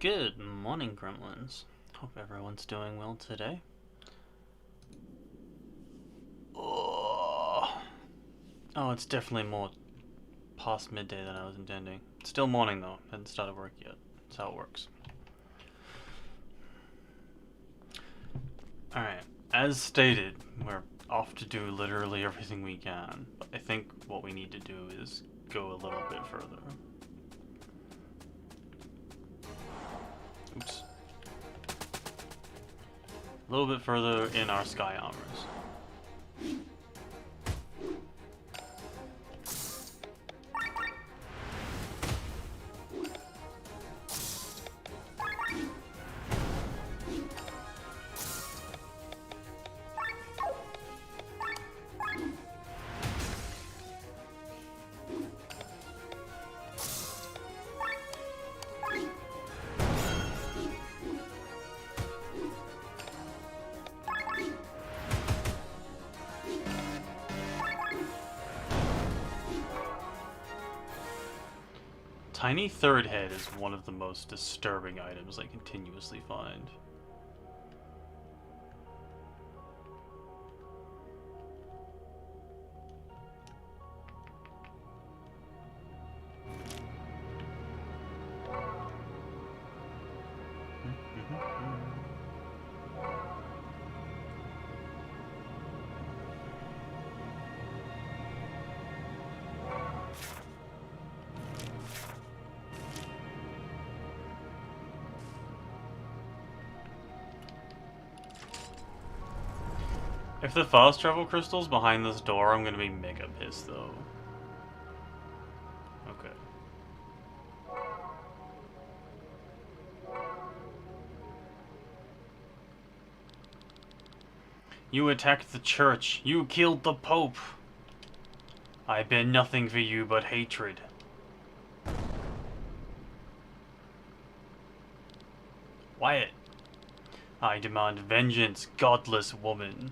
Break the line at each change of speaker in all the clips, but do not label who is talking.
Good morning, Gremlins. Hope everyone's doing well today. Oh, it's definitely more past midday than I was intending. It's still morning though, hadn't started work yet. That's how it works. Alright, as stated, we're off to do literally everything we can, but I think what we need to do is go a little bit further. Oops. A little bit further in our sky armors. Tiny third head is one of the most disturbing items I continuously find. If the fast travel crystal's behind this door, I'm gonna be mega pissed though. Okay. You attacked the church. You killed the Pope. I bear nothing for you but hatred. Wyatt. I demand vengeance, godless woman.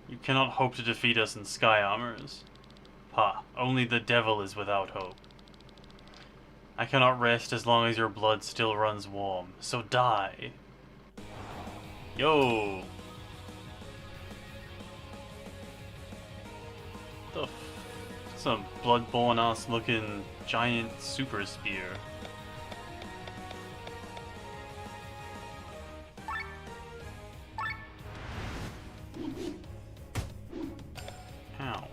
You cannot hope to defeat us in sky armors. Ha, only the devil is without hope. I cannot rest as long as your blood still runs warm, so die. Yo! The f... Some bloodborne-ass looking giant super spear. Ow.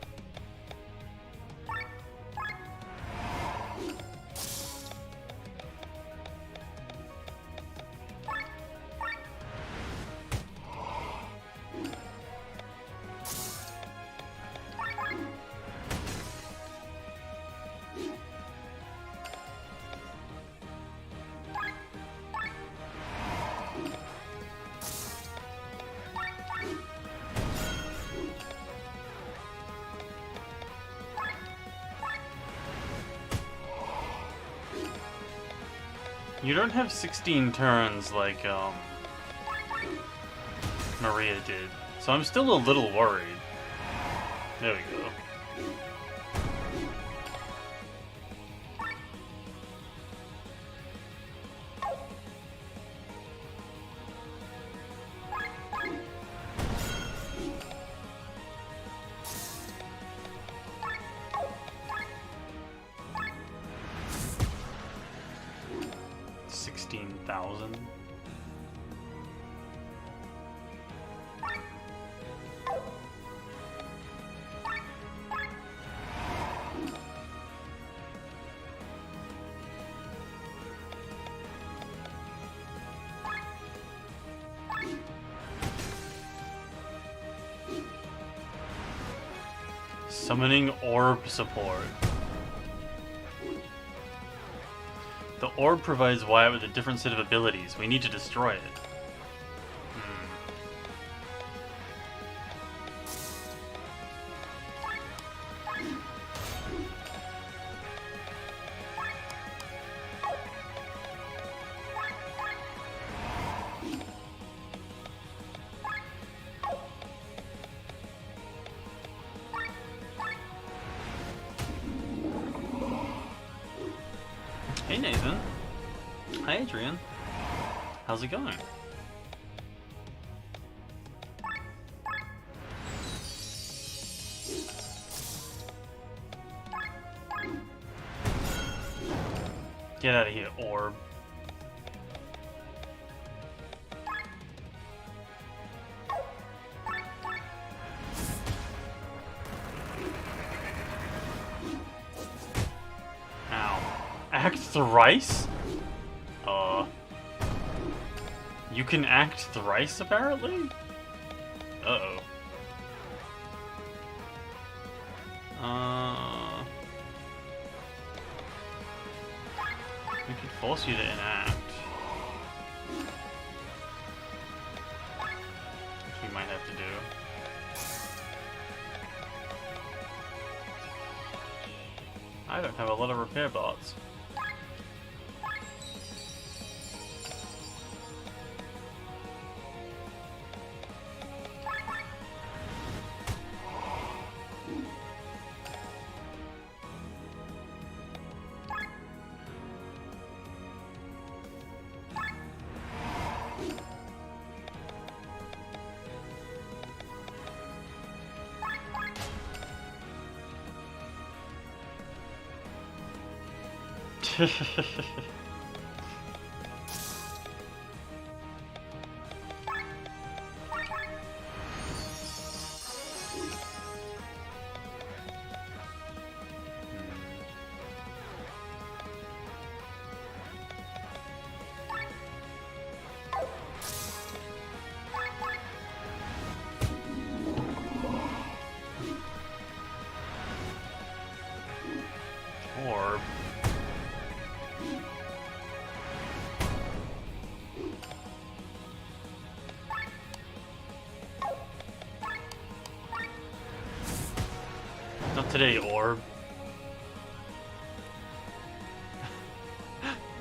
You don't have 16 turns like, Maria did, so I'm still a little worried. There we go. $16,000. Summoning orb support. The orb provides Wyatt with a different set of abilities. We need to destroy it. Hey Nathan. Hi, Adrian. How's it going? Get out of here, orb. Ow. Act thrice? You can act thrice, apparently? Uh-oh. We could force you to enact. Which we might have to do. I don't have a lot of repair bots. Orb. Not today, orb.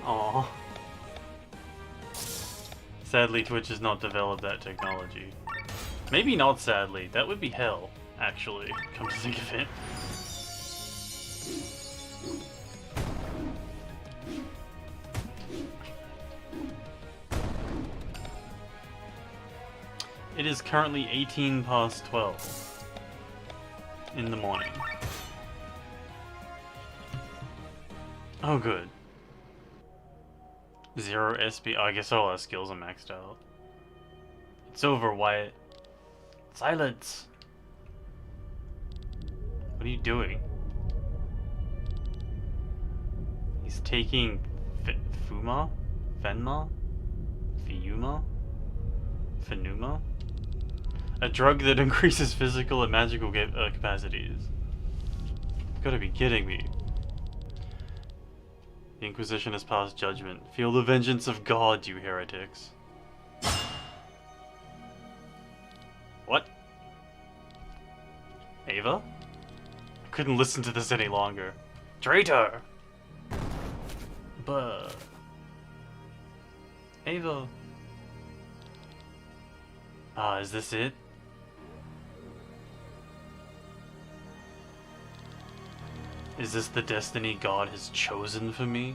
Aww. Sadly, Twitch has not developed that technology. Maybe not sadly. That would be hell, actually, come to think of it. It is currently 18 past 12 in the morning. Oh, good. 0 SP. Oh, I guess all our skills are maxed out. It's over, Wyatt. Silence! What are you doing? He's taking Fuma? Fenma? Fiuma? Phenuma? A drug that increases physical and magical capacities. You've gotta be kidding me. The Inquisition has passed judgment. Feel the vengeance of God, you heretics. What? Ava? I couldn't listen to this any longer. Traitor! But... Ava... Ah, is this it? Is this the destiny God has chosen for me?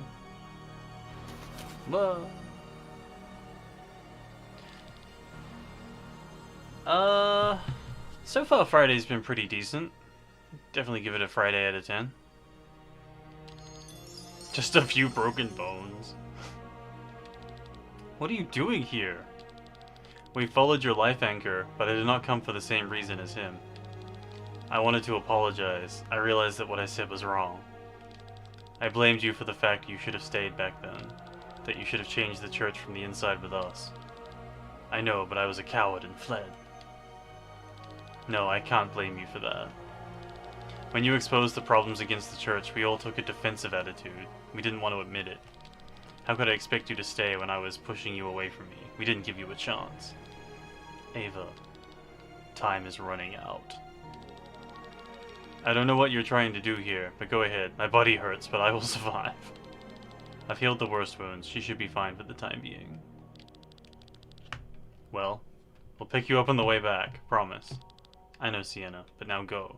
So far Friday's been pretty decent. Definitely give it a Friday out of 10. Just a few broken bones. What are you doing here? We followed your life anchor, but I did not come for the same reason as him. I wanted to apologize. I realized that what I said was wrong. I blamed you for the fact you should have stayed back then. That you should have changed the church from the inside with us. I know, but I was a coward and fled. No, I can't blame you for that. When you exposed the problems against the church, we all took a defensive attitude. We didn't want to admit it. How could I expect you to stay when I was pushing you away from me? We didn't give you a chance. Ava, time is running out. I don't know what you're trying to do here, but go ahead. My body hurts, but I will survive. I've healed the worst wounds. She should be fine for the time being. Well, we'll pick you up on the way back, promise. I know, Sienna, but now go.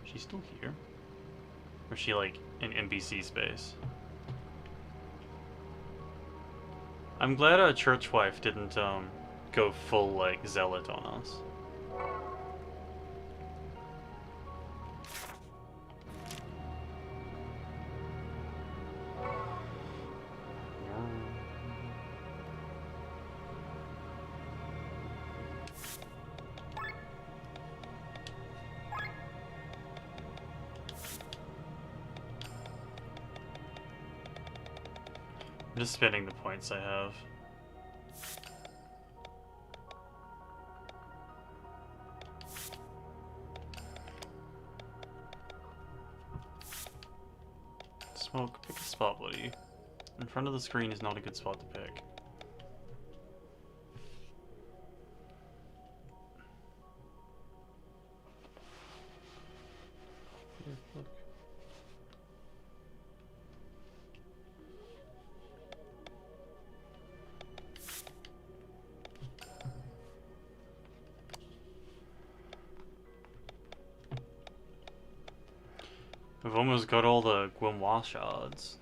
She's still here. Or is she like in NPC space? I'm glad our church wife didn't go full like zealot on us. I'm just spending the points I have. Smoke, pick a spot, buddy. In front of the screen is not a good spot to pick. Here, look. We've almost got all the Gwayn shards.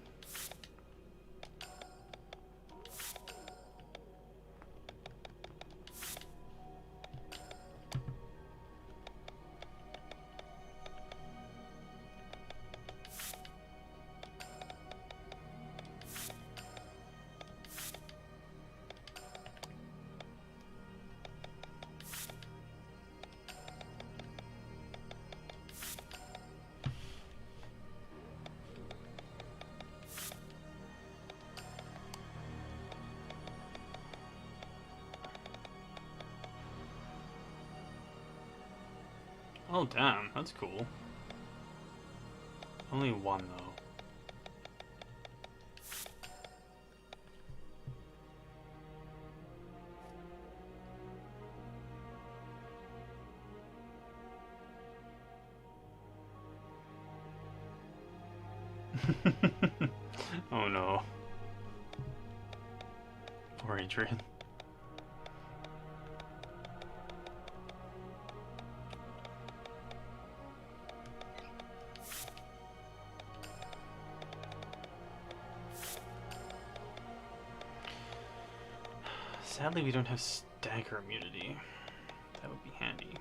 Oh damn, that's cool. Only one though. Oh no. Poor Adrian. Sadly, we don't have stagger immunity. That would be handy.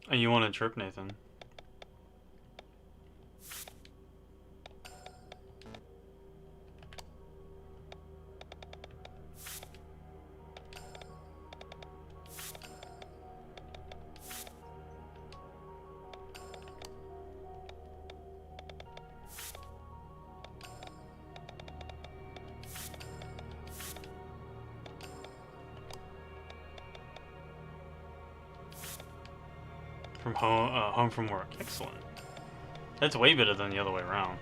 Oh, you want to trip, Nathan? From home from work. Excellent. That's way better than the other way around.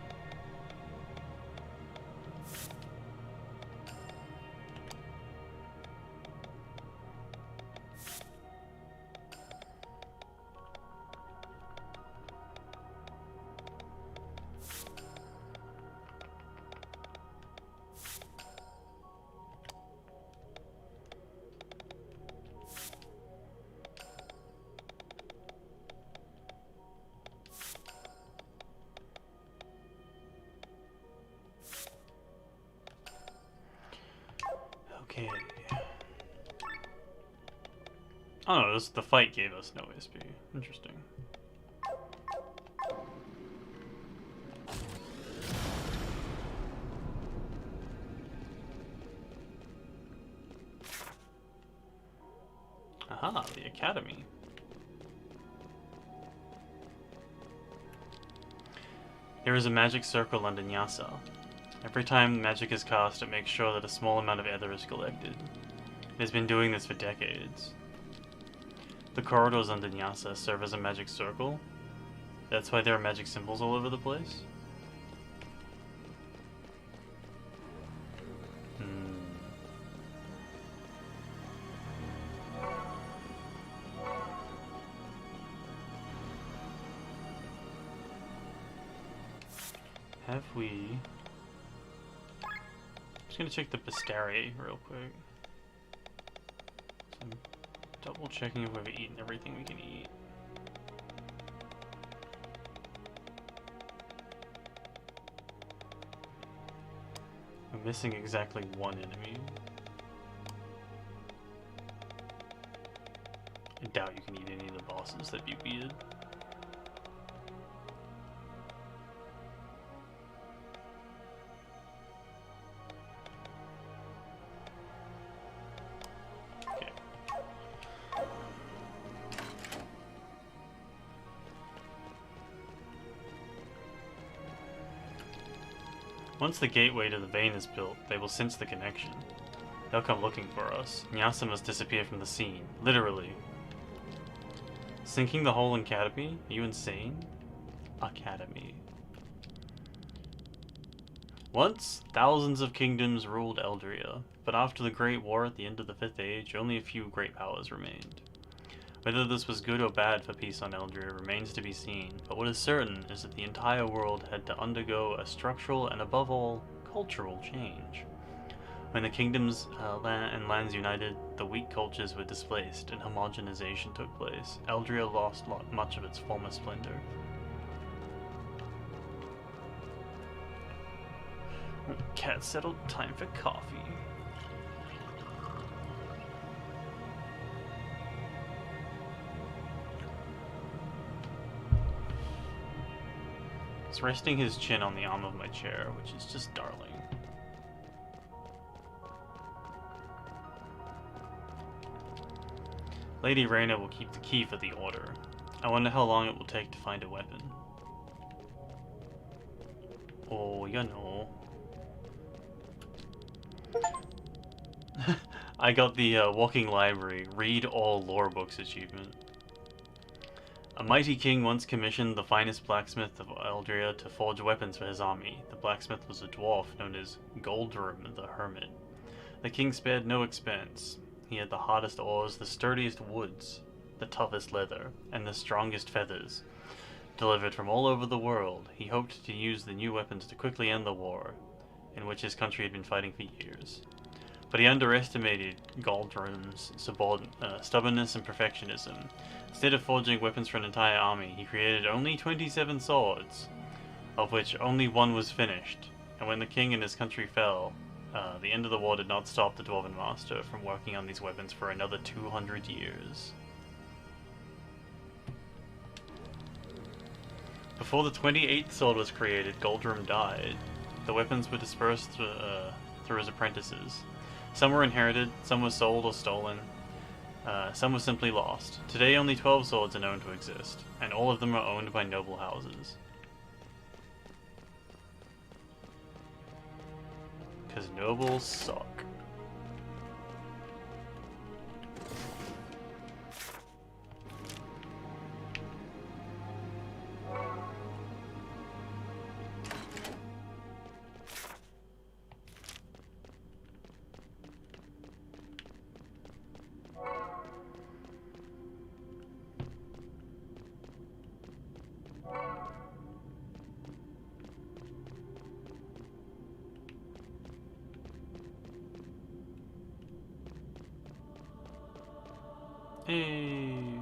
Okay. Oh no, the fight gave us no SP. Interesting. Aha, the academy. There is a magic circle under Nyasa. Every time magic is cast, it makes sure that a small amount of ether is collected. It has been doing this for decades. The corridors under Nyasa serve as a magic circle. That's why there are magic symbols all over the place. Have we... Just gonna check the bestiary real quick. So I'm double checking if we've eaten everything we can eat. We're missing exactly one enemy. I doubt you can eat any of the bosses that you beat. Okay. Once the gateway to the vein is built, they will sense the connection. They'll come looking for us. Nyasa must disappear from the scene. Literally. Sinking the whole academy? Are you insane? Academy. Once, thousands of kingdoms ruled Eldria, but after the Great War at the end of the Fifth Age, only a few great powers remained. Whether this was good or bad for peace on Eldria remains to be seen, but what is certain is that the entire world had to undergo a structural and, above all, cultural change. When the kingdoms and lands united, the weak cultures were displaced and homogenization took place. Eldria lost much of its former splendor. Cat settled, time for coffee. He's resting his chin on the arm of my chair, which is just darling. Lady Reyna will keep the key for the order. I wonder how long it will take to find a weapon. Oh, you know. I got the Walking Library, read all lore books achievement. A mighty king once commissioned the finest blacksmith of Eldria to forge weapons for his army. The blacksmith was a dwarf known as Goldrum the Hermit. The king spared no expense. He had the hardest ores, the sturdiest woods, the toughest leather, and the strongest feathers. Delivered from all over the world, he hoped to use the new weapons to quickly end the war, in which his country had been fighting for years. But he underestimated Goldrum's stubbornness and perfectionism. Instead of forging weapons for an entire army, he created only 27 swords, of which only one was finished. And when the king and his country fell, the end of the war did not stop the Dwarven Master from working on these weapons for another 200 years. Before the 28th sword was created, Goldrum died. The weapons were dispersed through his apprentices. Some were inherited, some were sold or stolen, some were simply lost. Today only 12 swords are known to exist, and all of them are owned by noble houses. Because nobles suck. Hey.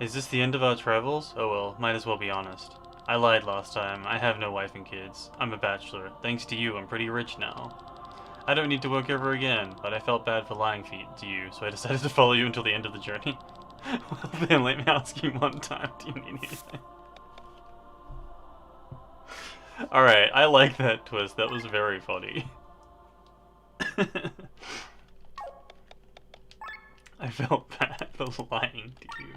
Is this the end of our travels? Oh well, might as well be honest. I lied last time. I have no wife and kids. I'm a bachelor. Thanks to you, I'm pretty rich now. I don't need to work ever again, but I felt bad for lying to you, so I decided to follow you until the end of the journey. Well then, let me ask you one time, do you need anything? Alright, I like that twist. That was very funny. I felt bad for lying to you.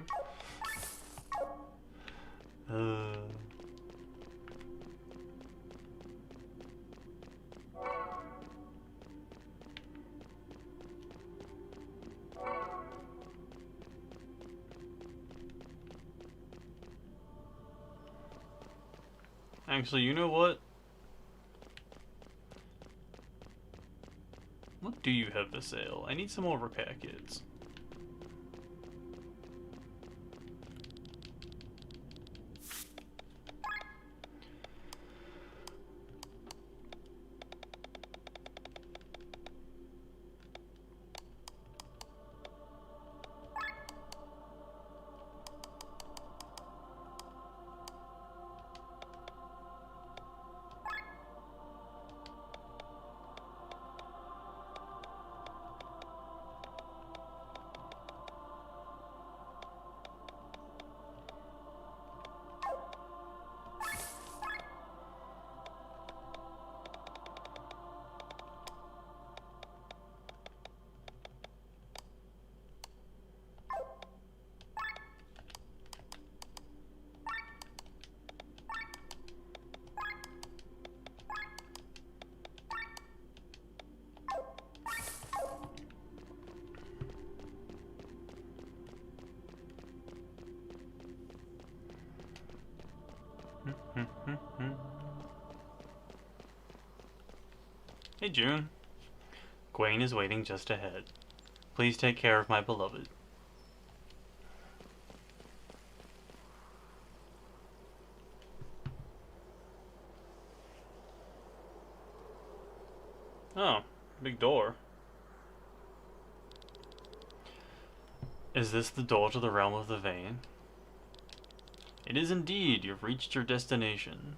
Actually, you know what? What do you have for sale? I need some more repair kits. Hey, June. Gwayn is waiting just ahead. Please take care of my beloved. Oh, big door. Is this the door to the realm of the Vein? It is indeed. You've reached your destination.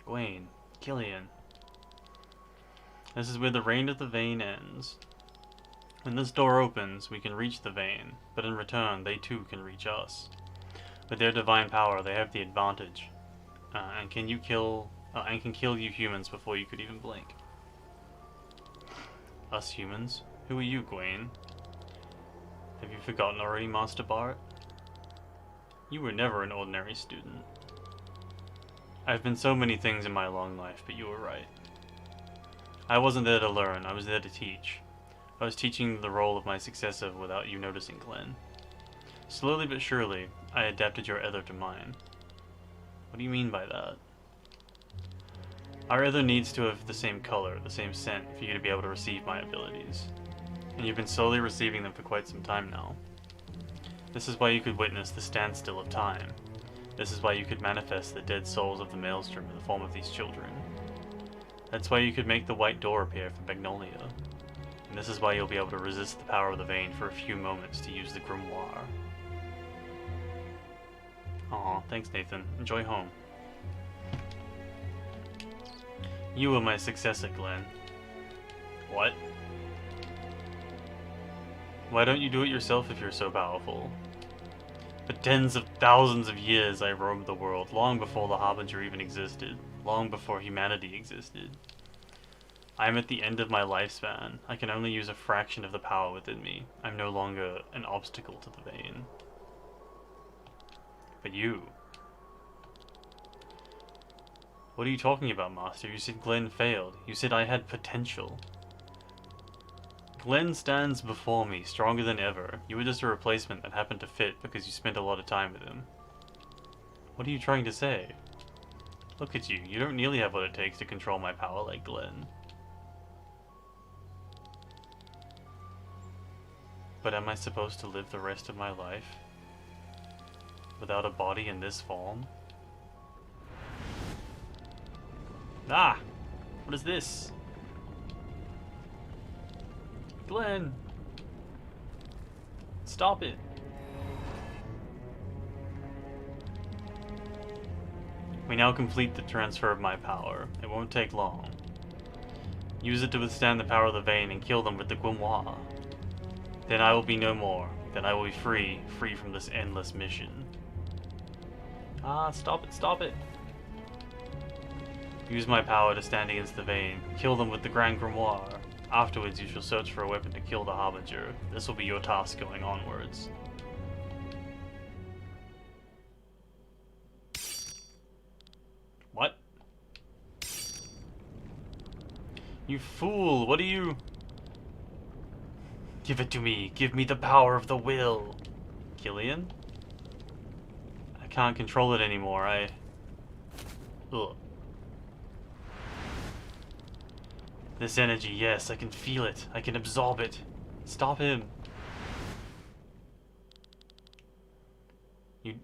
Gwayn, Killian. This is where the reign of the Vein ends. When this door opens, we can reach the Vein, but in return, they too can reach us. With their divine power, they have the advantage, and can kill you humans before you could even blink. Us humans? Who are you, Gwayn? Have you forgotten already, Master Bart? You were never an ordinary student. I've been so many things in my long life, but you were right. I wasn't there to learn, I was there to teach. I was teaching the role of my successor without you noticing, Glenn. Slowly but surely, I adapted your ether to mine. What do you mean by that? Our ether needs to have the same color, the same scent, for you to be able to receive my abilities. And you've been slowly receiving them for quite some time now. This is why you could witness the standstill of time. This is why you could manifest the dead souls of the Maelstrom in the form of these children. That's why you could make the white door appear for Magnolia. And this is why you'll be able to resist the power of the Vein for a few moments to use the grimoire. Aw, thanks Nathan. Enjoy home. You are my successor, Glenn. What? Why don't you do it yourself if you're so powerful? For tens of thousands of years I roamed the world, long before the Harbinger even existed, long before humanity existed. I am at the end of my lifespan. I can only use a fraction of the power within me. I'm no longer an obstacle to the Vein. But you... What are you talking about, Master? You said Glenn failed. You said I had potential. Glenn stands before me, stronger than ever. You were just a replacement that happened to fit because you spent a lot of time with him. What are you trying to say? Look at you. You don't nearly have what it takes to control my power like Glenn. But am I supposed to live the rest of my life without a body in this form? Ah! What is this? Glenn! Stop it! We now complete the transfer of my power. It won't take long. Use it to withstand the power of the Vein and kill them with the grimoire. Then I will be no more. Then I will be free from this endless mission. Ah, stop it, stop it! Use my power to stand against the Vein. Kill them with the Grand Grimoire. Afterwards, you shall search for a weapon to kill the Harbinger. This will be your task going onwards. What? You fool! What are you... Give it to me! Give me the power of the will! Killian? I can't control it anymore. Ugh. This energy, yes, I can feel it. I can absorb it. Stop him.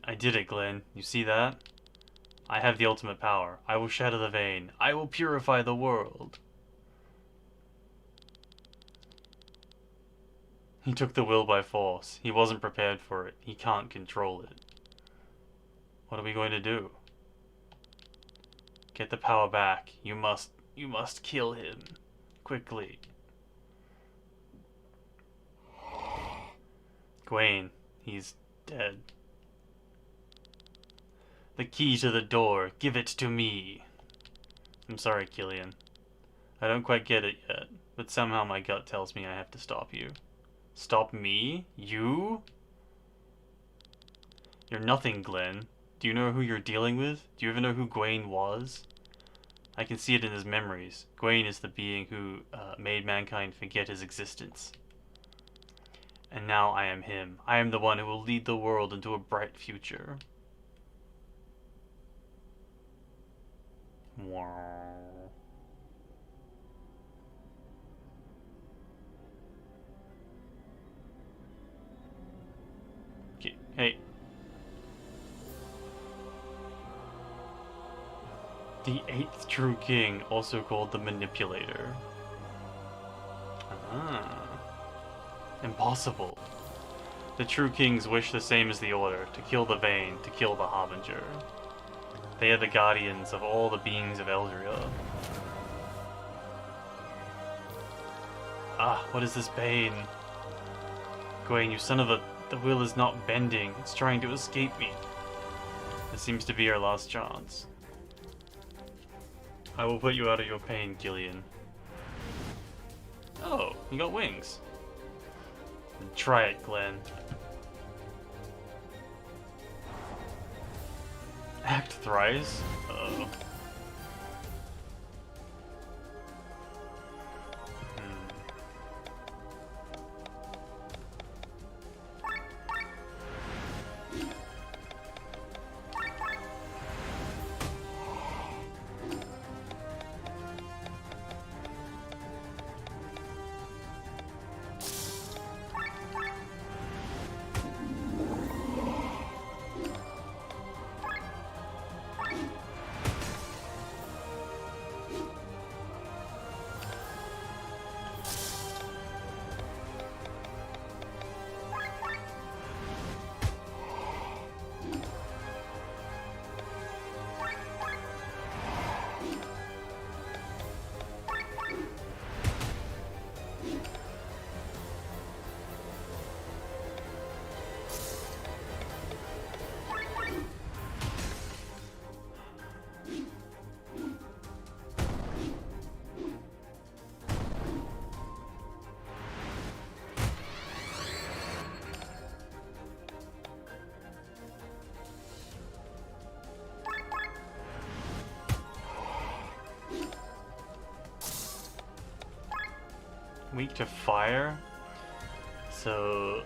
I did it, Glenn. You see that? I have the ultimate power. I will shatter the Vein. I will purify the world. He took the will by force. He wasn't prepared for it. He can't control it. What are we going to do? Get the power back. You must kill him. Quickly. Gwayn, he's dead. The key to the door. Give it to me. I'm sorry, Killian. I don't quite get it yet, but somehow my gut tells me I have to stop you. Stop me? You? You're nothing, Glenn. Do you know who you're dealing with? Do you ever know who Gwayn was? I can see it in his memories. Gwayn is the being who made mankind forget his existence. And now I am him. I am the one who will lead the world into a bright future. Wow. Okay, hey. The eighth true king, also called the Manipulator. Ah. Impossible. The true kings wish the same as the Order, to kill the Vain, to kill the Harbinger. They are the guardians of all the beings of Eldria. Ah, what is this bane? Gwayn, you son of a... The will is not bending. It's trying to escape me. This seems to be our last chance. I will put you out of your pain, Gillian. Oh, you got wings. Then try it, Glenn. Act thrice? Uh-oh. Weak to fire? So...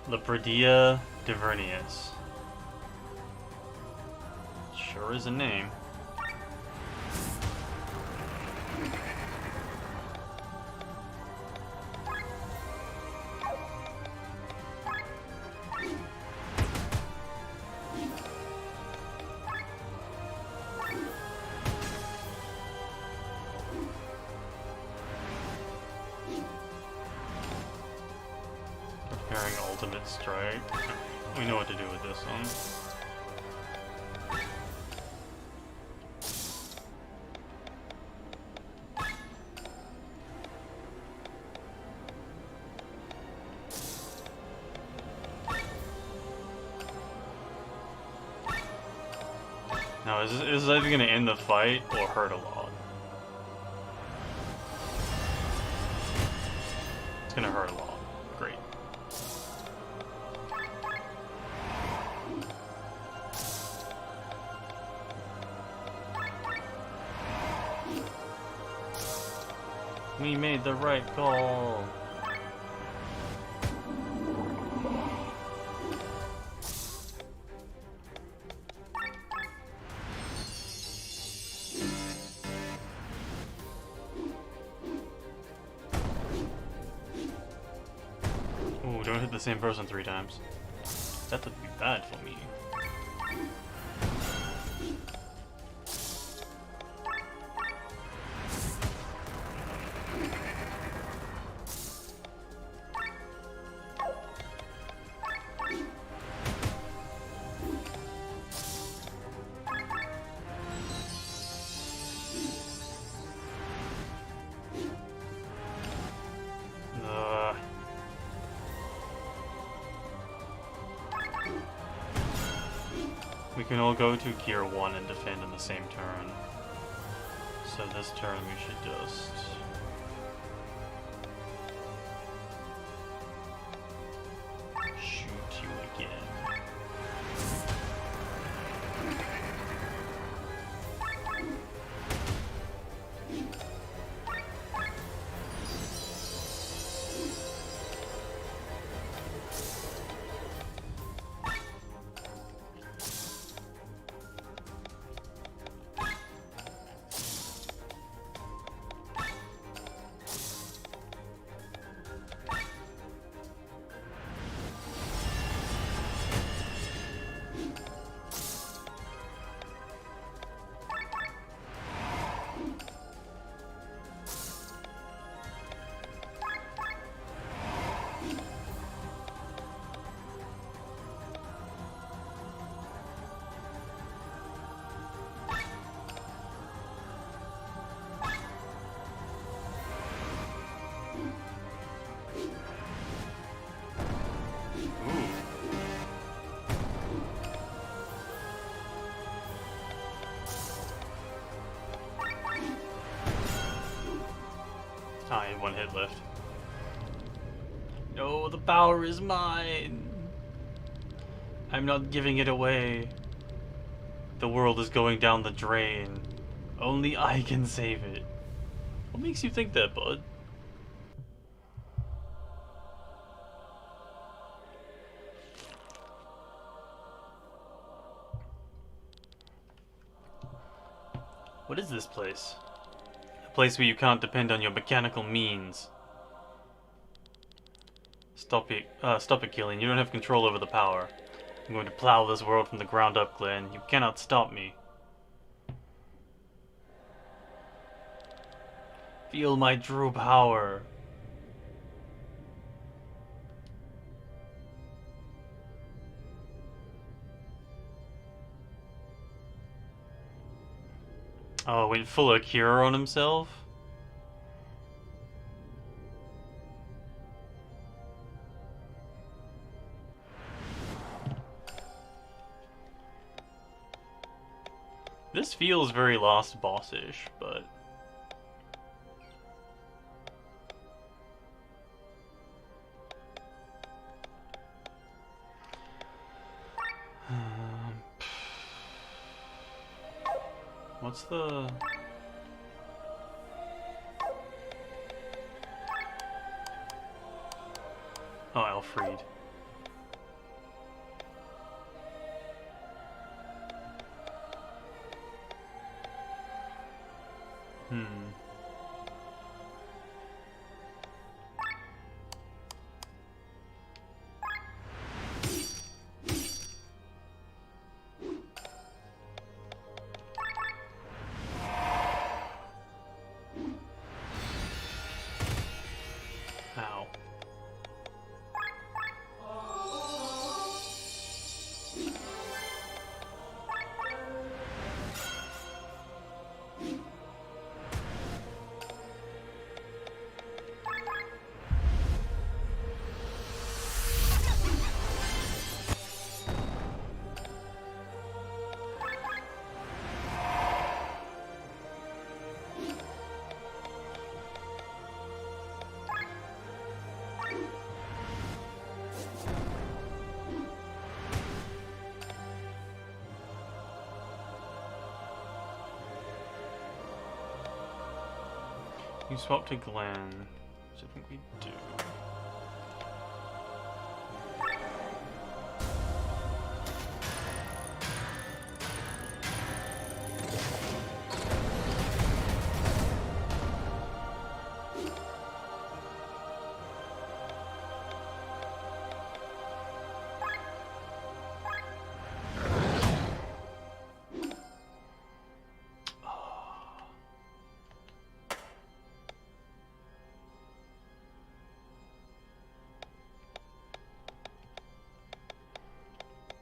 Lepredia Divernius. Sure is a name. Preparing ultimate strike. We know what to do with this one. Now, is this either going to end the fight or hurt a lot? It's going to hurt a lot. Great. We made the right call. Ooh, don't hit the same person 3 times. That would be bad for me. We can all go to Gear 1 and defend in the same turn. So this turn we should just... shoot you again. I have one hit left. No, the power is mine. I'm not giving it away. The world is going down the drain. Only I can save it. What makes you think that, bud? What is this place? A place where you can't depend on your mechanical means. Stop it, Gillian. You don't have control over the power. I'm going to plow this world from the ground up, Glenn. You cannot stop me. Feel my true power. Oh, went full Akira on himself? This feels very Lost Boss-ish, but... What's the... Oh, Alfred. Ow. You swap to Glenn, which I think we do.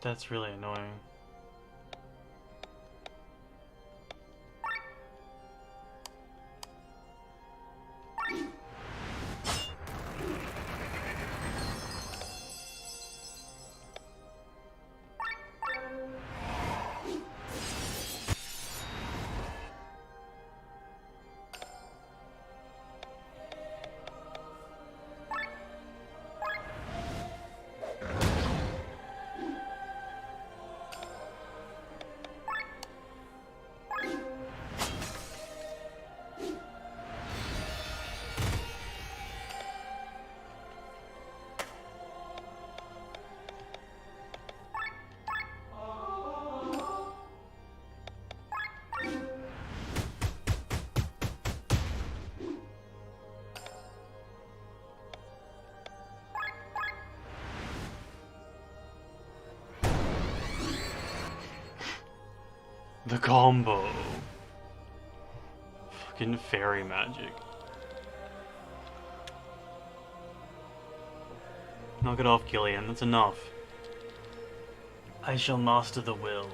That's really annoying. The combo. Fucking fairy magic. Knock it off, Gillian. That's enough. I shall master the will.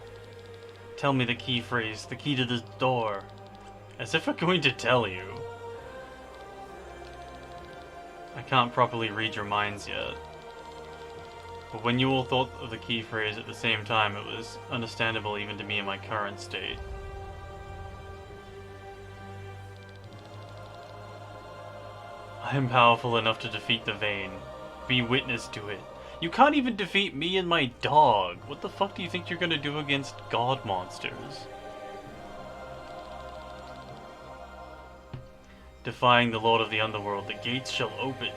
Tell me the key phrase, the key to this door. As if I'm going to tell you. I can't properly read your minds yet. But when you all thought of the key phrase at the same time, it was understandable even to me in my current state. I am powerful enough to defeat the Gwayn. Be witness to it. You can't even defeat me and my dog. What the fuck do you think you're gonna do against god monsters? Defying the Lord of the Underworld, the gates shall open.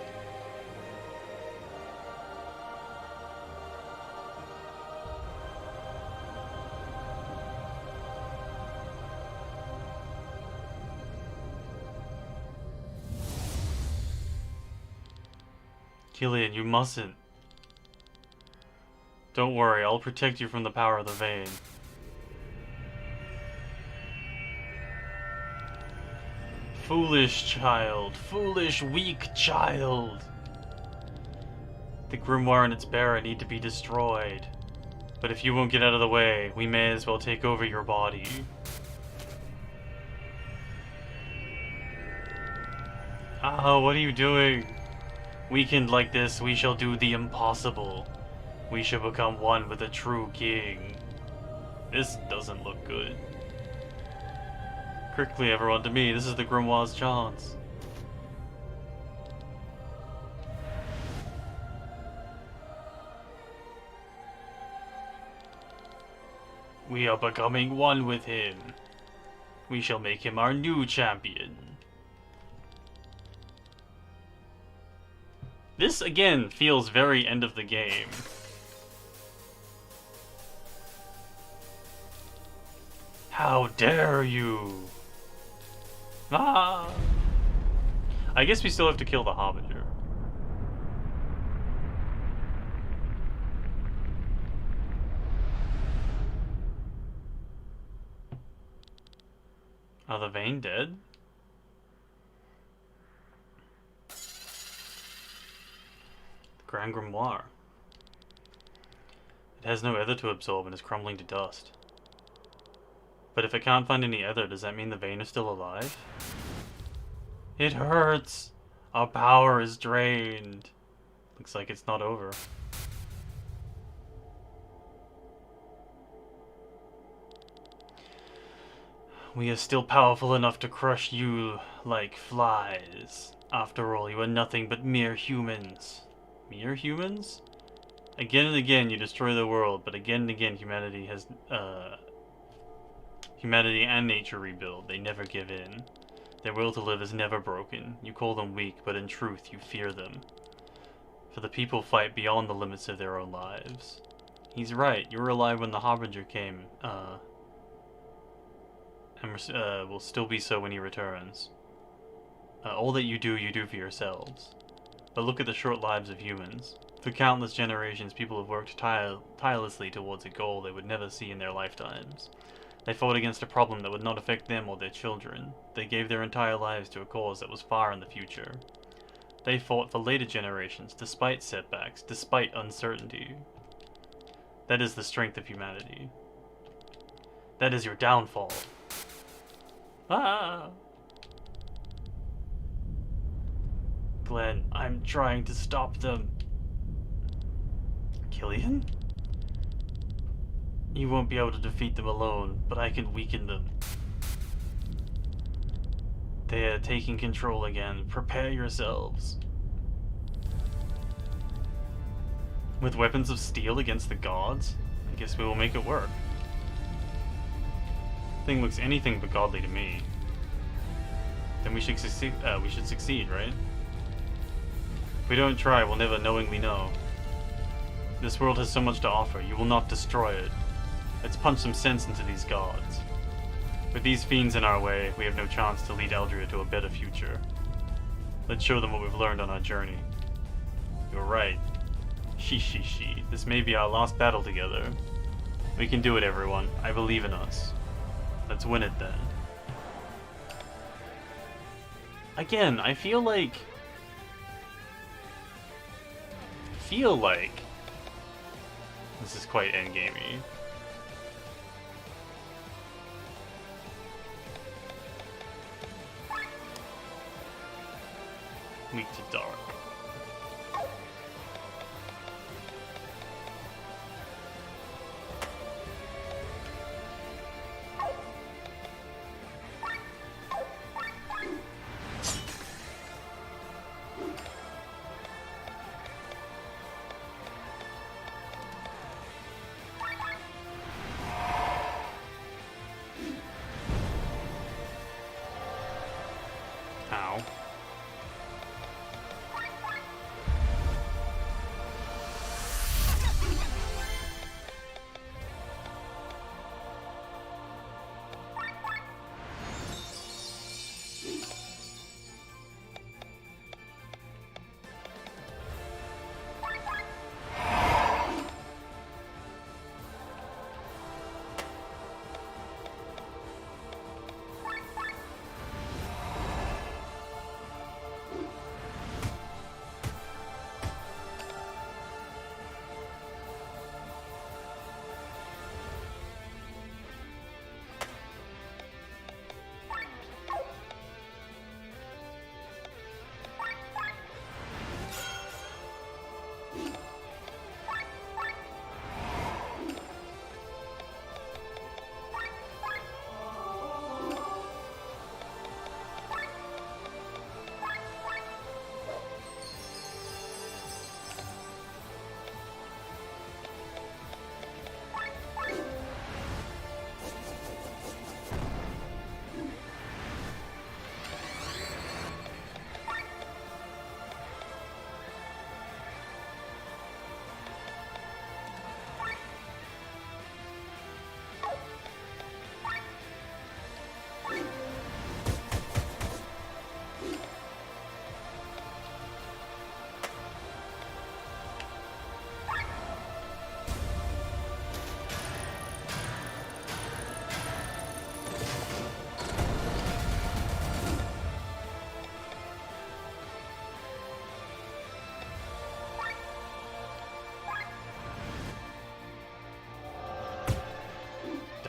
Killian, you mustn't. Don't worry, I'll protect you from the power of the Gwayn. Foolish child, foolish, weak child. The grimoire and its bearer need to be destroyed. But if you won't get out of the way, we may as well take over your body. Ah, what are you doing? Weakened like this, we shall do the impossible. We shall become one with a true king. This doesn't look good. Quickly, everyone, to me, this is the grimoire's chance. We are becoming one with him. We shall make him our new champion. This, again, feels very end of the game. How dare you! Ah! I guess we still have to kill the Harbinger. Are the Gwayn dead? Grand Grimoire. It has no ether to absorb and is crumbling to dust. But if it can't find any ether, does that mean the Gwayn is still alive? It hurts! Our power is drained. Looks like it's not over. We are still powerful enough to crush you like flies. After all, you are nothing but mere humans. Mere humans? Again and again you destroy the world, but again and again humanity has, humanity and nature rebuild. They never give in. Their will to live is never broken. You call them weak, but in truth you fear them. For the people fight beyond the limits of their own lives. He's right, you were alive when the Harbinger came, and will still be so when he returns. All that you do for yourselves. But look at the short lives of humans. For countless generations, people have worked tirelessly towards a goal they would never see in their lifetimes. They fought against a problem that would not affect them or their children. They gave their entire lives to a cause that was far in the future. They fought for later generations, despite setbacks, despite uncertainty. That is the strength of humanity. That is your downfall. Ah! Glenn, I'm trying to stop them. Killian? You won't be able to defeat them alone, but I can weaken them. They are taking control again. Prepare yourselves. With weapons of steel against the gods? I guess we will make it work. Thing looks anything but godly to me. Then we should succeed, right? If we don't try, we'll never knowingly know. This world has so much to offer. You will not destroy it. Let's punch some sense into these gods. With these fiends in our way, we have no chance to lead Eldria to a better future. Let's show them what we've learned on our journey. You're right. She. This may be our last battle together. We can do it, everyone. I believe in us. Let's win it then. Again, I feel like this is quite endgamey. Weak to dark. Ow.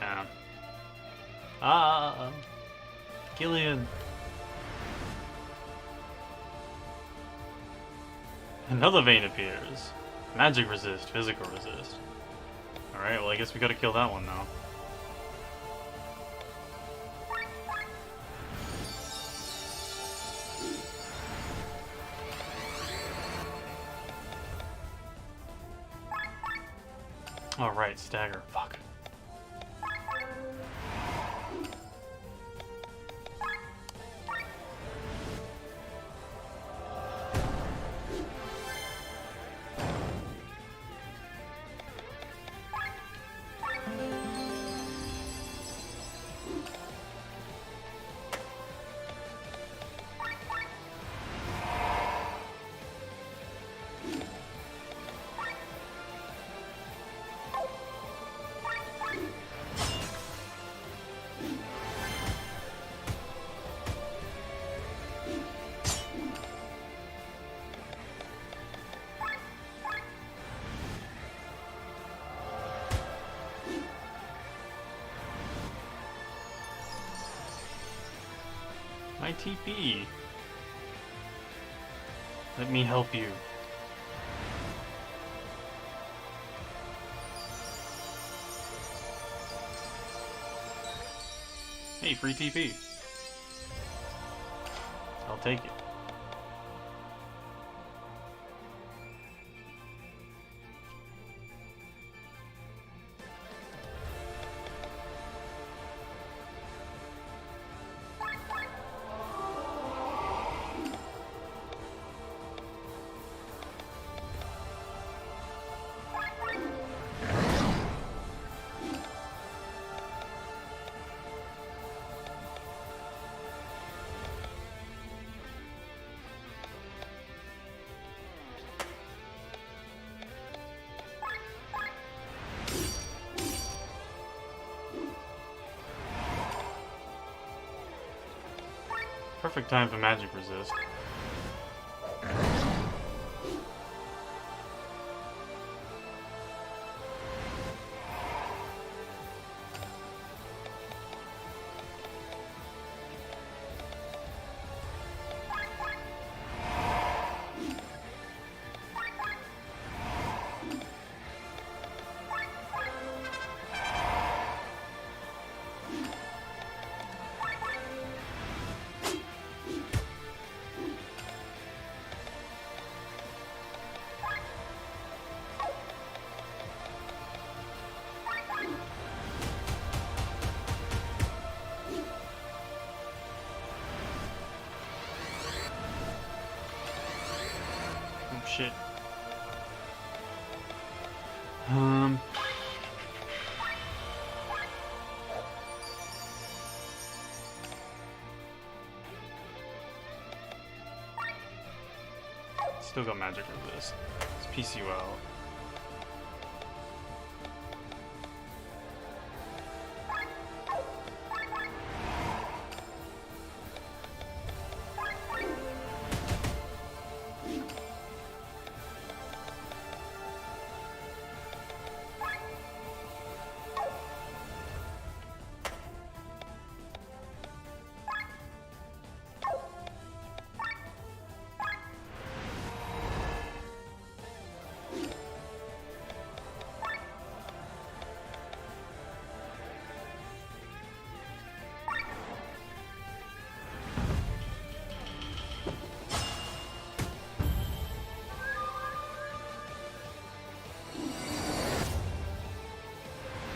Damn. Ah! Gillian! Another vein appears. Magic resist, physical resist. Alright, well I guess we gotta kill that one now. Alright, stagger. Fuck. My TP. Let me help you. Hey, free TP. I'll take it. Perfect time for magic resist. shit. Still got magic resist. Let's piece you out.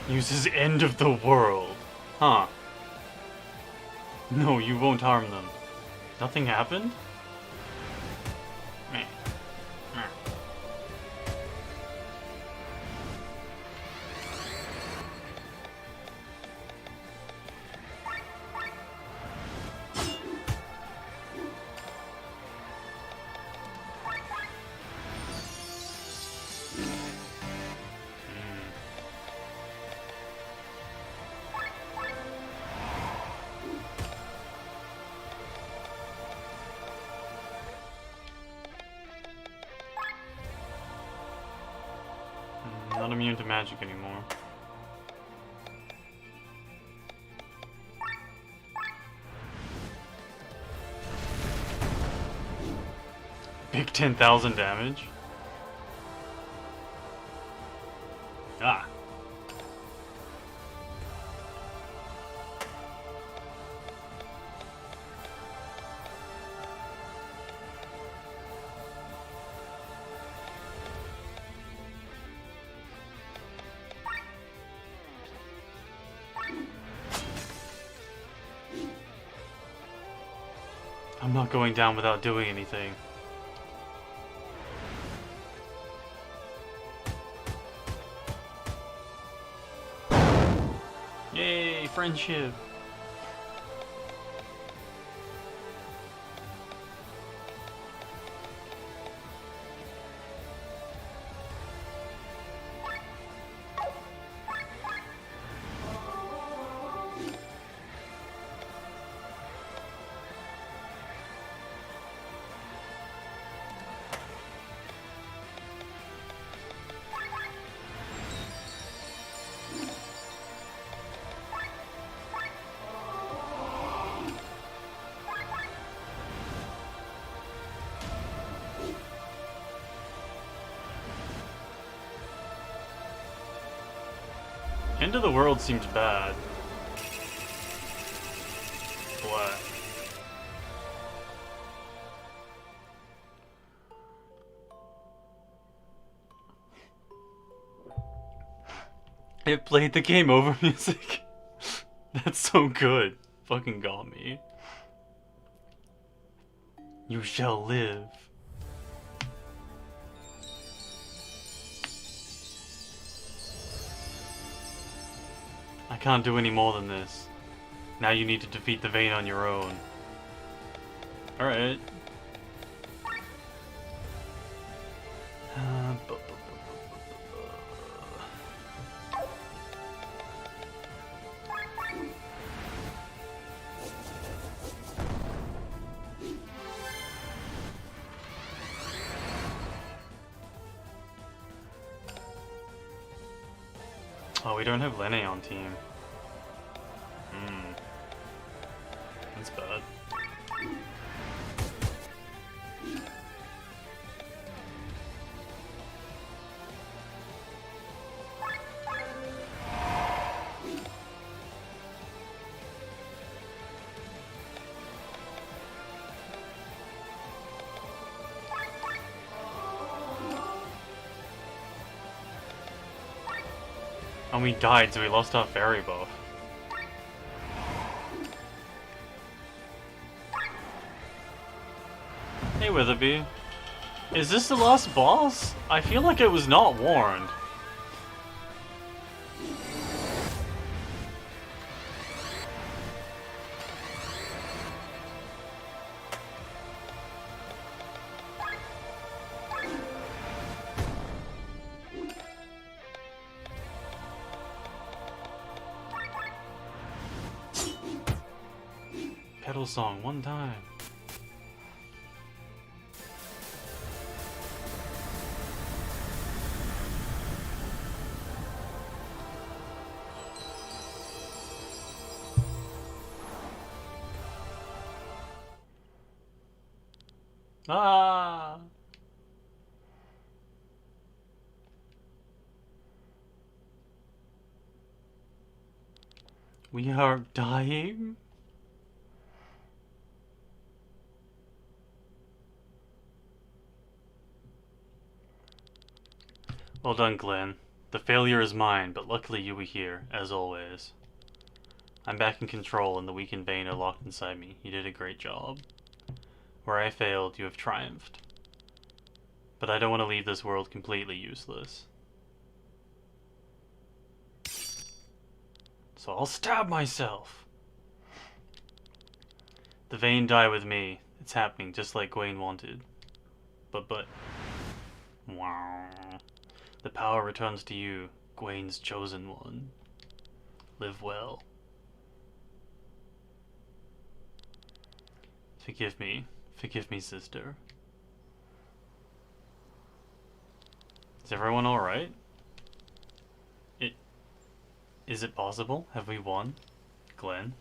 Uses end of the world. Huh. No, you won't harm them. Nothing happened? Meh. Meh. Not immune to magic anymore. Big 10,000 damage. Ah. I'm not going down without doing anything. Yay, friendship! End of the world seems bad. What? It played the game over music. That's so good. Fucking got me. You shall live. I can't do any more than this. Now you need to defeat the Gwayn on your own. Alright. Oh, we don't have Lenny on team. That's bad. And we died, so we lost our fairy buff. Hey, Witherby. Is this the last boss? I feel like I was not warned. Pedal song one time. Ah! We are dying? Well done, Glenn. The failure is mine, but luckily you were here, as always. I'm back in control and the weak and vain are locked inside me. You did a great job. Where I failed, you have triumphed. But I don't want to leave this world completely useless. So I'll stab myself! The vain die with me. It's happening just like Gwayn wanted. But... Wow. The power returns to you, Gwayn's chosen one. Live well. Forgive me, sister. Is everyone alright? Is it possible? Have we won? Glenn?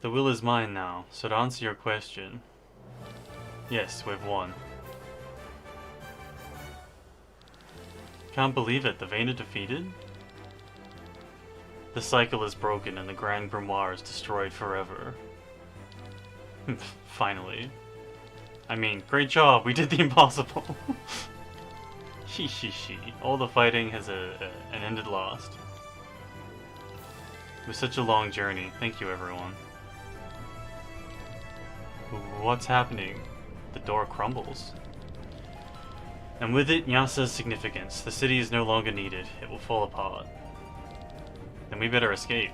The will is mine now, so to answer your question, yes, we've won. Can't believe it, the Vain are defeated? The cycle is broken and the Grand Grimoire is destroyed forever. Finally. I mean, great job, we did the impossible. She. All the fighting has an end at last. It was such a long journey. Thank you, everyone. What's happening? The door crumbles. And with it, Nyasa's significance. The city is no longer needed. It will fall apart. Then we better escape.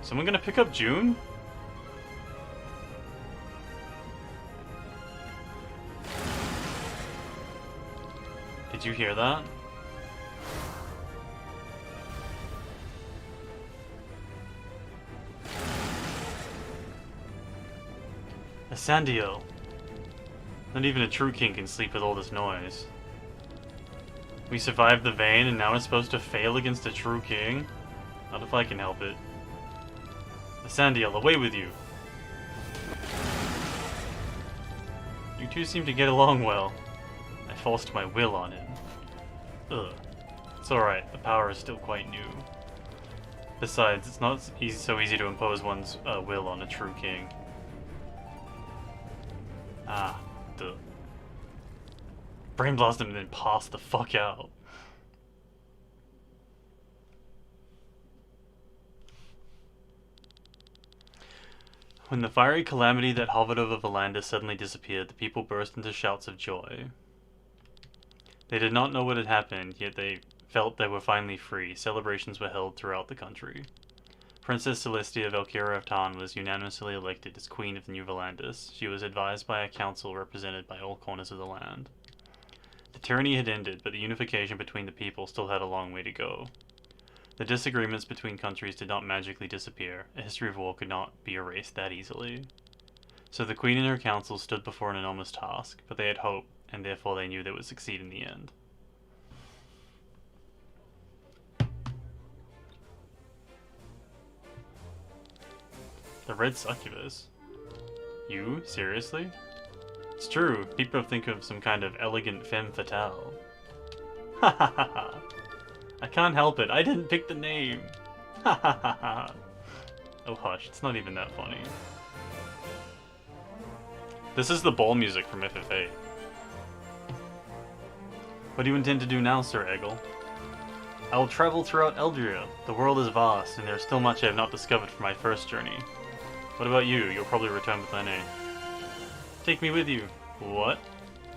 Someone gonna pick up June? Did you hear that? A Sandio. Not even a true king can sleep with all this noise. We survived the Vain and now we're supposed to fail against a true king? Not if I can help it. Sandiel, away with you! You two seem to get along well. I forced my will on him. Ugh. It's alright, the power is still quite new. Besides, it's not so easy to impose one's will on a true king. Ah, duh. Brain blast him and then pass the fuck out. When the fiery calamity that hovered over Valanda suddenly disappeared, the people burst into shouts of joy. They did not know what had happened, yet they felt they were finally free. Celebrations were held throughout the country. Princess Celestia Valkyria of Tarn was unanimously elected as Queen of the New Valandis. She was advised by a council represented by all corners of the land. The tyranny had ended, but the unification between the people still had a long way to go. The disagreements between countries did not magically disappear. A history of war could not be erased that easily. So the Queen and her council stood before an enormous task, but they had hope, and therefore they knew they would succeed in the end. The Red Succubus? You? Seriously? It's true, people think of some kind of elegant femme fatale. Ha ha ha ha! I can't help it, I didn't pick the name! Ha ha ha ha! Oh hush, it's not even that funny. This is the ball music from FF8. What do you intend to do now, Sir Eggle? I will travel throughout Eldria. The world is vast, and there is still much I have not discovered from my first journey. What about you? You'll probably return with NA. Take me with you. What?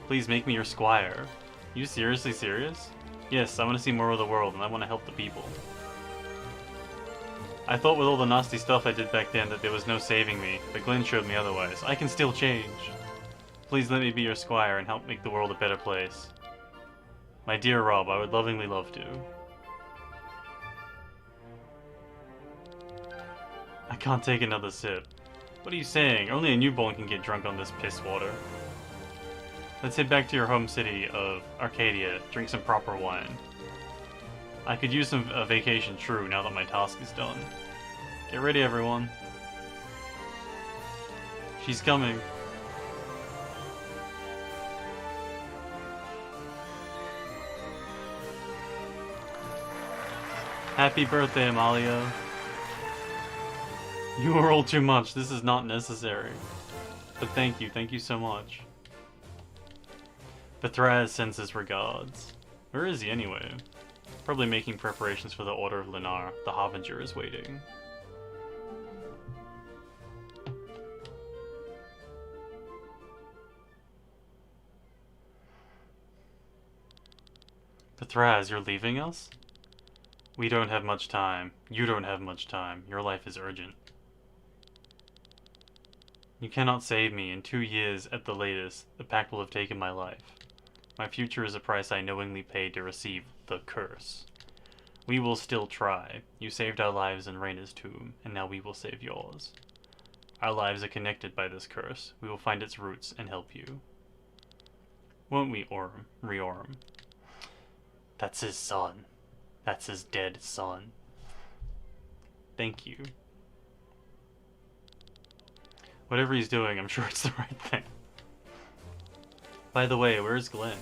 Please make me your squire. You seriously serious? Yes, I want to see more of the world and I want to help the people. I thought with all the nasty stuff I did back then that there was no saving me, but Glenn showed me otherwise. I can still change. Please let me be your squire and help make the world a better place. My dear Rob, I would lovingly love to. I can't take another sip. What are you saying? Only a newborn can get drunk on this piss water. Let's head back to your home city of Arcadia, drink some proper wine. I could use some vacation true now that my task is done. Get ready, everyone. She's coming. Happy birthday, Amalia. You are all too much. This is not necessary. But thank you so much. Bethraz sends his regards. Where is he anyway? Probably making preparations for the Order of Lennar. The Harbinger is waiting. Bethraz, you're leaving us? We don't have much time. You don't have much time. Your life is urgent. You cannot save me. In 2 years, at the latest, the pact will have taken my life. My future is a price I knowingly paid to receive the curse. We will still try. You saved our lives in Reyna's tomb, and now we will save yours. Our lives are connected by this curse. We will find its roots and help you. Won't we, Orm? Reorm? That's his son. That's his dead son. Thank you. Whatever he's doing, I'm sure it's the right thing. By the way, where's Glenn?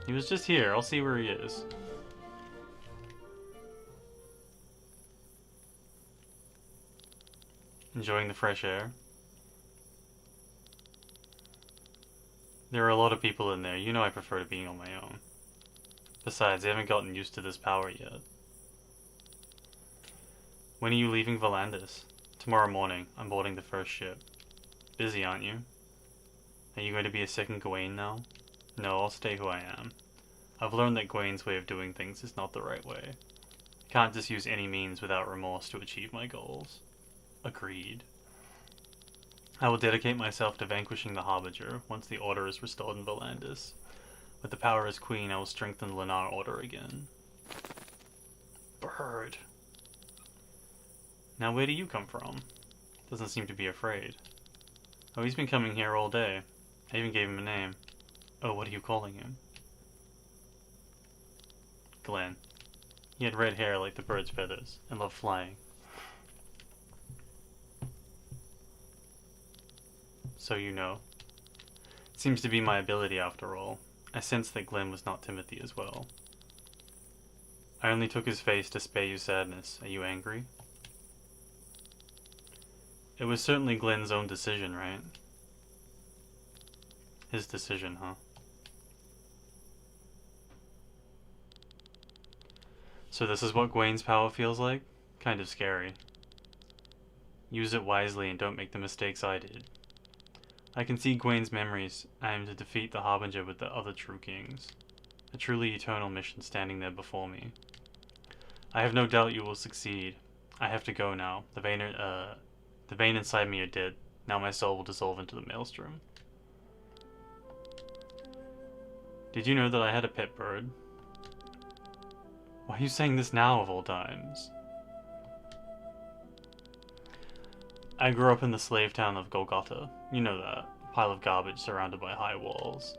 He was just here. I'll see where he is. Enjoying the fresh air. There are a lot of people in there. You know I prefer to being on my own. Besides, I haven't gotten used to this power yet. When are you leaving Volandis? Tomorrow morning. I'm boarding the first ship. Busy, aren't you? Are you going to be a second Gwayn now? No, I'll stay who I am. I've learned that Gwayn's way of doing things is not the right way. I can't just use any means without remorse to achieve my goals. Agreed. I will dedicate myself to vanquishing the Harbinger once the Order is restored in Volandis. With the power as Queen, I will strengthen the Lennar Order again. Bird. Now where do you come from? Doesn't seem to be afraid. Oh, he's been coming here all day. I even gave him a name. Oh, what are you calling him? Glenn. He had red hair like the bird's feathers, and loved flying. So you know. It seems to be my ability after all. I sensed that Glenn was not Timothy as well. I only took his face to spare you sadness. Are you angry? It was certainly Glenn's own decision, right? His decision, huh? So this is what Gwayn's power feels like? Kind of scary. Use it wisely and don't make the mistakes I did. I can see Gwayn's memories. I am to defeat the Harbinger with the other true kings. A truly eternal mission standing there before me. I have no doubt you will succeed. I have to go now. The vein inside me are dead. Now my soul will dissolve into the maelstrom. Did you know that I had a pet bird? Why are you saying this now of all times? I grew up in the slave town of Golgotha. You know that. A pile of garbage surrounded by high walls.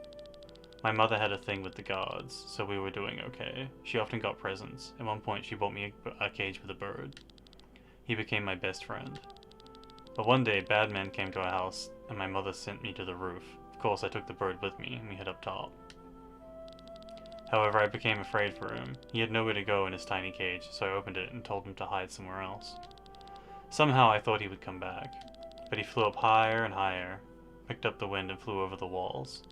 My mother had a thing with the guards, so we were doing okay. She often got presents. At one point she bought me a cage with a bird. He became my best friend. But one day, bad men came to our house, and my mother sent me to the roof. Of course, I took the bird with me, and we hid up top. However, I became afraid for him. He had nowhere to go in his tiny cage, so I opened it and told him to hide somewhere else. Somehow I thought he would come back, but he flew up higher and higher, picked up the wind and flew over the walls.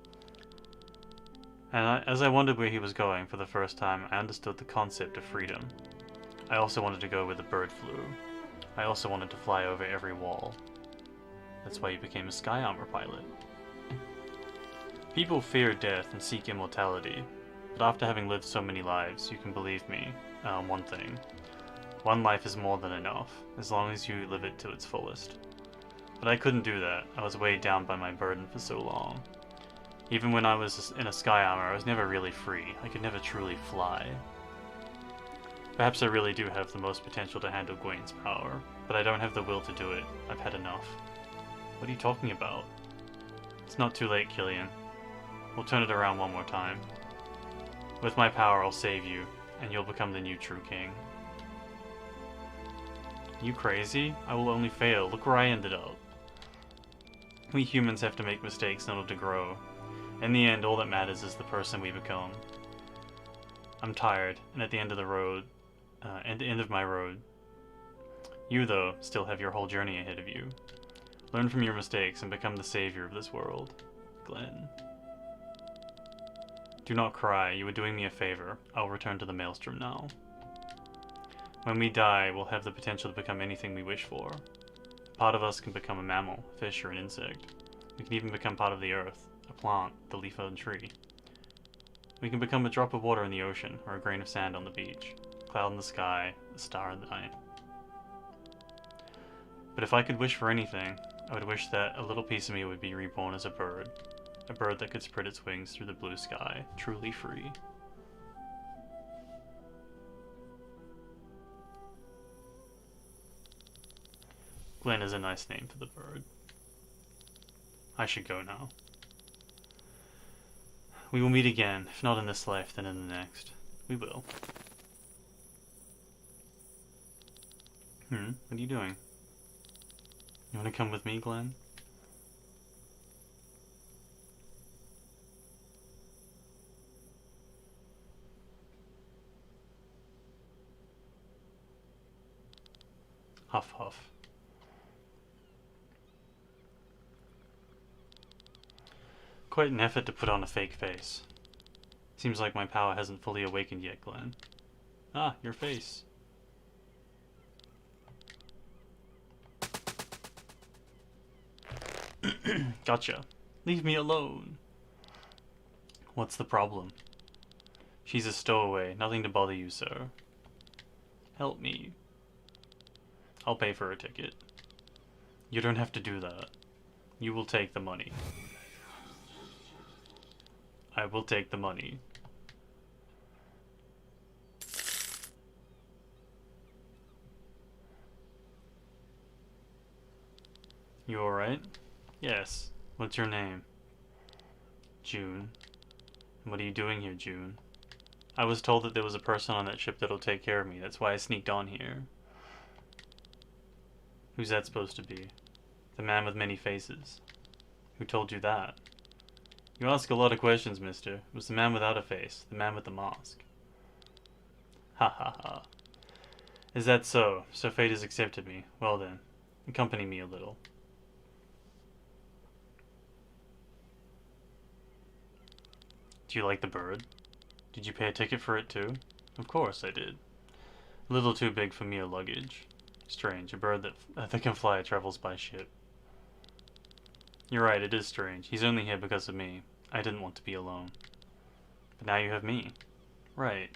And as I wondered where he was going for the first time, I understood the concept of freedom. I also wanted to go where the bird flew. I also wanted to fly over every wall. That's why you became a sky armor pilot. People fear death and seek immortality, but after having lived so many lives, you can believe me one thing. One life is more than enough, as long as you live it to its fullest. But I couldn't do that. I was weighed down by my burden for so long. Even when I was in a sky armor, I was never really free. I could never truly fly. Perhaps I really do have the most potential to handle Gwayn's power, but I don't have the will to do it. I've had enough. What are you talking about? It's not too late, Killian. We'll turn it around one more time. With my power, I'll save you, and you'll become the new true king. You crazy? I will only fail. Look where I ended up. We humans have to make mistakes in order to grow. In the end, all that matters is the person we become. I'm tired, and at the end of the road, my road. You, though, still have your whole journey ahead of you. Learn from your mistakes and become the savior of this world. Glenn. Do not cry. You are doing me a favor. I'll return to the Maelstrom now. When we die, we'll have the potential to become anything we wish for. Part of us can become a mammal, fish, or an insect. We can even become part of the earth, a plant, the leaf on a tree. We can become a drop of water in the ocean, or a grain of sand on the beach, a cloud in the sky, a star in the night. But if I could wish for anything, I would wish that a little piece of me would be reborn as a bird that could spread its wings through the blue sky, truly free. Glenn is a nice name for the bird. I should go now. We will meet again, if not in this life, then in the next. We will. What are you doing? You want to come with me, Glenn? Huff, huff. Quite an effort to put on a fake face. Seems like my power hasn't fully awakened yet, Glenn. Ah, your face. Gotcha. Leave me alone. What's the problem? She's a stowaway. Nothing to bother you, sir. Help me. I'll pay for her ticket. You don't have to do that. You will take the money. I will take the money. You alright? Yes. What's your name? June. What are you doing here, June? I was told that there was a person on that ship that'll take care of me. That's why I sneaked on here. Who's that supposed to be? The man with many faces. Who told you that? You ask a lot of questions, mister. It was the man without a face. The man with the mask. Ha ha ha. Is that so? So fate has accepted me. Well then, accompany me a little. Do you like the bird? Did you pay a ticket for it too? Of course I did. A little too big for mere luggage. Strange, a bird that can fly travels by ship. You're right, it is strange. He's only here because of me. I didn't want to be alone. But now you have me. Right.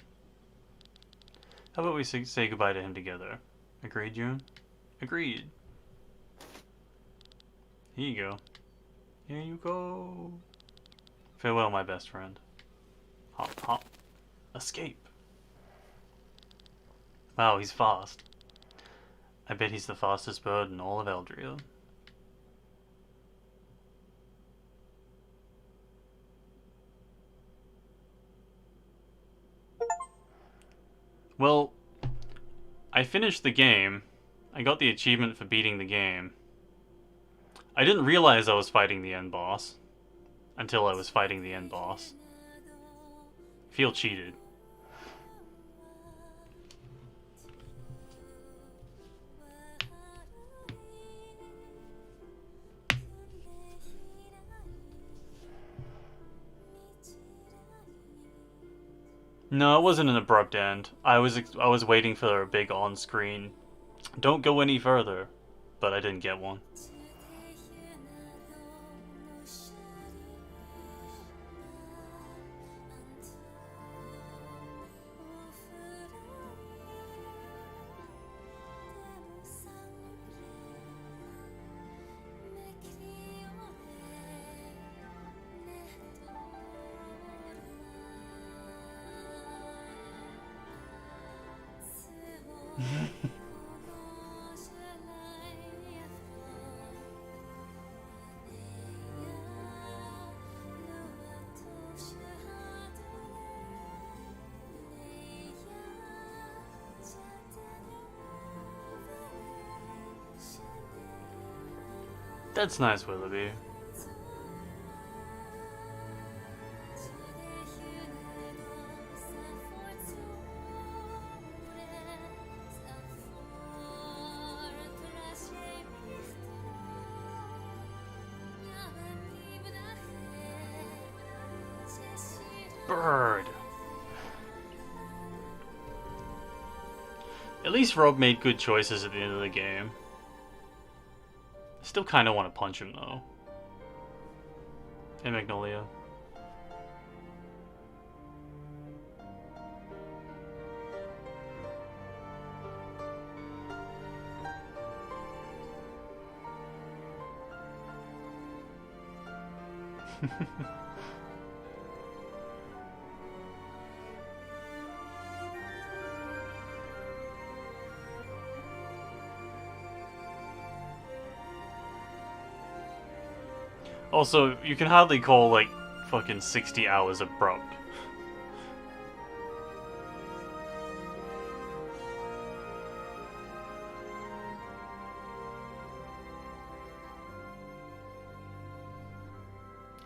How about we say goodbye to him together? Agreed, June? Agreed. Here you go. Here you go. Farewell, my best friend. Hop, hop. Escape. Wow, he's fast. I bet he's the fastest bird in all of Eldria. Well, I finished the game. I got the achievement for beating the game. I didn't realize I was fighting the end boss until I was fighting the end boss. I feel cheated. No, it wasn't an abrupt end. I was waiting for a big on-screen Don't go any further. But I didn't get one. That's nice, Willoughby. Bird. At least Rogue made good choices at the end of the game. I still kind of want to punch him, though. Hey, Magnolia. Also, you can hardly call, like, fucking 60 hours abrupt.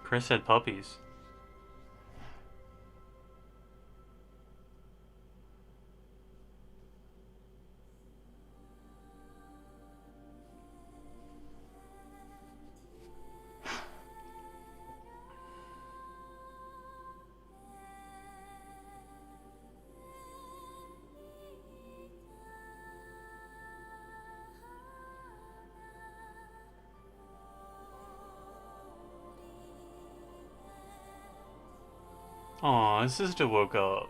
Chris had puppies. Aw, his sister woke up.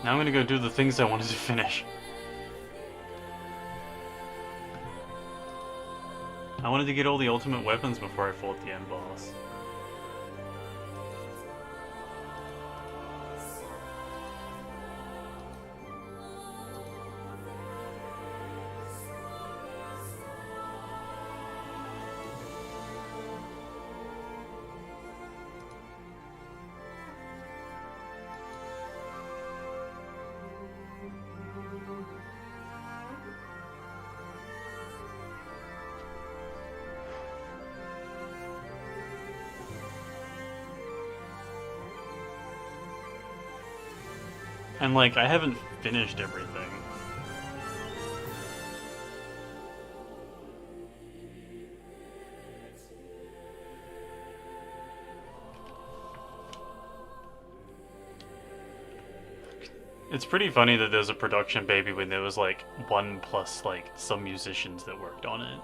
Now I'm gonna go do the things I wanted to finish. I wanted to get all the ultimate weapons before I fought the end boss. And like, I haven't finished everything. It's pretty funny that there's a production baby when there was like one plus like some musicians that worked on it.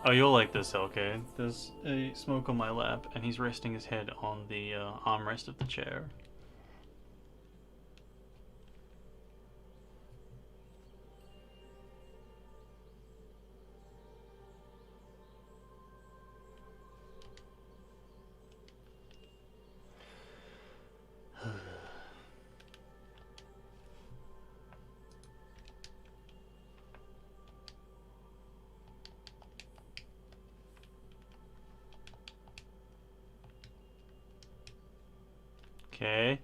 Oh, you'll like this, okay? There's a smoke on my lap, and he's resting his head on the armrest of the chair. Okay.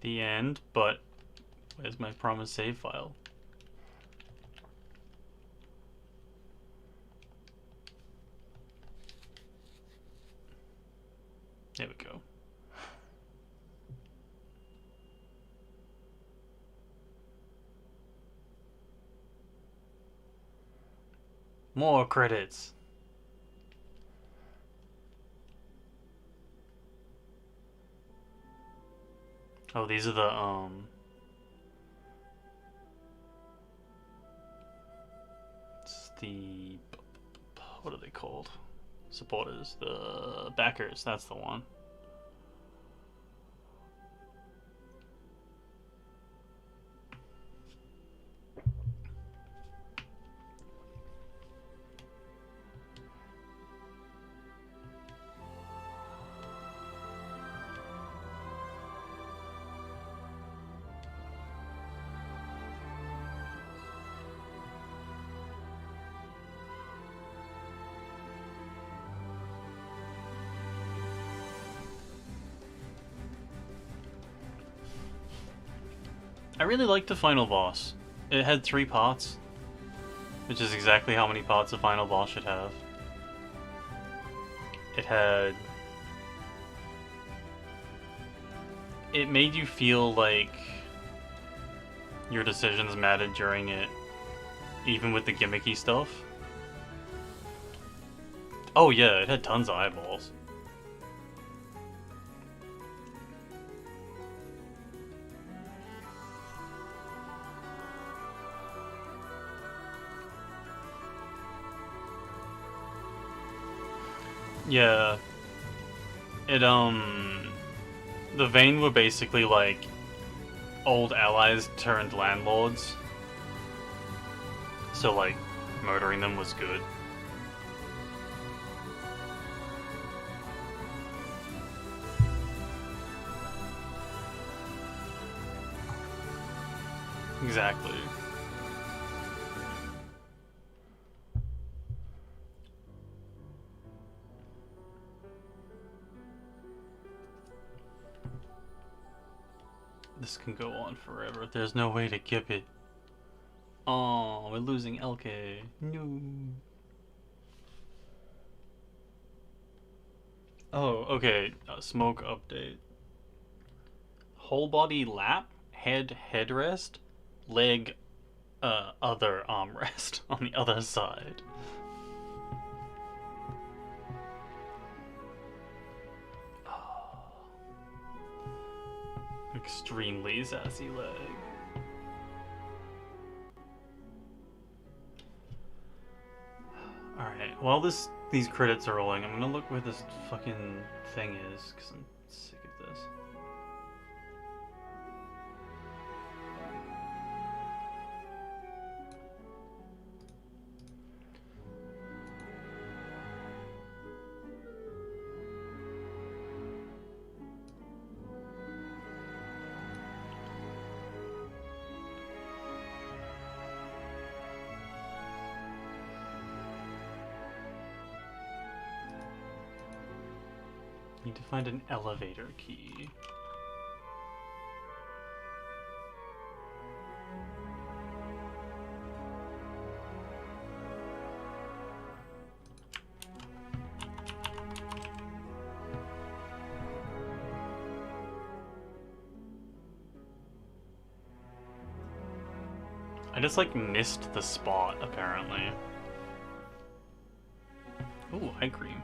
the end, but where's my promised save file? There we go. More credits. Oh, these are the it's the, what are they called? Supporters, the backers, that's the one. I really liked the final boss. It had 3 parts, which is exactly how many parts a final boss should have. It made you feel like your decisions mattered during it, even with the gimmicky stuff. Oh yeah, it had tons of eyeballs. Yeah. The Gwayn were basically like old allies turned landlords. So like murdering them was good. Exactly. This can go on forever. There's no way to keep it. Oh, we're losing LK. No. Oh, okay. Smoke update. Whole body lap, head headrest, leg other armrest on the other side. Extremely sassy leg. Alright, while these credits are rolling, I'm gonna look where this fucking thing is, because I'm sick of this. Need to find an elevator key. I just like missed the spot apparently. Ooh, eye cream.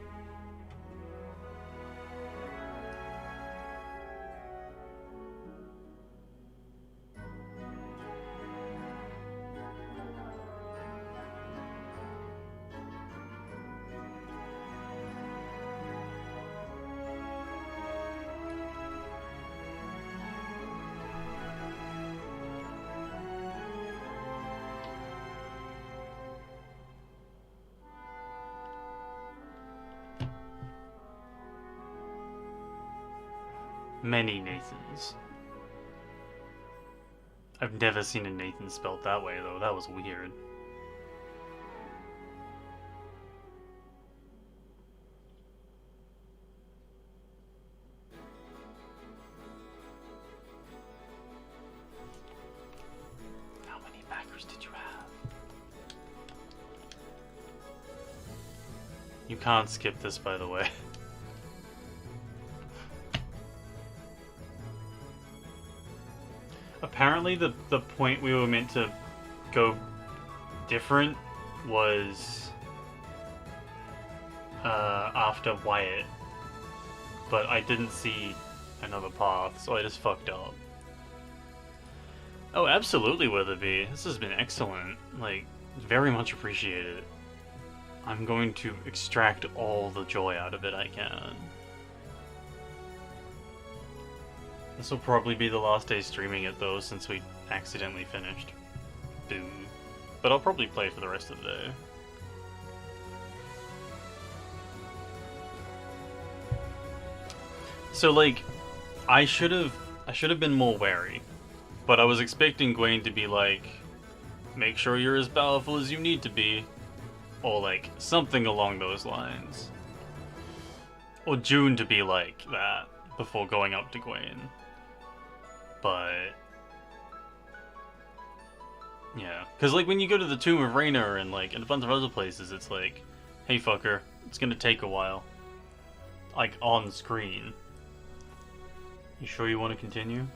Many Nathans. I've never seen a Nathan spelled that way though, that was weird. You can't skip this, by the way. Apparently the point we were meant to go different was after Wyatt, but I didn't see another path, so I just fucked up. Oh, absolutely, Weatherby. This has been excellent. Like, very much appreciated. I'm going to extract all the joy out of it I can. This will probably be the last day streaming it though, since we accidentally finished. Boom. But I'll probably play for the rest of the day. So like, I should have been more wary, but I was expecting Gwayn to be like, make sure you're as powerful as you need to be, or like something along those lines, or June to be like that before going up to Gwayn. But yeah, because like when you go to the Tomb of Raynor and like in a bunch of other places, it's like, hey fucker, it's gonna take a while, like on screen. You sure you want to continue?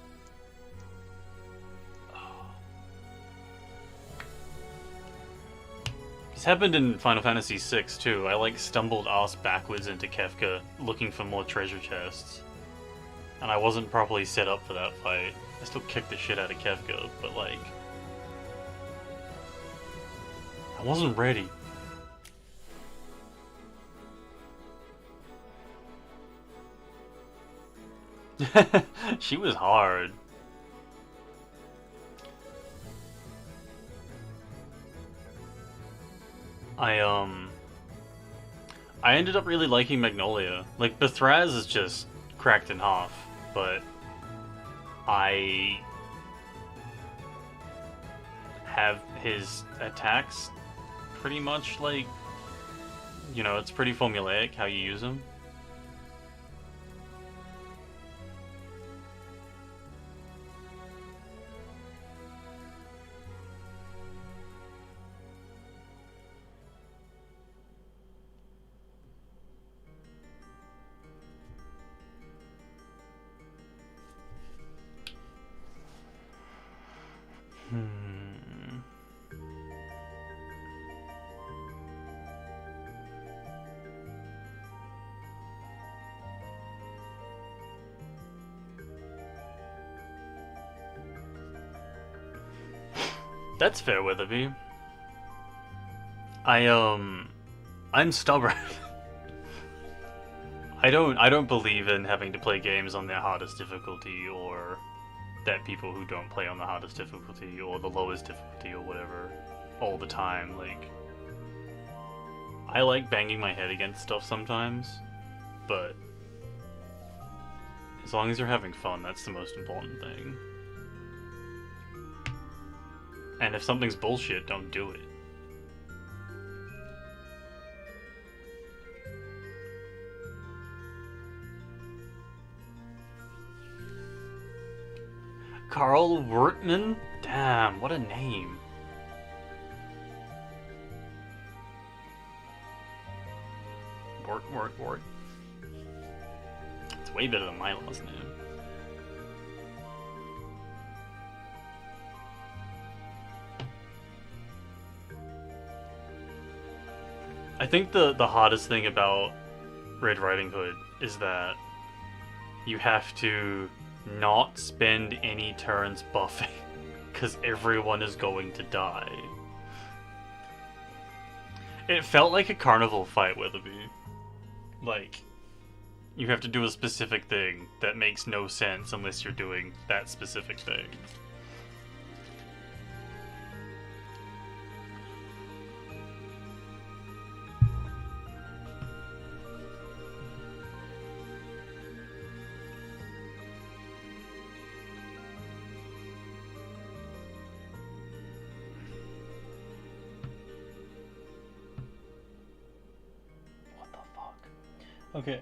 This happened in Final Fantasy VI too. I like stumbled ass backwards into Kefka looking for more treasure chests. And I wasn't properly set up for that fight. I still kicked the shit out of Kefka, but like... I wasn't ready. She was hard. I ended up really liking Magnolia. Like, Bethraz is just cracked in half, but I have his attacks pretty much like, you know, it's pretty formulaic how you use them. That's fair, Weatherby. I'm stubborn. I don't believe in having to play games on their hardest difficulty, or that people who don't play on the hardest difficulty or the lowest difficulty or whatever all the time. Like, I like banging my head against stuff sometimes, but as long as you're having fun, that's the most important thing. And if something's bullshit, don't do it. Carl Wertman? Damn, what a name. Wort. It's way better than my last name. I think the hardest thing about Red Riding Hood is that you have to not spend any turns buffing, because everyone is going to die. It felt like a carnival fight, Weatherby. Like, you have to do a specific thing that makes no sense unless you're doing that specific thing. Okay,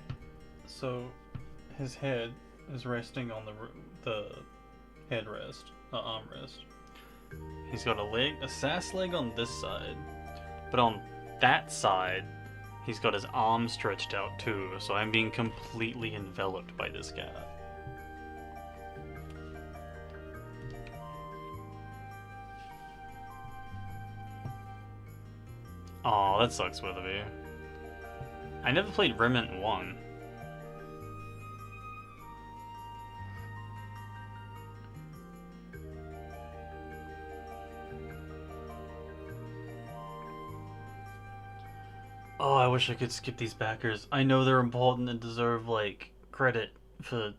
so his head is resting on the headrest, the armrest. He's got a sass leg on this side, but on that side, He's got his arm stretched out too, so I'm being completely enveloped by this cat. Aw, that sucks, Witherby. I never played Remnant 1. Oh, I wish I could skip these backers. I know they're important and deserve, like, credit for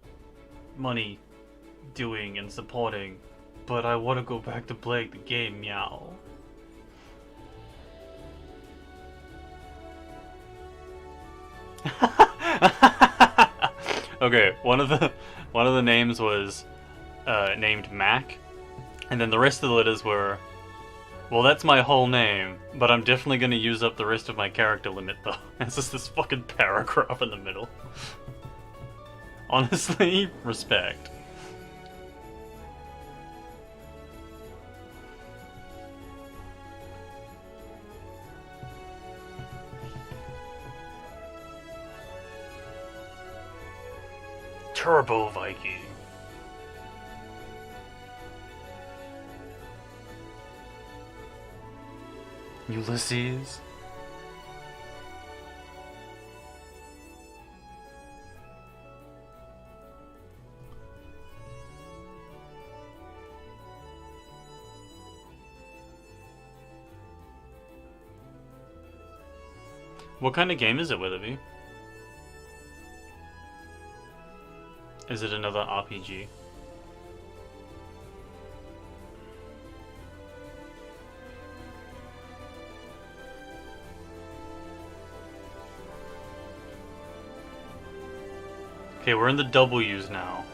money doing and supporting, but I want to go back to playing the game, meow. Okay, one of the names was named Mac, and then the rest of the letters were, well, that's my whole name, but I'm definitely gonna use up the rest of my character limit though. It's just this fucking paragraph in the middle. Honestly, respect. Turbo Viking. Ulysses. What kind of game is it, Witherby? Is it another RPG? Okay, we're in the W's now.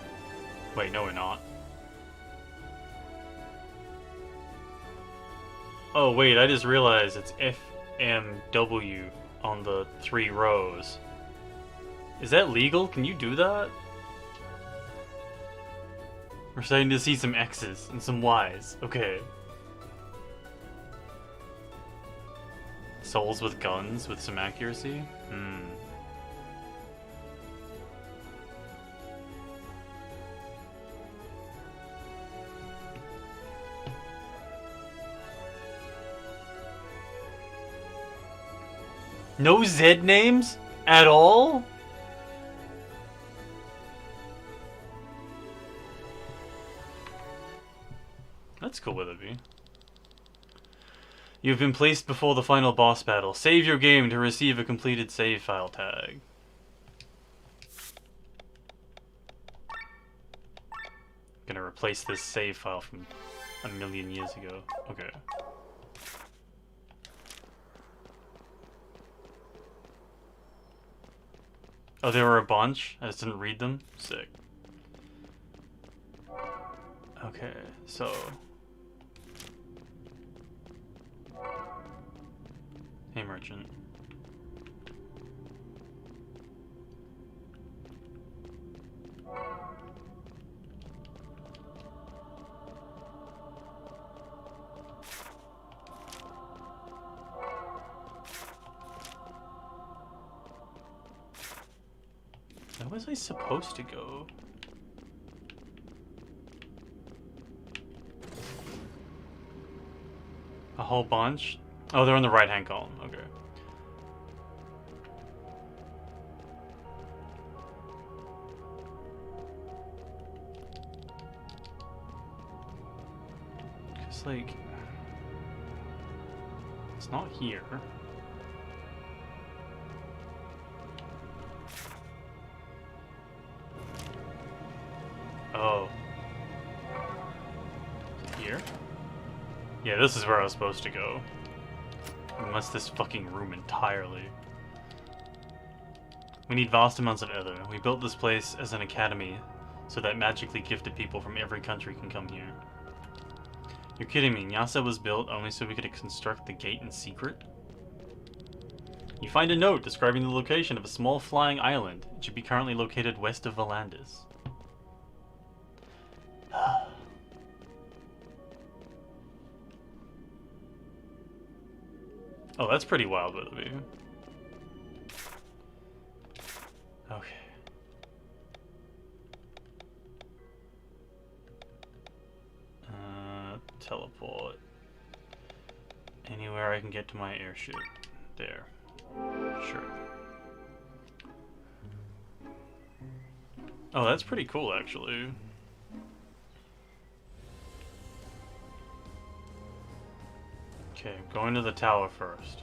Wait, no we're not. Oh wait, I just realized it's FMW on the 3 rows. Is that legal? Can you do that? We're starting to see some X's and some Y's. Okay. Souls with guns with some accuracy? No Z names? At all? That's cool, Witherby. You've been placed before the final boss battle. Save your game to receive a completed save file tag. Gonna replace this save file from a million years ago. Okay. Oh, there were a bunch? I just didn't read them? Sick. Okay, so... Hey, merchant. Where was I supposed to go? A whole bunch? Oh, they're in the right-hand column. Okay. Because, like... It's not here. Oh. Here? Yeah, this is where I was supposed to go. I missed this fucking room entirely. We need vast amounts of ether. We built this place as an academy so that magically gifted people from every country can come here. You're kidding me. Nyasa was built only so we could construct the gate in secret? You find a note describing the location of a small flying island. It should be currently located west of Valandis. Oh, that's pretty wild, Witherby. Okay. Teleport. Anywhere I can get to my airship. There. Sure. Oh, that's pretty cool, actually. Okay, going to the tower first.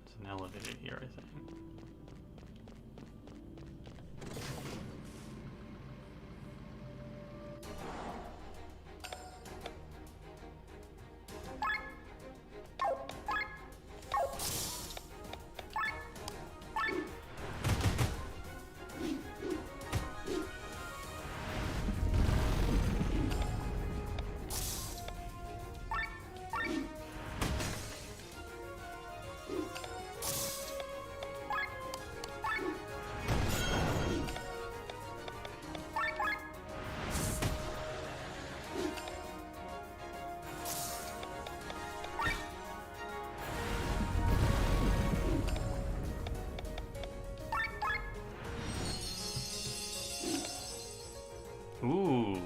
There's an elevator here, I think. Ooh,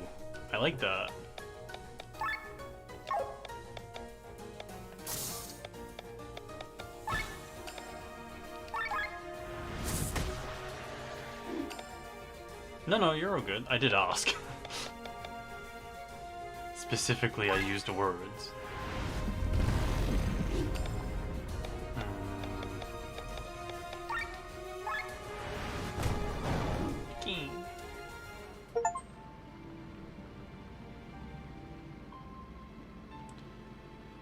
I like that. No, you're all good. I did ask. Specifically, I used words.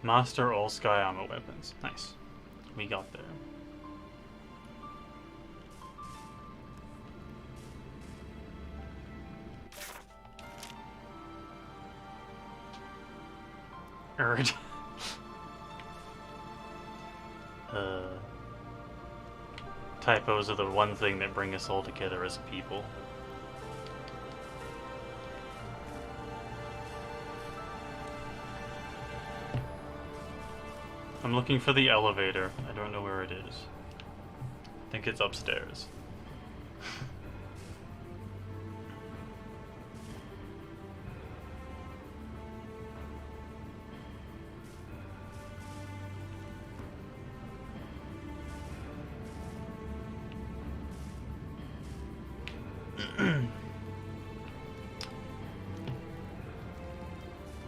Master all sky armor weapons. Nice. We got there. Erd. Typos are the one thing that bring us all together as a people. I'm looking for the elevator. I don't know where it is. I think it's upstairs.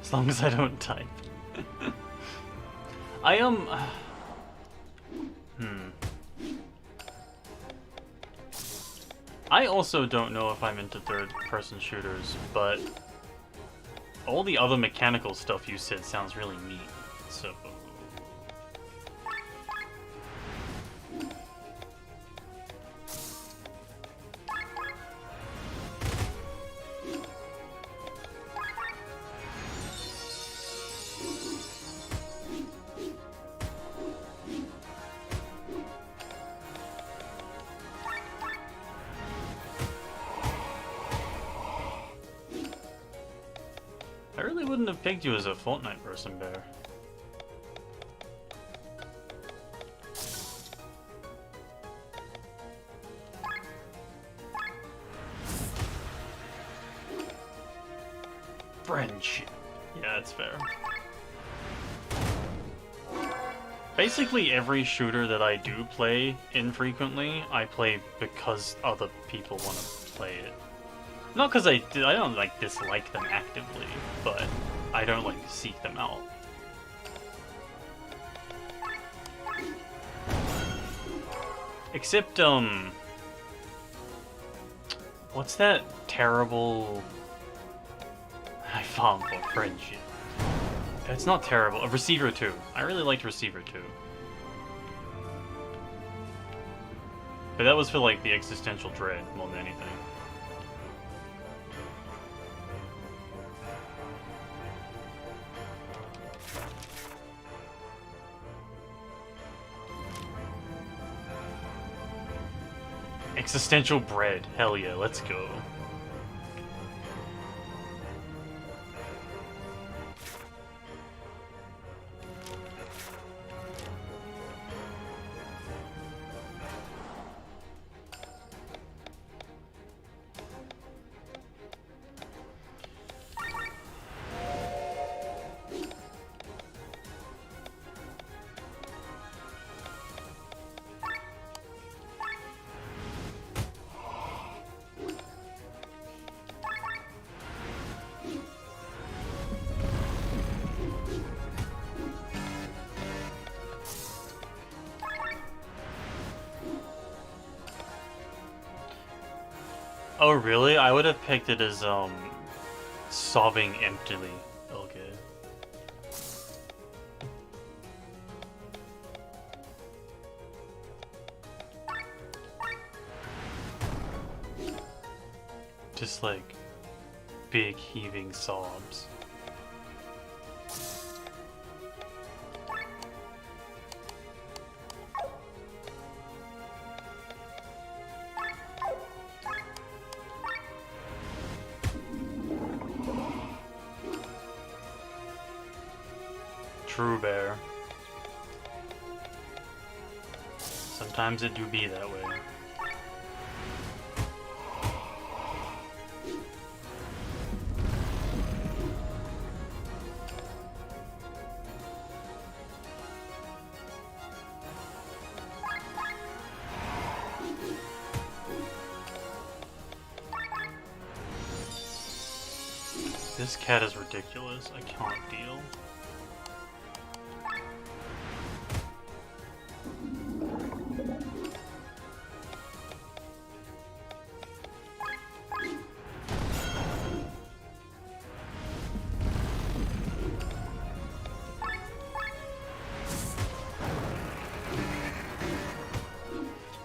As long as I don't type. I I also don't know if I'm into third-person shooters, but all the other mechanical stuff you said sounds really neat, so... I really wouldn't have picked you as a Fortnite person, Bear. Friendship. Yeah, that's fair. Basically every shooter that I do play infrequently, I play because other people want to play it. Not because I don't like dislike them actively, but I don't like seek them out. Except what's that terrible? I farm for friendship. It's not terrible. A Receiver 2. I really liked Receiver 2. But that was for like the existential dread more than anything. Existential bread. Hell yeah, let's go. Oh, really? I would have picked it as, sobbing emptily. Okay. Just like big heaving sobs. True bear. Sometimes it do be that way. This cat is ridiculous. I can't deal.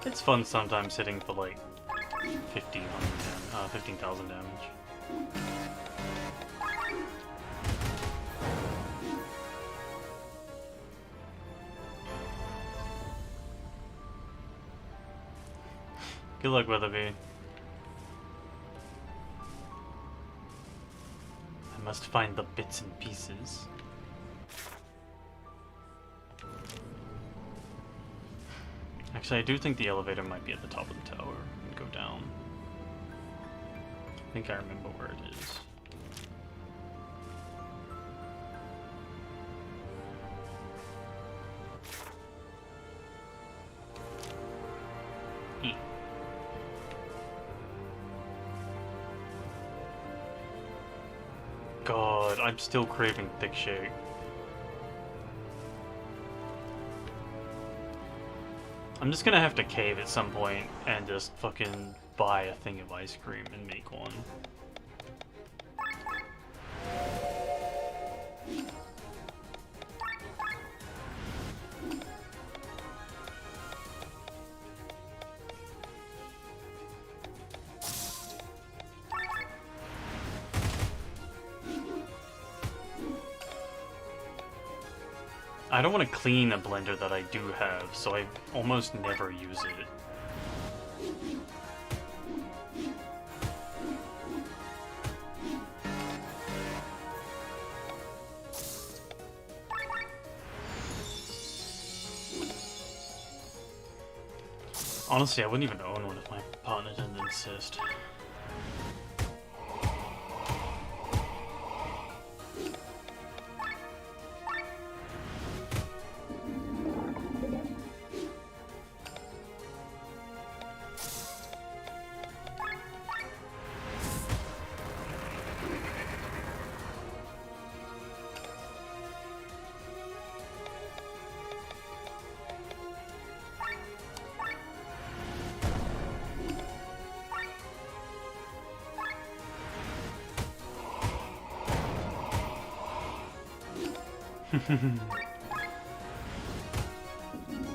It's fun sometimes hitting for like 15,000 damage. Good luck, Weatherby. I must find the bits and pieces. Actually, I do think the elevator might be at the top of the tower and go down. I think I remember where it is. E. God, I'm still craving thick shake. I'm just gonna have to cave at some point and just fucking buy a thing of ice cream and make one. I don't want to clean a blender that I do have, so I almost never use it. Honestly, I wouldn't even own one if my partner didn't insist.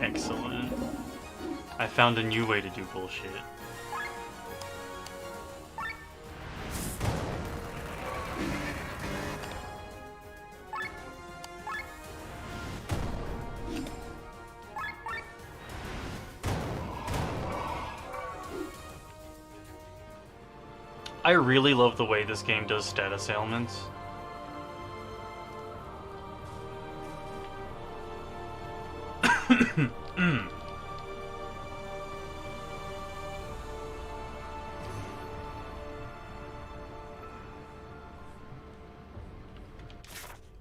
Excellent. I found a new way to do bullshit. I really love the way this game does status ailments.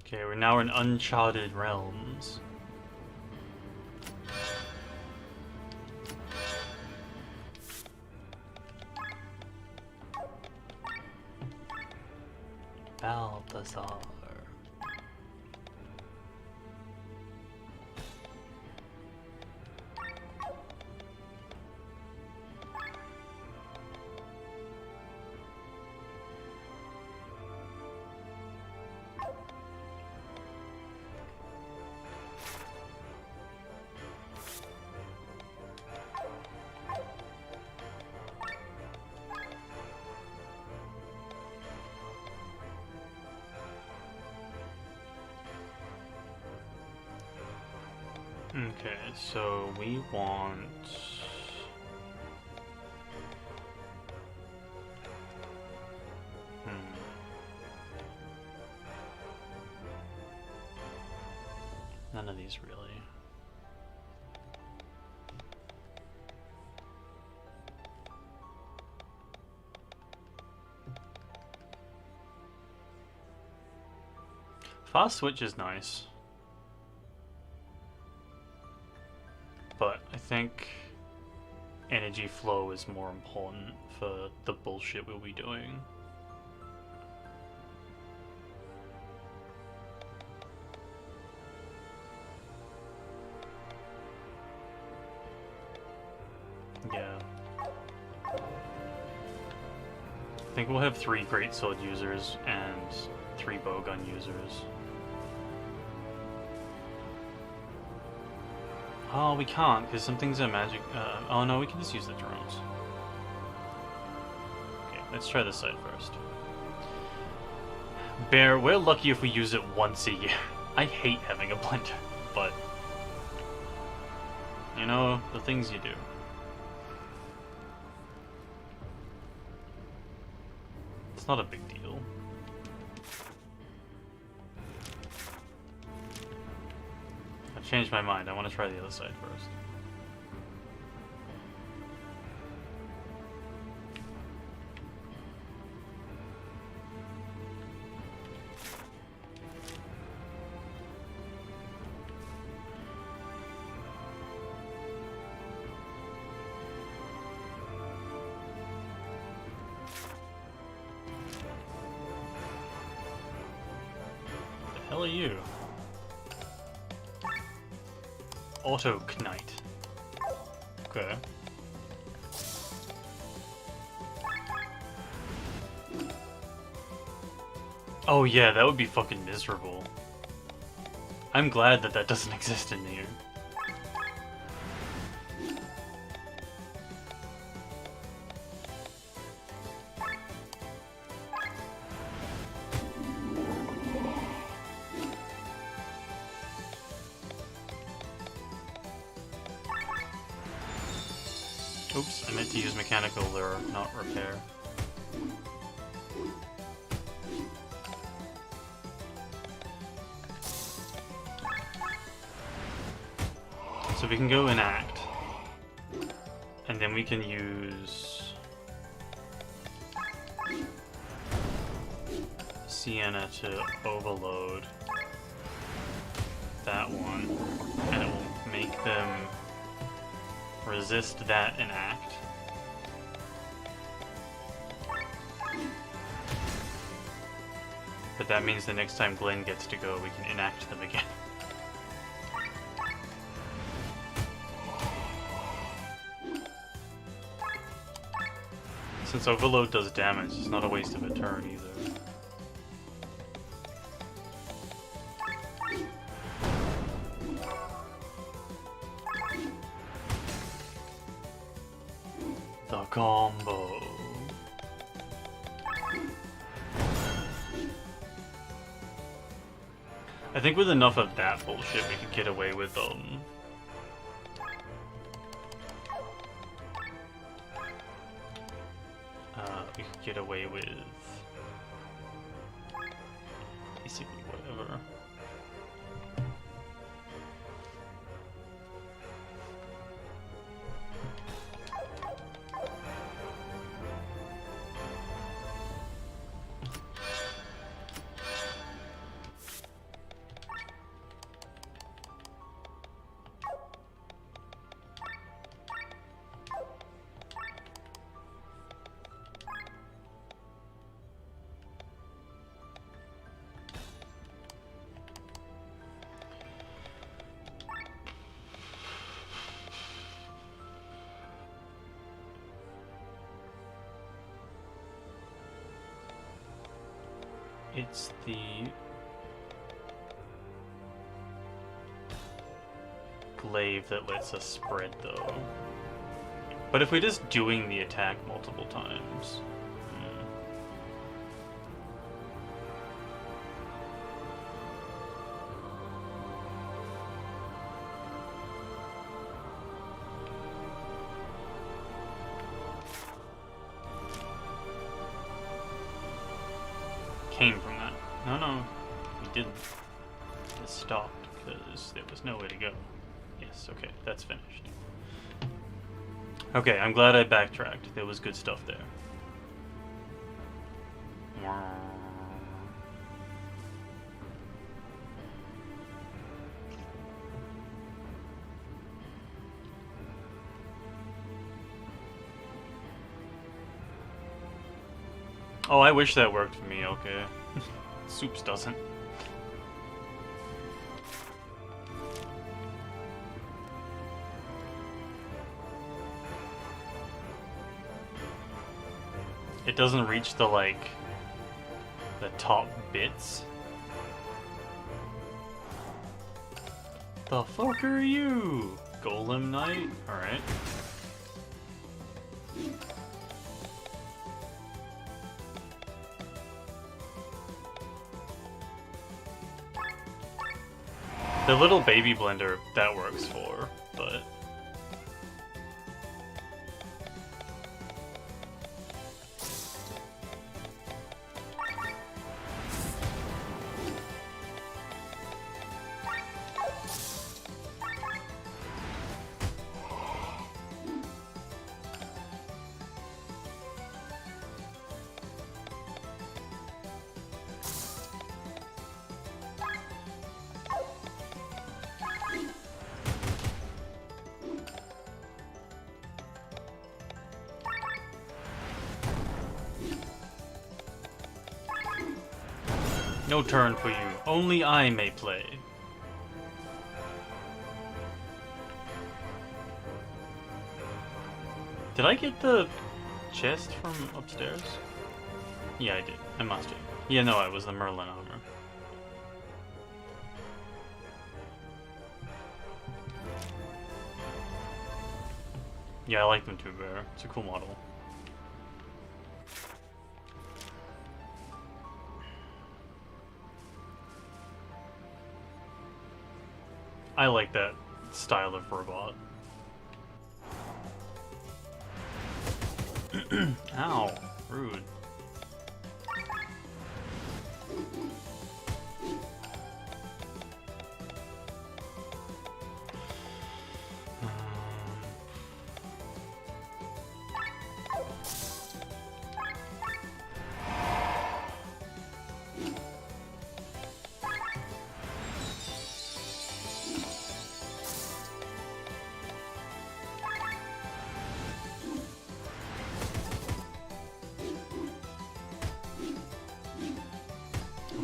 Okay, we're now in uncharted realms. Balthazar. Okay, so we want... None of these really. Fast switch is nice. But I think energy flow is more important for the bullshit we'll be doing. Yeah. I think we'll have 3 greatsword users and 3 bowgun users. Oh, we can't, because some things are magic. Oh no, we can just use the drones. Okay, let's try this side first. Bear, we're lucky if we use it once a year. I hate having a blender, but... you know, the things you do. It's not a big deal. I've changed my mind. I want to try the other side first. The hell are you? Auto Knight. Okay. Oh yeah, that would be fucking miserable. I'm glad that that doesn't exist in here. Oops, I meant to use mechanical lure, not repair. So we can go enact, and then we can use Sienna to overload that one, and it will make them resist that enact. But that means the next time Glenn gets to go, we can enact them again. Since overload does damage, it's not a waste of a turn either. The combo. I think with enough of that bullshit, we could get away with we could get away with basically whatever. It's the glaive that lets us spread, though. But if we're just doing the attack multiple times... came from that. No, no, we didn't. It stopped because there was no way to go. Yes, okay, that's finished. Okay, I'm glad I backtracked. There was good stuff there. Oh, I wish that worked for me, okay. Soups doesn't. It doesn't reach the, like, the top bits. The fuck are you? Golem Knight? Alright. The little baby blender, that works for, but... No turn for you. Only I may play. Did I get the chest from upstairs? Yeah, I did. I must have. Yeah, no, it was the Merlin armor. Yeah, I like them too, Bear. It's a cool model. I like that style of robot. Ow, rude.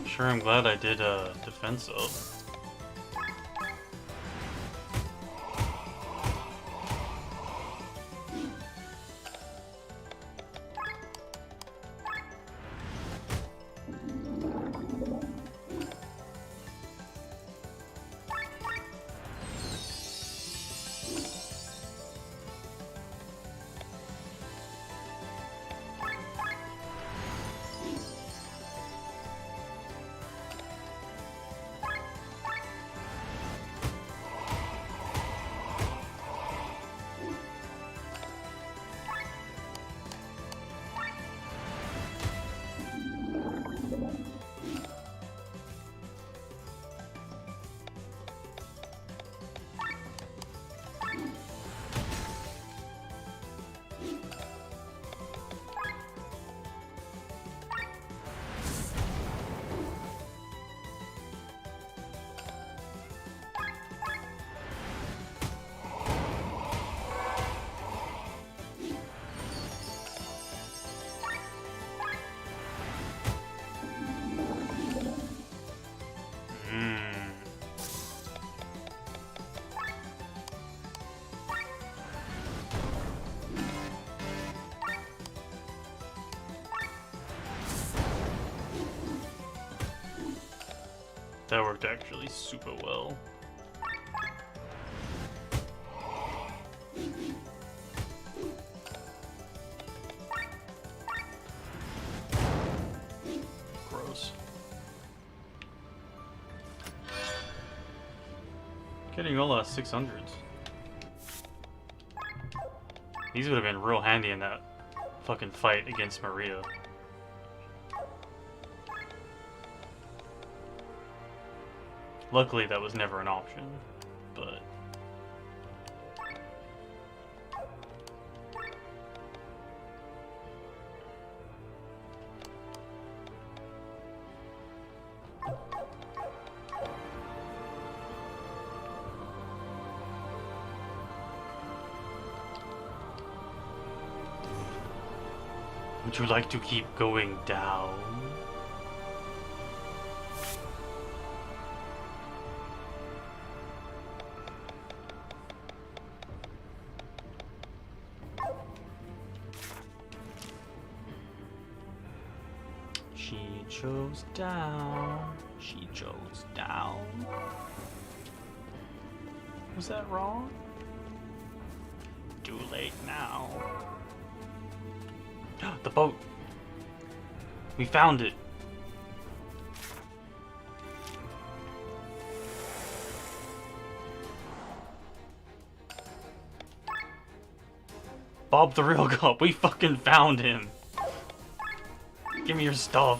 Sure, I'm glad I did defense up. That worked actually super well. Gross. Getting all 600s. These would have been real handy in that fucking fight against Maria. Luckily, that was never an option, but... Would you like to keep going down? She chose down. She chose down. Was that wrong? Too late now. The boat! We found it! Bob the Real Cop, we fucking found him! Give me your stuff.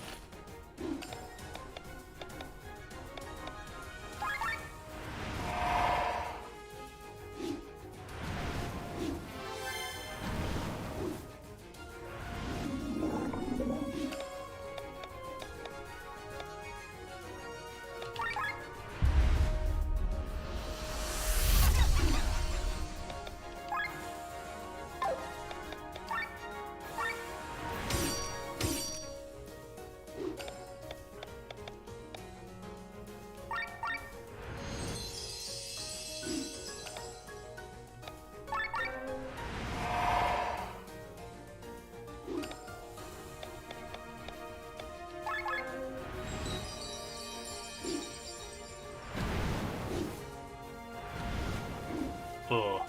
Ugh.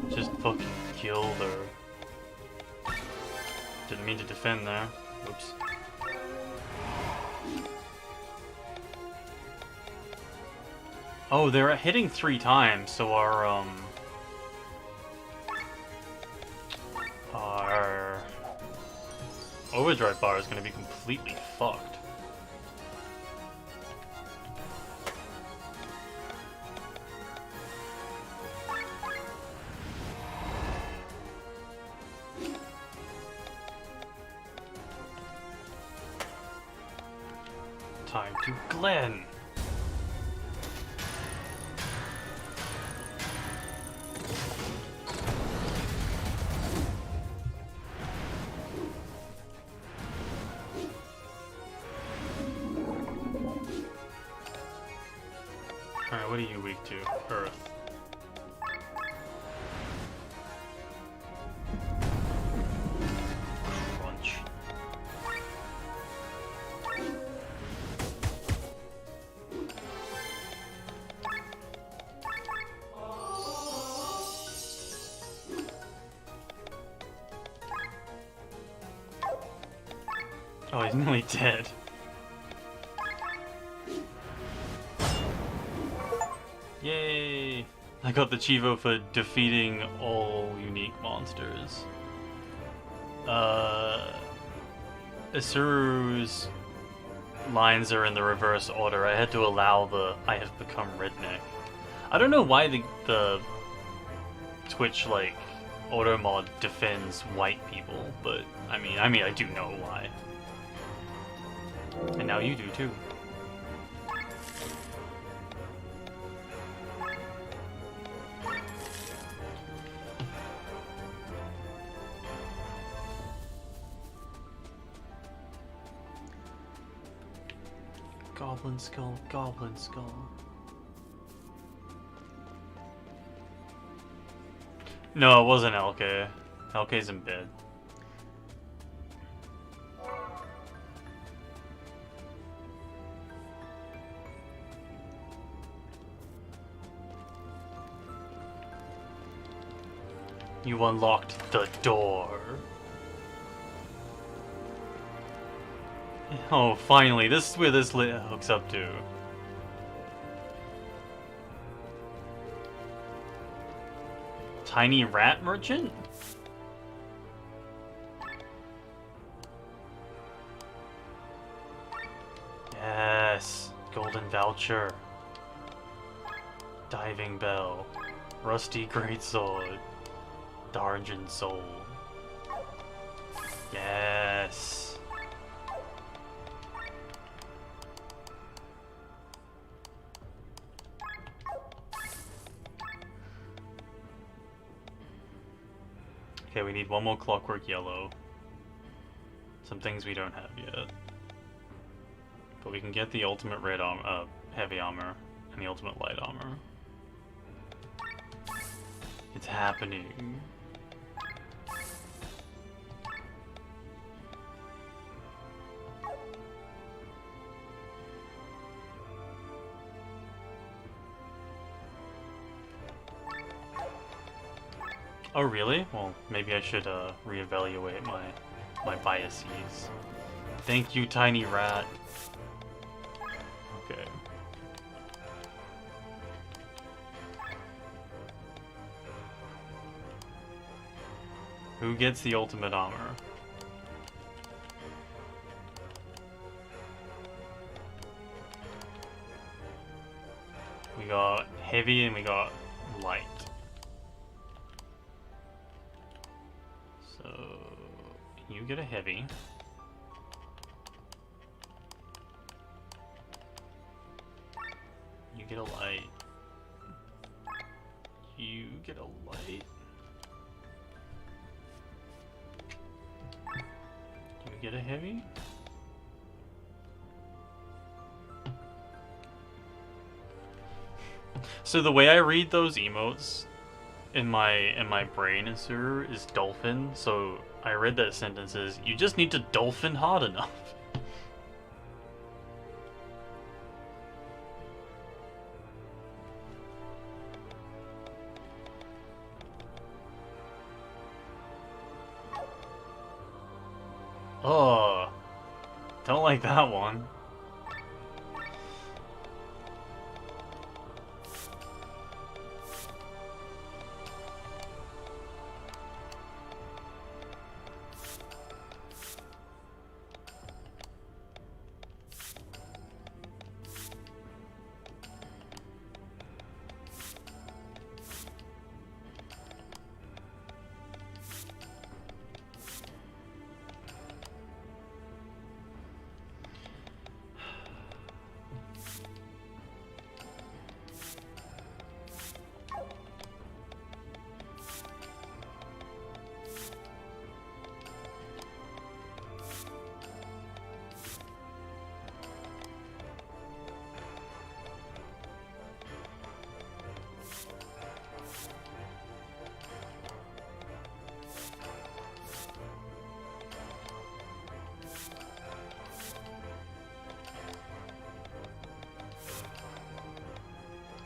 Just fucking killed her. Didn't mean to defend there. Oops. Oh, they're hitting 3 times, so our overdrive bar is gonna be completely fucked. Time to Glenn. Alright, what are you weak to? Earth. Crunch. Oh, he's nearly dead. Yay! I got the Chivo for defeating all unique monsters. Isuru's lines are in the reverse order. I had to allow the I have become redneck. I don't know why the Twitch like auto mod defends white people, but I mean I do know why. And now you do too. Goblin skull, goblin skull. No, it wasn't LK. LK's in bed. You unlocked the door. Oh, finally, this is where this hooks up to. Tiny rat merchant? Yes, golden Voucher. Diving Bell. Rusty Greatsword. Dargent Soul. Yes. Okay, we need one more Clockwork Yellow. Some things we don't have yet. But we can get the ultimate red armor, heavy armor, and the ultimate light armor. It's happening. Oh really? Well, maybe I should reevaluate my biases. Thank you, tiny rat. Okay. Who gets the ultimate armor? We got heavy and we got light. So you get a heavy. You get a light. You get a light. You get a heavy. So the way I read those emotes in my brain is dolphin. So I read that sentence as you just need to dolphin hard enough. Oh, don't like that one.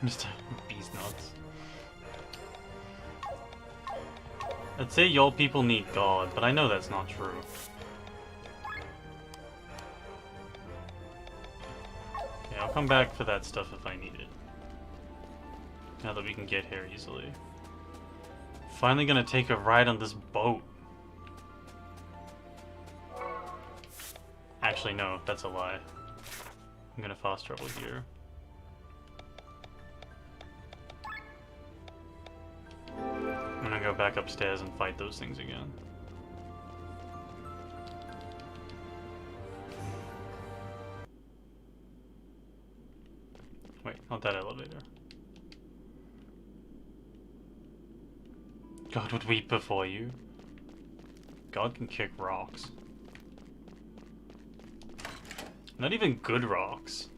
Mr. Bees nuts. I'd say y'all people need God, but I know that's not true. Okay, I'll come back for that stuff if I need it. Now that we can get here easily. Finally gonna take a ride on this boat. Actually, no, that's a lie. I'm gonna fast travel here. I'm gonna go back upstairs and fight those things again. Wait, not that elevator. God would weep before you. God can kick rocks. Not even good rocks.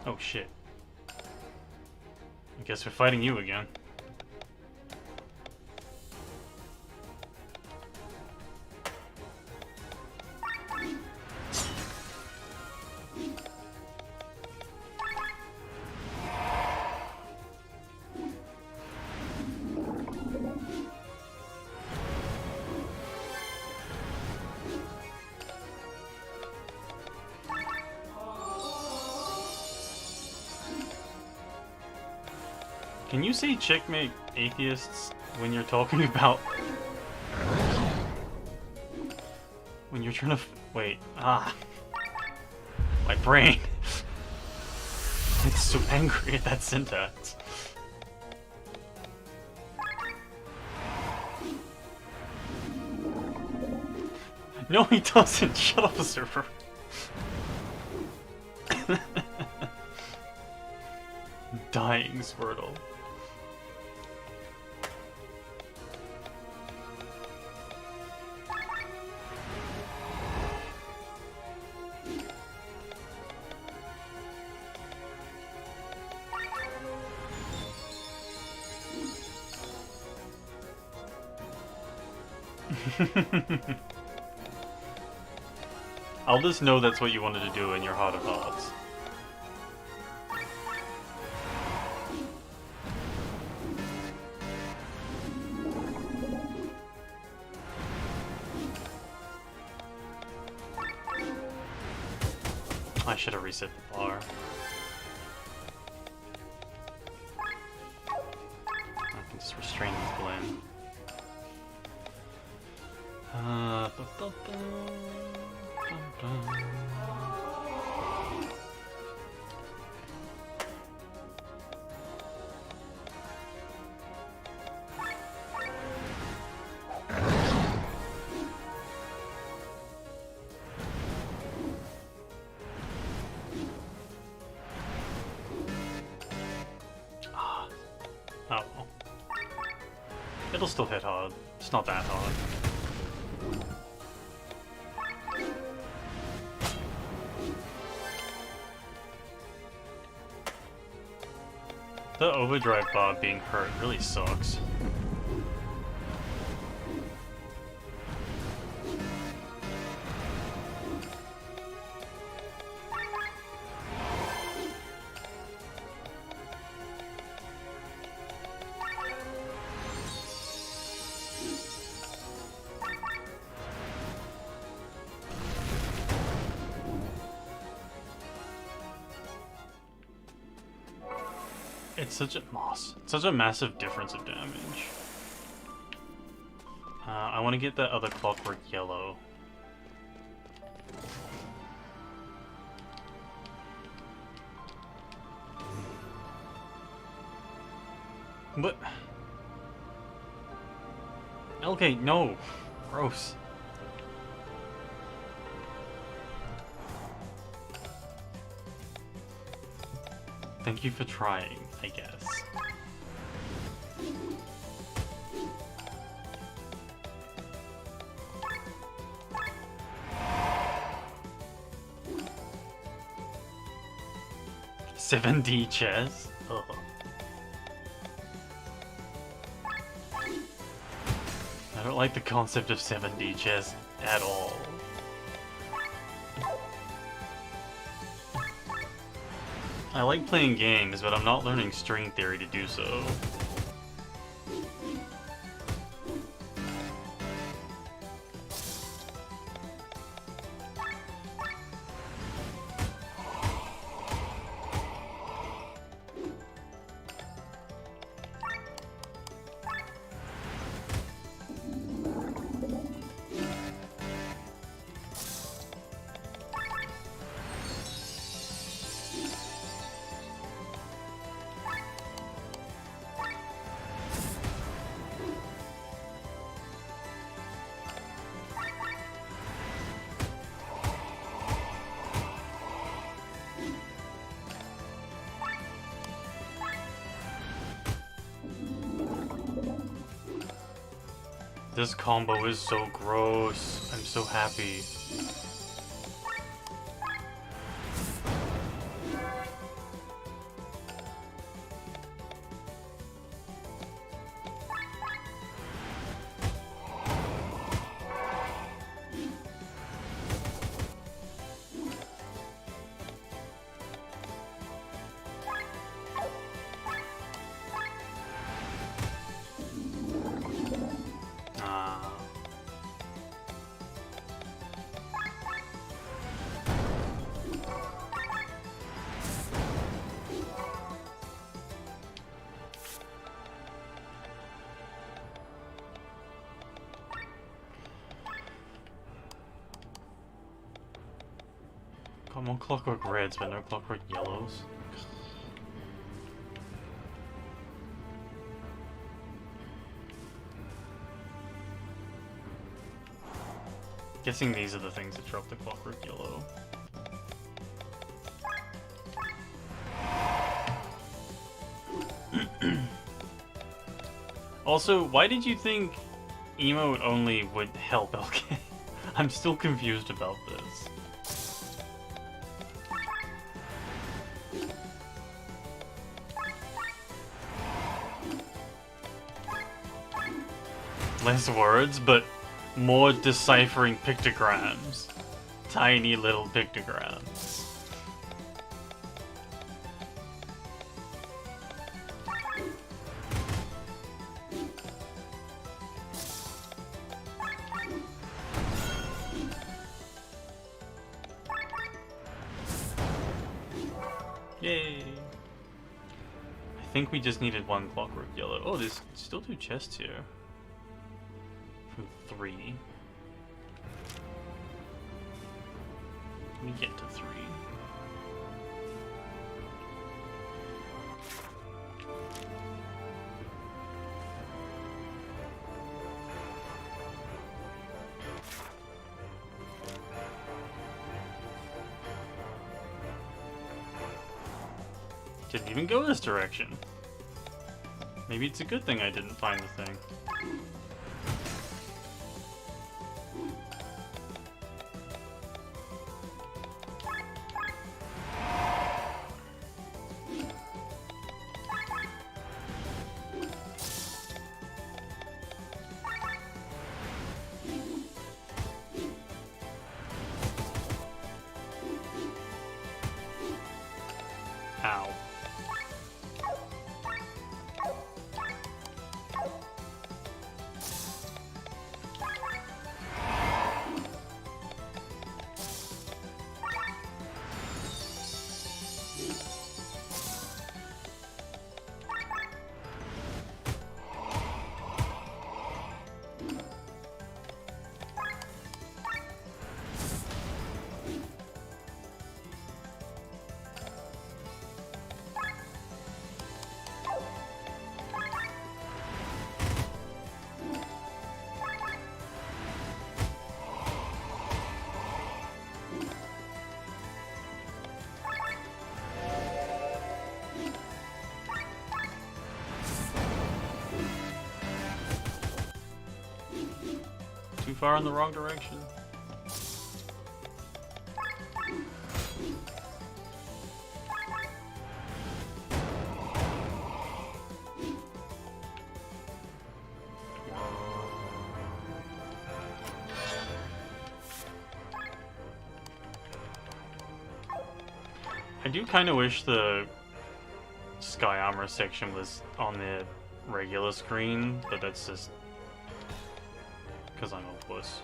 Oh shit. I guess we're fighting you again. Can you say checkmate atheists when you're talking about... When you're trying to... Wait. My brain. It's so angry at that syntax. No, he doesn't. Shut up, server. Dying Squirtle. I'll just know that's what you wanted to do in your heart of hearts. I should have reset the bar. I can just restrain the blame. Oh well. It'll still hit hard. It's not that hard. The overdrive bar being hurt really sucks. It's such a massive difference of damage. I want to get that other clockwork yellow. What? Okay, no. Gross. Thank you for trying, I guess. $7D chess? Ugh. I don't like the concept of 7D chess at all. I like playing games, but I'm not learning string theory to do so. This combo is so gross. I'm so happy. Got more clockwork reds, but no clockwork yellows. Guessing these are the things that drop the clockwork yellow. Also, why did you think emote only would help LK? I'm still confused about this. Less words, but more deciphering pictograms. Tiny little pictograms. Yay! I think we just needed one clockwork yellow. Oh, there's still 2 chests here. From 3. Let me get to 3. Didn't even go this direction. Maybe it's a good thing I didn't find the thing. Ow. Too far in the wrong direction. I do kind of wish the Sky Armor section was on the regular screen, but that's just because I'm a puss.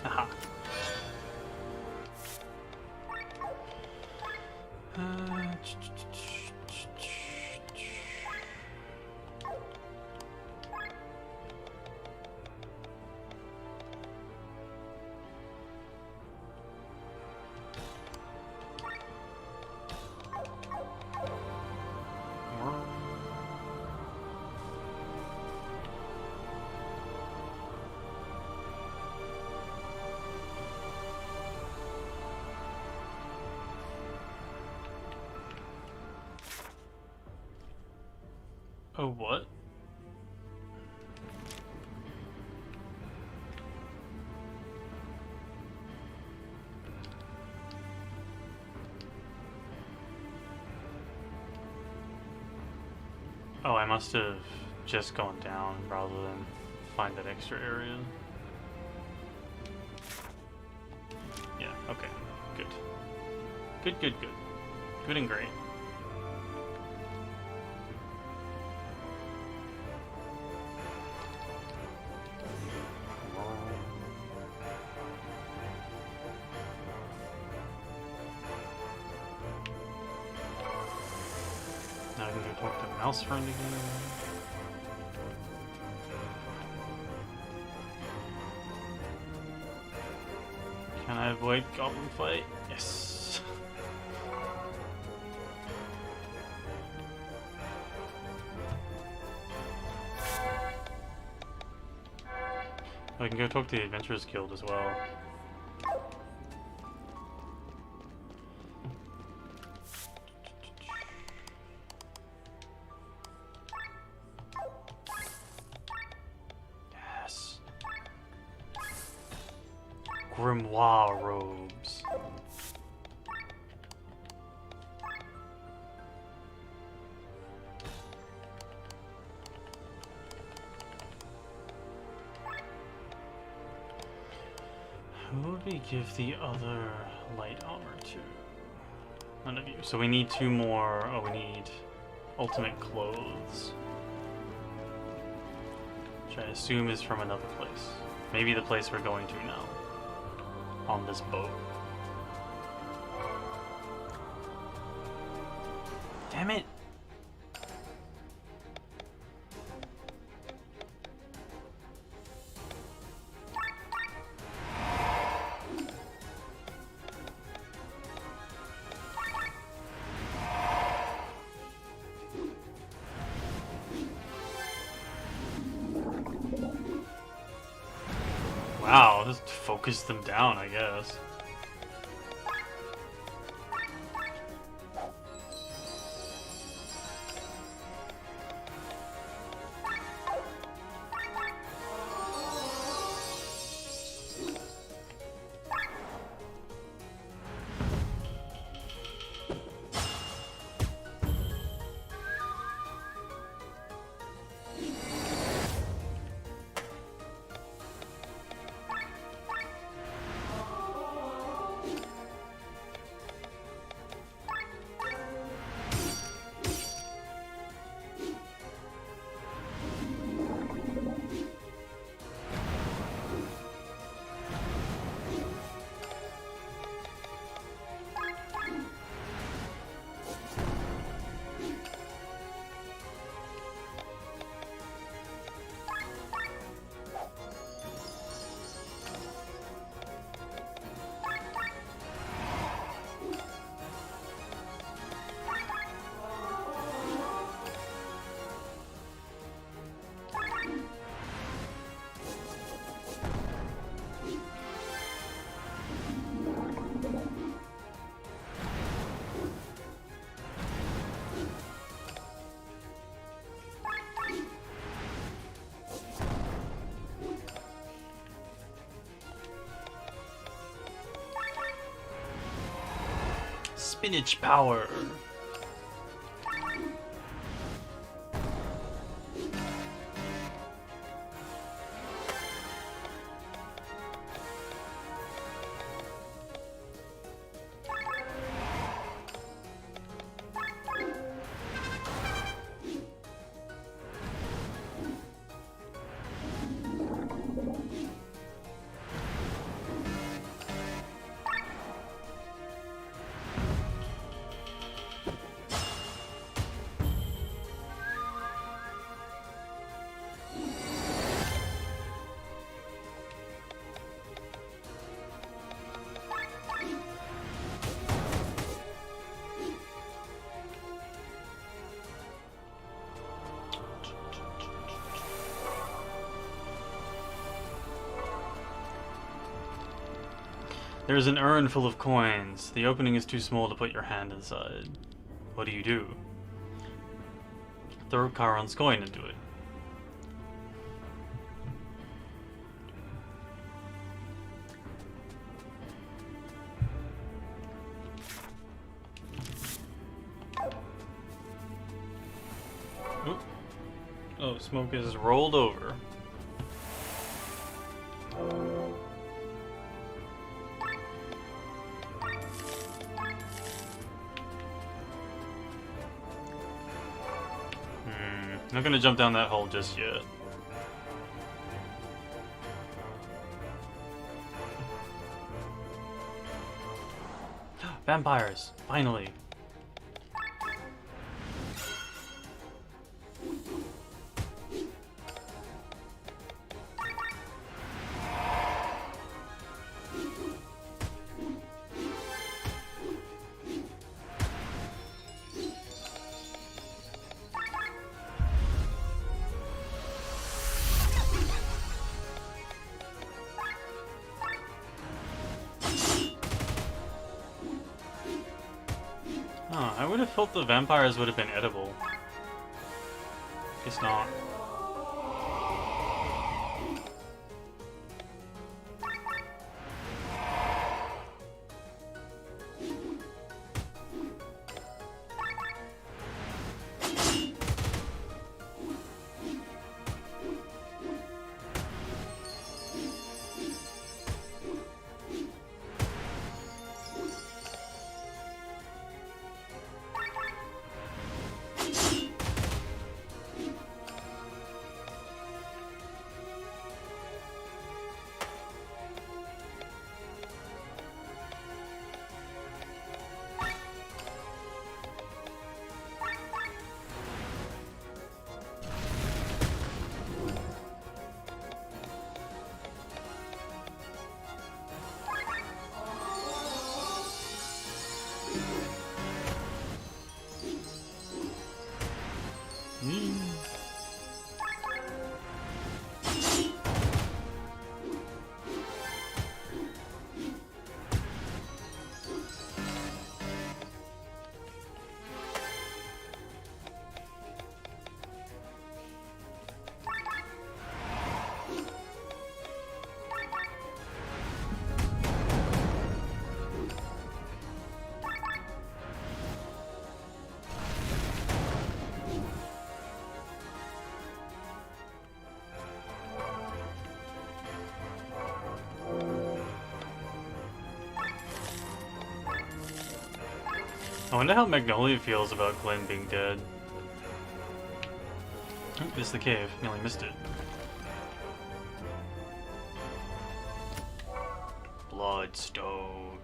Aha. Oh, what? Oh, I must have just gone down rather than find that extra area. Yeah, okay. Good. Good, good, good. Good and great. Now I can go talk to Mouse Friend again. Can I avoid Goblin Fight? Yes. I can go talk to the Adventurers Guild as well. Yes. Grimoire robes. Who would we give the other light armor to? None of you. So we need 2 more. Oh, we need ultimate clothes. Which I assume is from another place. Maybe the place we're going to now. On this boat. Damn it! Wow, just focus them down, I guess. Spinach power. There's an urn full of coins. The opening is too small to put your hand inside. What do? Throw Charon's coin into it. Oop. Oh, smoke is rolled over. I'm not gonna jump down that hole just yet. Vampires! Finally! Oh, I would have thought the vampires would have been edible. Guess not. I wonder how Magnolia feels about Glenn being dead. Oh, this is the cave. Nearly missed it. Bloodstone.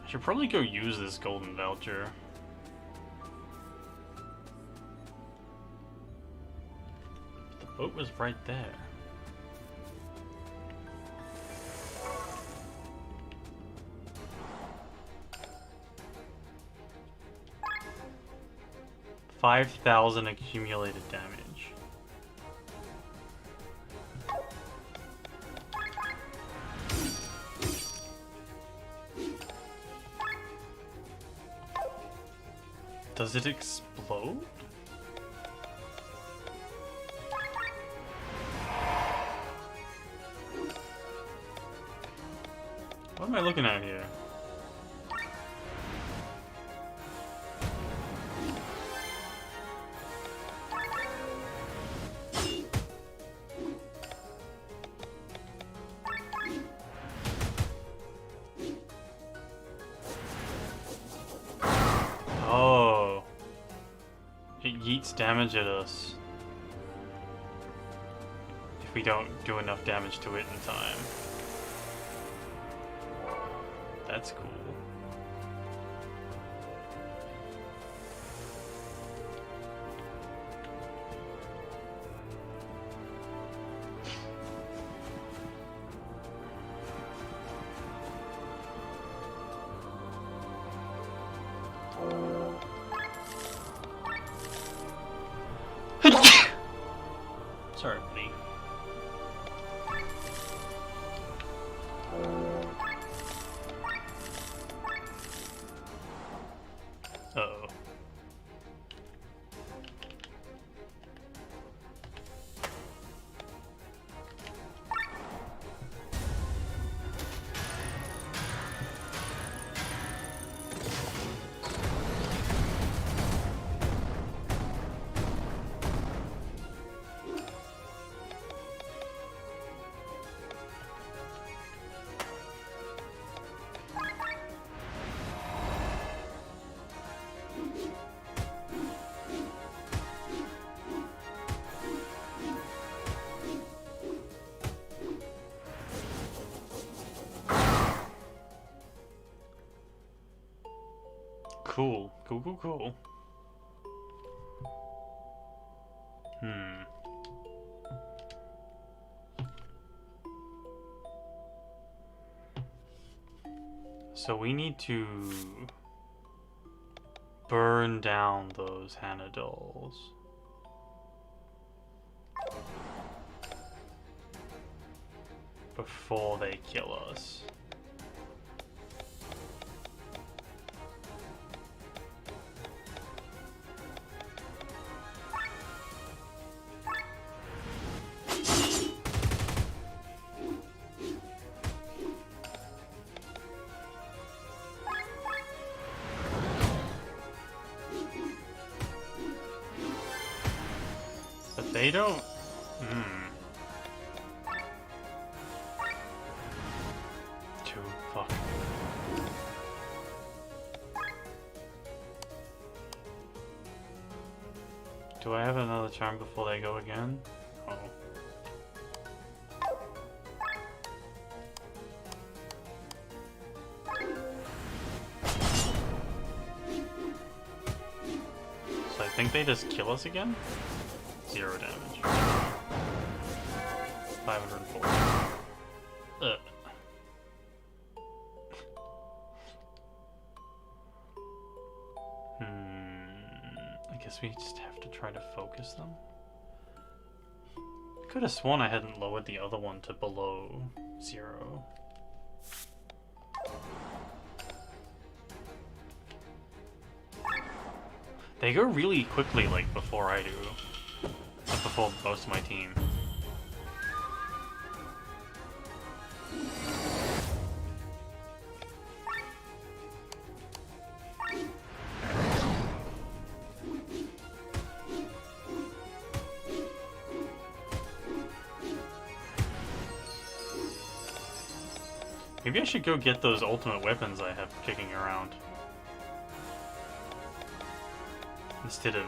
I should probably go use this golden voucher. The boat was right there. $5,000 accumulated damage. Does it explode? What am I looking at here? Oh, it yeets damage at us if we don't do enough damage to it in time. That's cool. Sorry, buddy. Uh-oh. Cool. So we need to burn down those Hannah dolls. Before they kill us. But they don't... Fuck. Do I have another charm before they go again? Oh. So I think they just kill us again? 0 damage. 504. Ugh. I guess we just have to try to focus them. I could have sworn I hadn't lowered the other one to below 0. They go really quickly, like, before I do. Like, before most of my team. Maybe I should go get those ultimate weapons I have kicking around. Instead of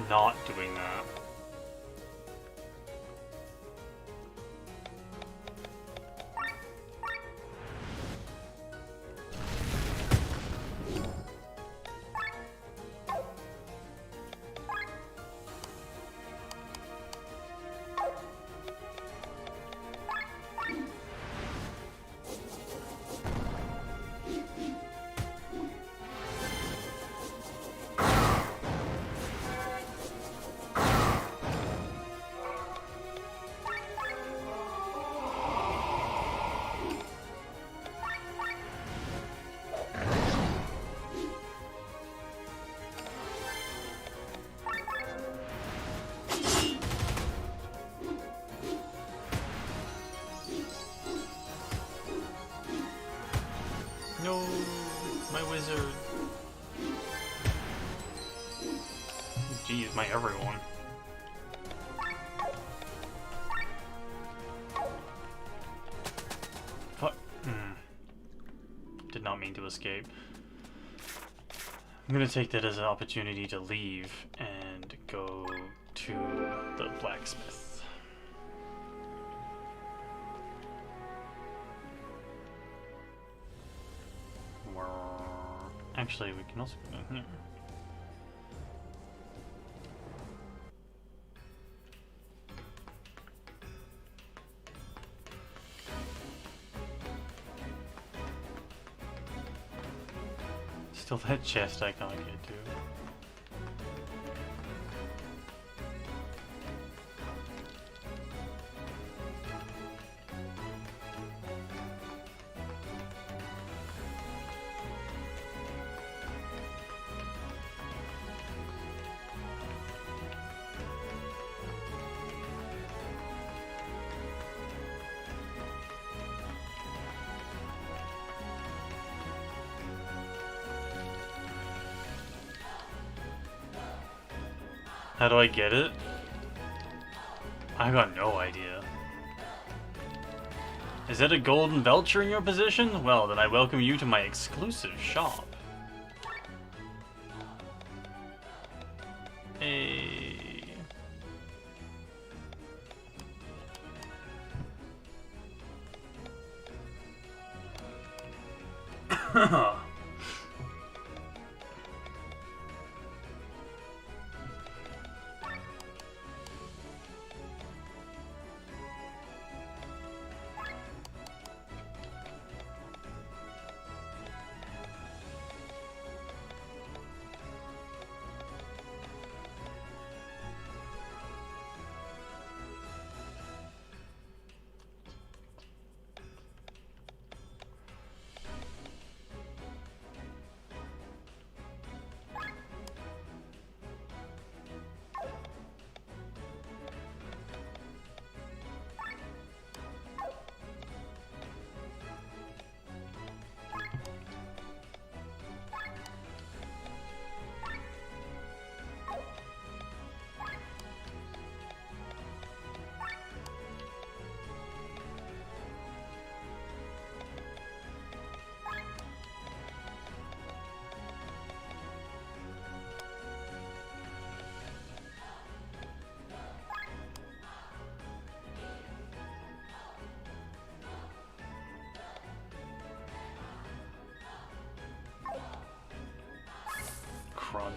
not doing that. No, my wizard. Jeez, my everyone. Fuck. Did not mean to escape. I'm gonna take that as an opportunity to leave and go to the blacksmith. Actually, we can also go down here. Still that chest I can't get to. How do I get it? I got no idea. Is that a golden vulture in your possession? Well, then I welcome you to my exclusive shop. Hey.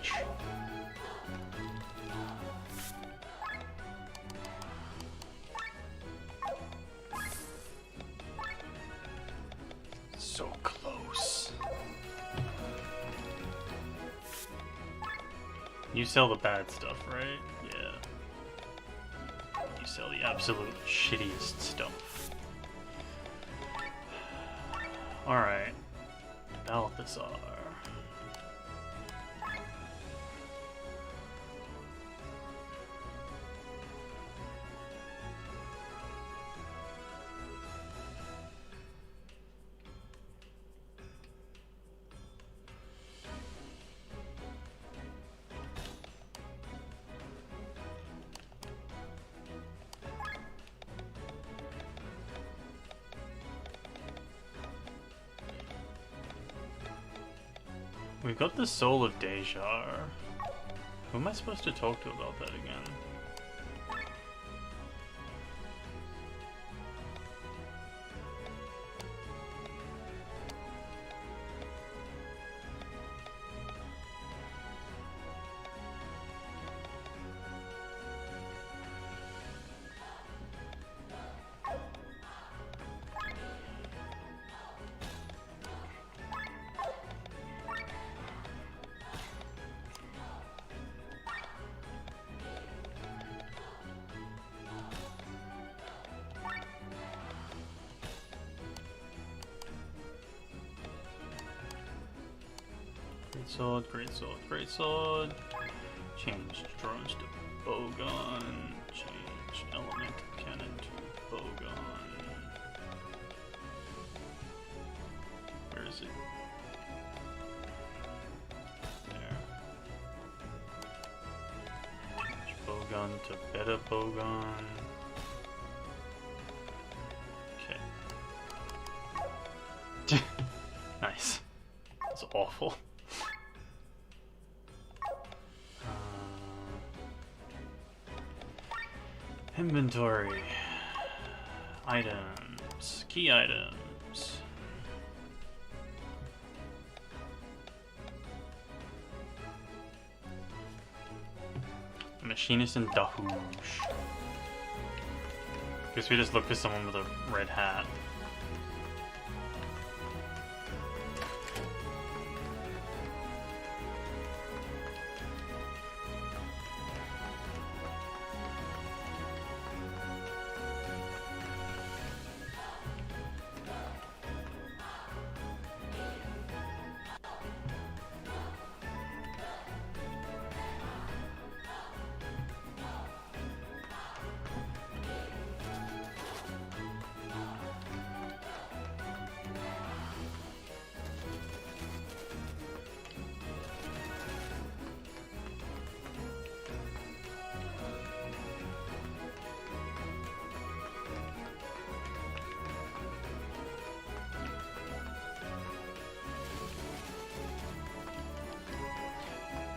reach. So close. You sell the bad stuff, right? Yeah. You sell the absolute shittiest stuff. Alright. Balthazar. We've got the Soul of Dejar. Who am I supposed to talk to about that again? Greatsword, greatsword, greatsword. Change drones to bowgun. Change element cannon to bowgun. Where is it? There. Change bowgun to better bowgun. Okay. Nice. That's awful. Inventory. Items. Key items. Machinist and Dahuj. Guess we just look for someone with a red hat.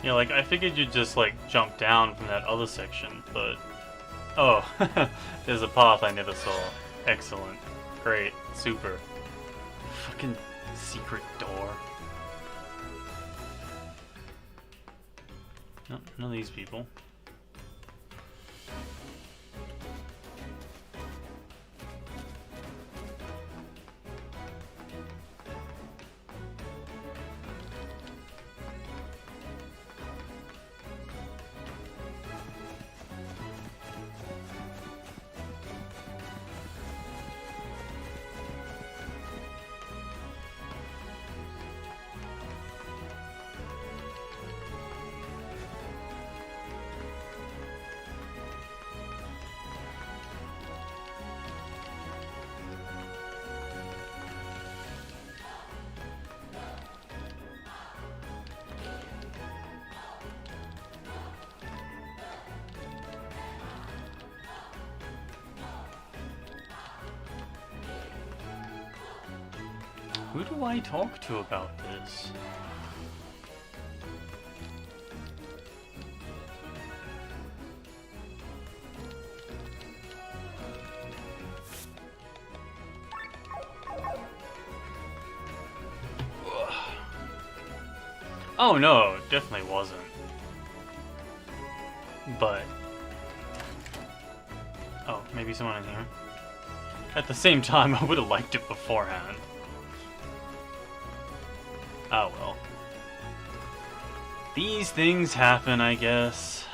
Yeah, like, I figured you'd just, like, jump down from that other section, but... Oh, there's a path I never saw. Excellent. Great. Super. Fucking secret door. No, none of these people. Who do I talk to about this? Oh no, definitely wasn't. but... Oh, maybe someone in here. At the same time, I would have liked it beforehand. Oh well. These things happen, I guess.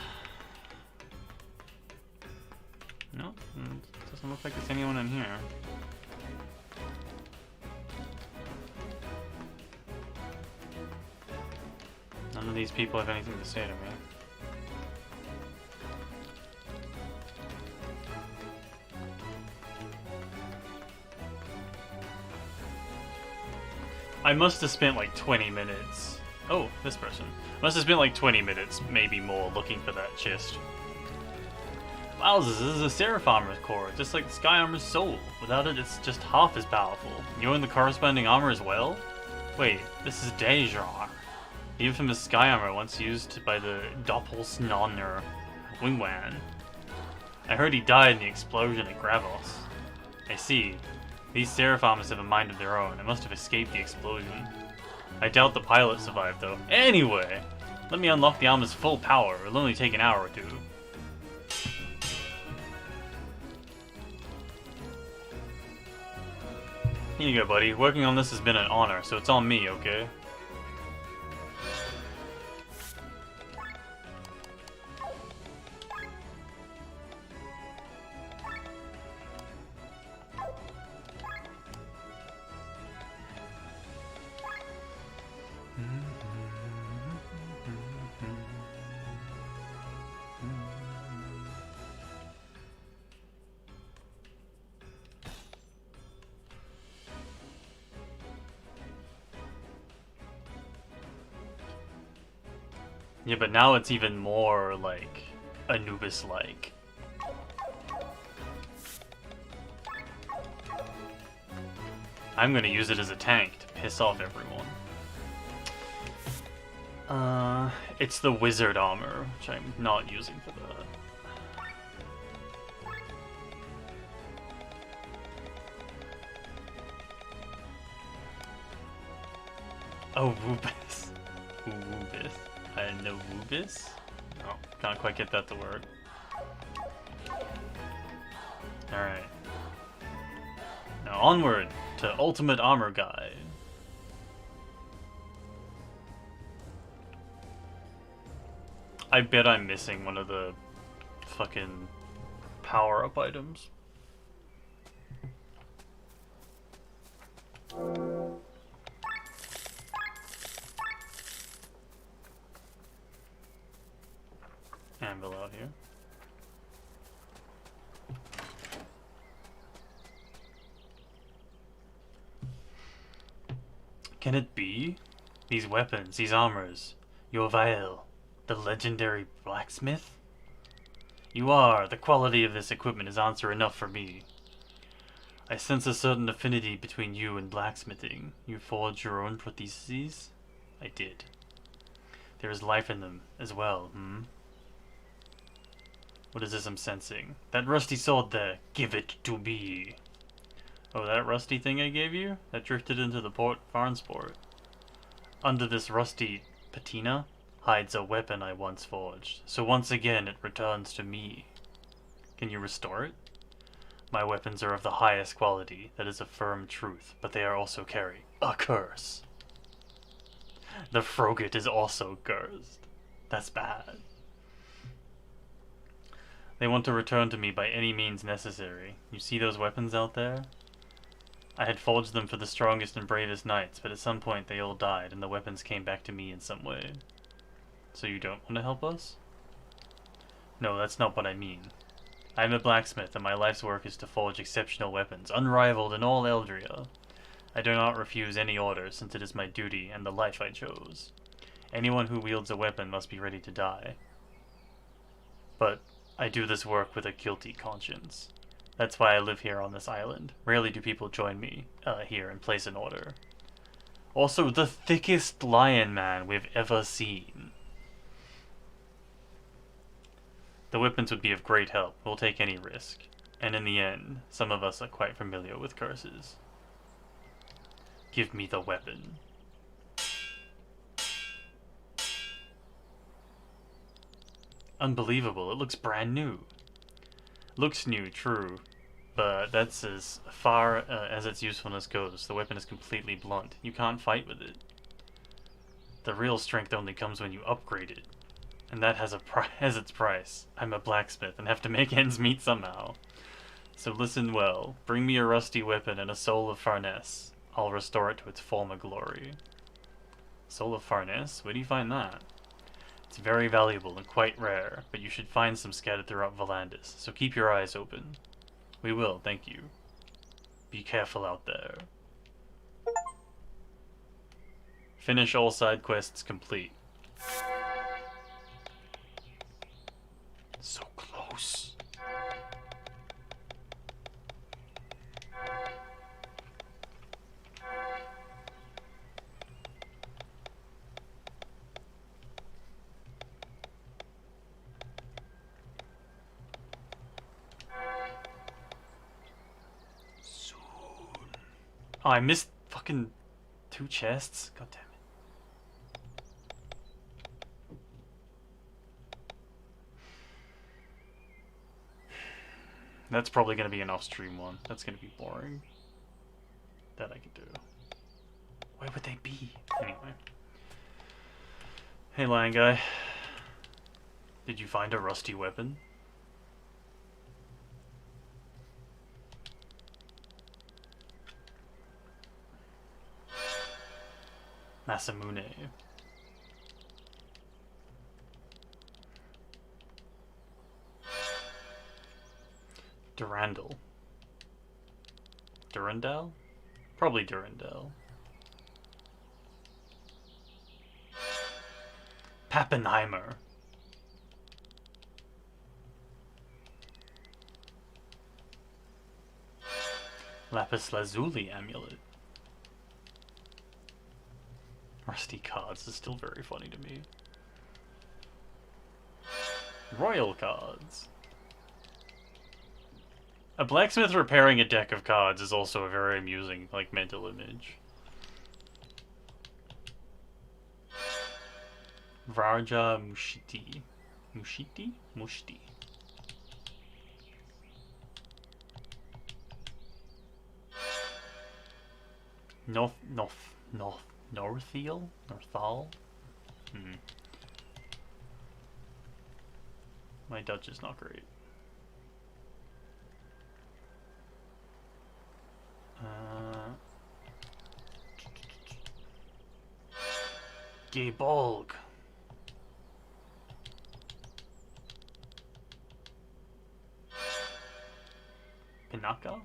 No, doesn't look like there's anyone in here. None of these people have anything to say to me. I must have spent like 20 minutes. Oh, this person. Must have spent like 20 minutes, maybe more, looking for that chest. Wowzers, this is a Seraph Armor's core, just like the Sky Armor's soul. Without it, it's just half as powerful. You own the corresponding armor as well? Wait, this is Dejar. The infamous Sky Armor once used by the Doppelsnonner Gwayn. I heard he died in the explosion at Gravos. I see. These Seraph Armors have a mind of their own. I must have escaped the explosion. I doubt the pilot survived, though. Anyway, let me unlock the armor's full power. It'll only take an hour or two. Here you go, buddy. Working on this has been an honor, so it's on me, okay? Yeah, but now it's even more, like, Anubis-like. I'm gonna use it as a tank to piss off everyone. It's the wizard armor, which I'm not using for that. Oh, Wubis. Wubis. No Wubis? No, can't quite get that to work. Alright. Now onward to Ultimate Armor Guide. I bet I'm missing one of the fucking power-up items. Anvil out here. Can it be? These weapons, these armors, your vial, the legendary blacksmith? You are. The quality of this equipment is answer enough for me. I sense a certain affinity between you and blacksmithing. You forged your own prostheses? I did. There is life in them as well, What is this I'm sensing? That rusty sword there. Give it to me. Oh, that rusty thing I gave you? That drifted into the port Farnsport. Under this rusty patina hides a weapon I once forged. So once again it returns to me. Can you restore it? My weapons are of the highest quality. That is a firm truth. But they are also carry a curse. The Frogate is also cursed. That's bad. They want to return to me by any means necessary. You see those weapons out there? I had forged them for the strongest and bravest knights, but at some point they all died, and the weapons came back to me in some way. So you don't want to help us? No, that's not what I mean. I am a blacksmith, and my life's work is to forge exceptional weapons, unrivaled in all Eldria. I do not refuse any order, since it is my duty and the life I chose. Anyone who wields a weapon must be ready to die. But I do this work with a guilty conscience. That's why I live here on this island. Rarely do people join me here and place an order. Also, the thickest lion man we've ever seen. The weapons would be of great help. We'll take any risk. And in the end, some of us are quite familiar with curses. Give me the weapon. Unbelievable, it looks brand new. Looks new, true, but that's as far as its usefulness goes. The weapon is completely blunt. You can't fight with it. The real strength only comes when you upgrade it. And that has its price. I'm a blacksmith and have to make ends meet somehow. So listen well. Bring me a rusty weapon and a soul of Farnese. I'll restore it to its former glory. Soul of Farnese? Where do you find that? It's very valuable and quite rare, but you should find some scattered throughout Volandis, so keep your eyes open. We will, thank you. Be careful out there. Finish all side quests complete. So close. Soon. Oh, I missed fucking 2 chests? God damn it. That's probably going to be an off-stream one. That's going to be boring. That I could do. Where would they be? Anyway. Hey, lion guy. Did you find a rusty weapon? Masamune. Durandal. Durandal? Probably Durandal. Pappenheimer. Lapis Lazuli amulet. Rusty cards is still very funny to me. Royal cards. A blacksmith repairing a deck of cards is also a very amusing, like, mental image. Vraja Mushiti. Mushiti? Mushti. Northiel? Northal? My Dutch is not great. Gebolg. Pinaka?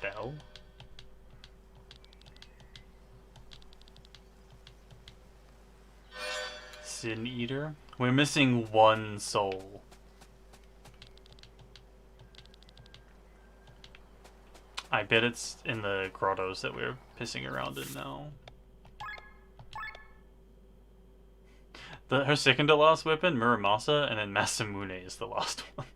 Bell? Sin Eater? We're missing 1 soul. I bet it's in the grottos that we're pissing around in now. Her second to last weapon, Muramasa, and then Masamune is the last one.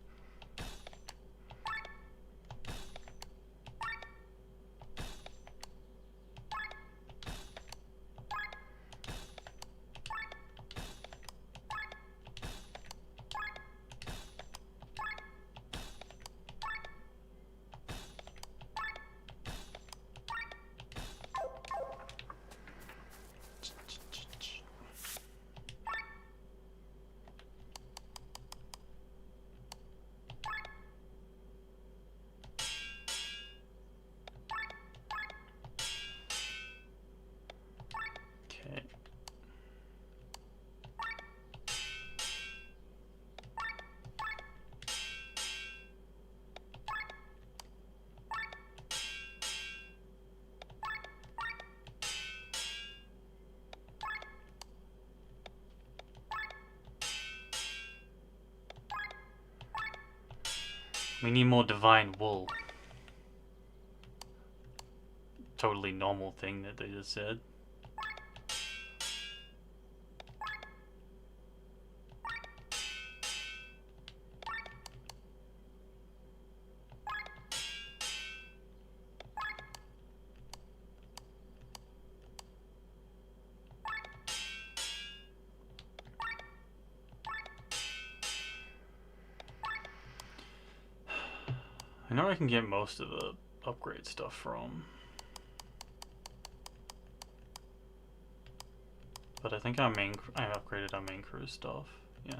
We need more divine wool. Totally normal thing that they just said. I know I can get most of the upgrade stuff from. But I think I upgraded our main crew stuff. Yeah.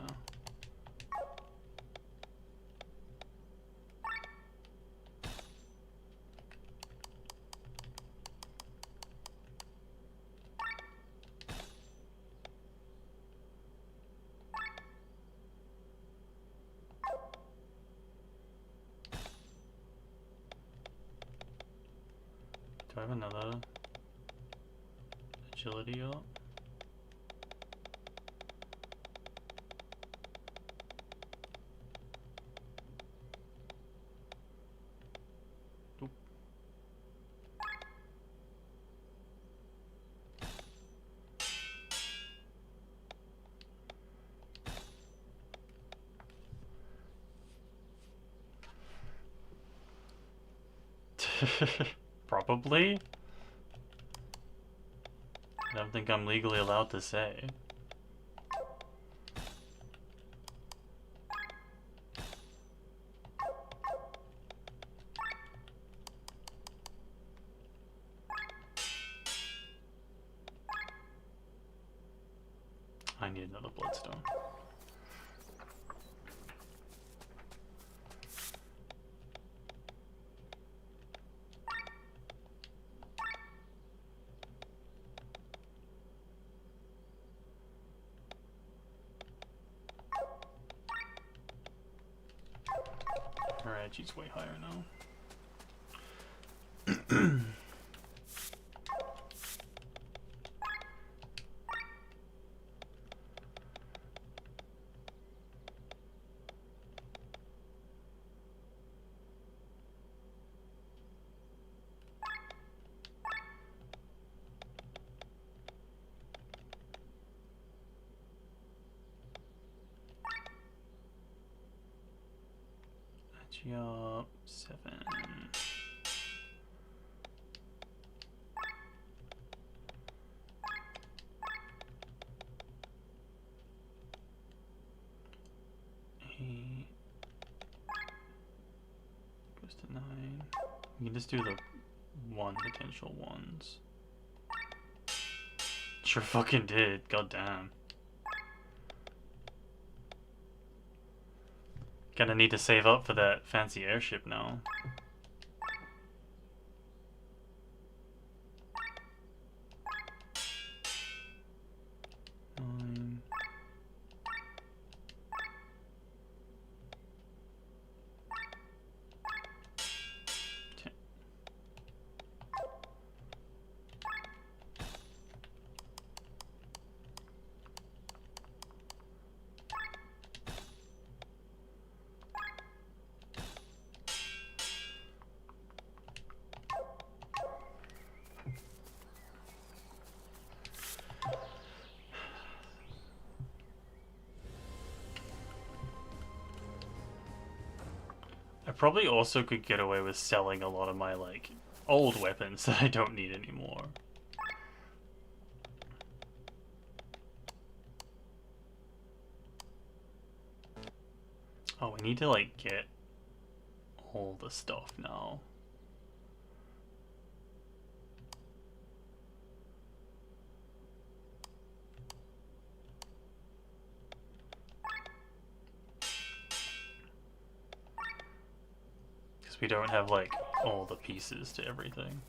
Do I have another agility up? Nope. Probably. I don't think I'm legally allowed to say. I need another bloodstone. Alright, she's way higher now. Yup, 7. Goes to 9. We can just do the 1 potential ones. Sure fucking did, goddamn. Gonna need to save up for that fancy airship now. I probably also could get away with selling a lot of my, like, old weapons that I don't need anymore. Oh, we need to, like, get all the stuff now. We don't have like all the pieces to everything,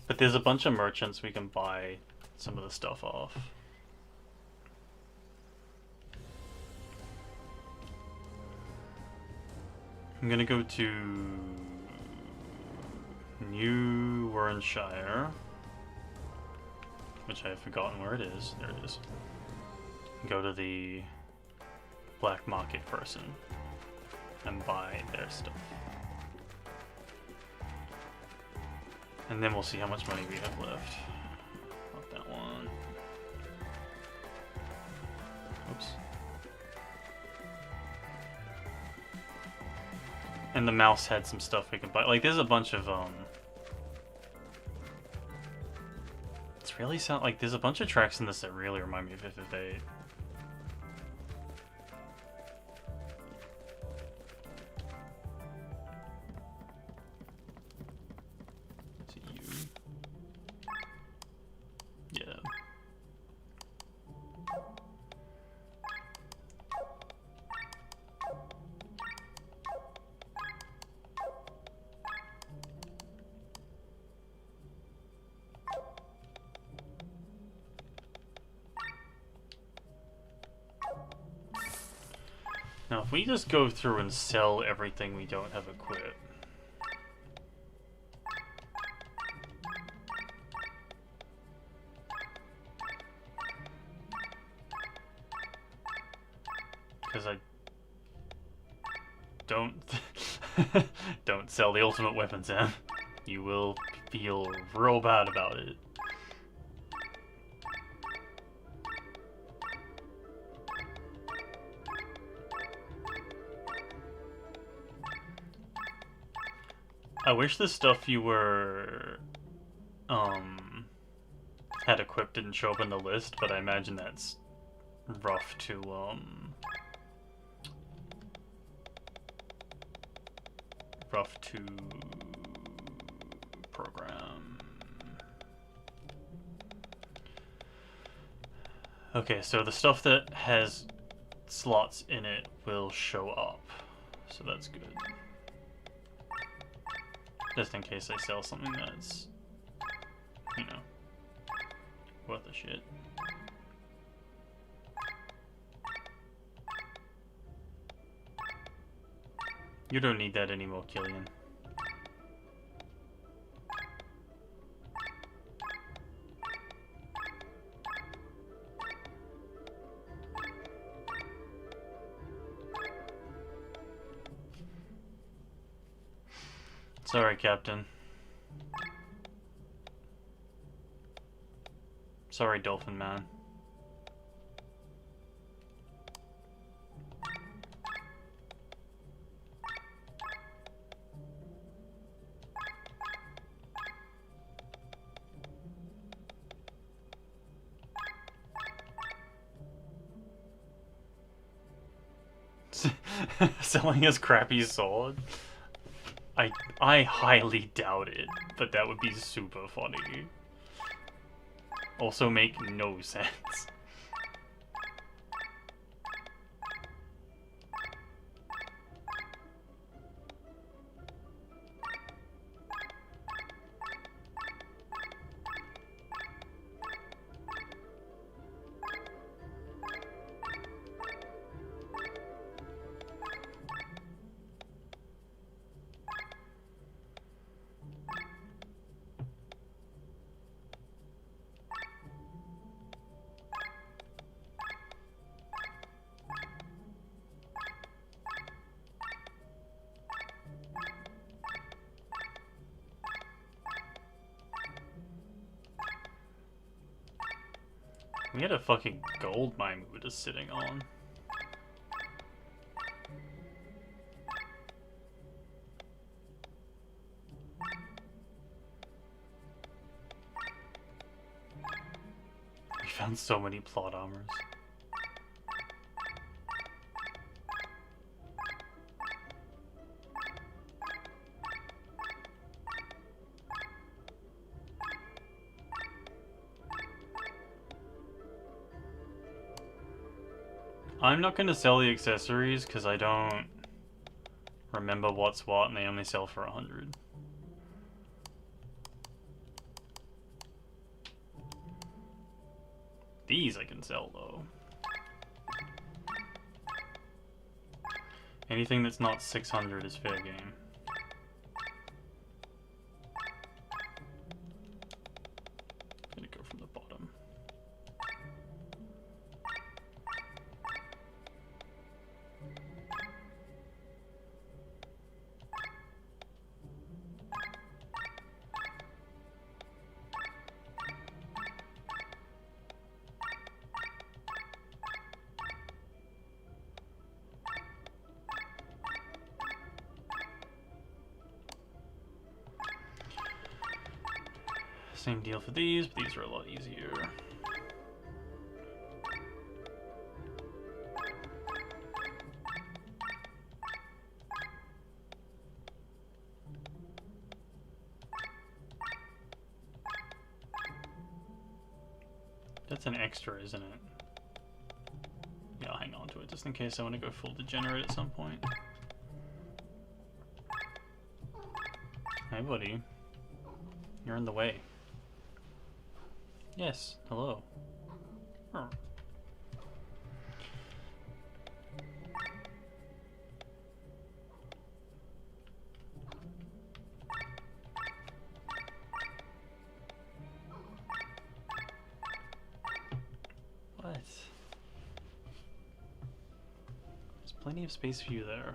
but there's a bunch of merchants we can buy some of the stuff off. I'm gonna go to New Warrenshire, which I've forgotten where it is. There it is. Go to the black market person and buy their stuff. And then we'll see how much money we have left. Not that one. Oops. And the mouse had some stuff we can buy. Like, there's a bunch of, It's really sound like there's a bunch of tracks in this that really remind me of FF8. If we just go through and sell everything we don't have equipped. Because I don't don't sell the ultimate weapon, Sam. You will feel real bad about it. I wish the stuff you were had equipped didn't show up in the list, but I imagine that's rough to program. Okay, so the stuff that has slots in it will show up, so that's good. Just in case I sell something that's, you know, worth a shit. You don't need that anymore, Killian. Sorry, Captain. Sorry, Dolphin Man. Selling his crappy sword? I highly doubt it, but that would be super funny. Also make no sense. We had a fucking gold mine we were just sitting on. We found so many plot armors. I'm not going to sell the accessories because I don't remember what's what and they only sell for 100. These I can sell though. Anything that's not 600 is fair game. I'm gonna go from the bottom. Same deal for these, but these are a lot easier. That's an extra, isn't it? Yeah, I'll hang on to it just in case I want to go full degenerate at some point. Hey buddy, you're in the way. Yes, hello. plenty of space for you there.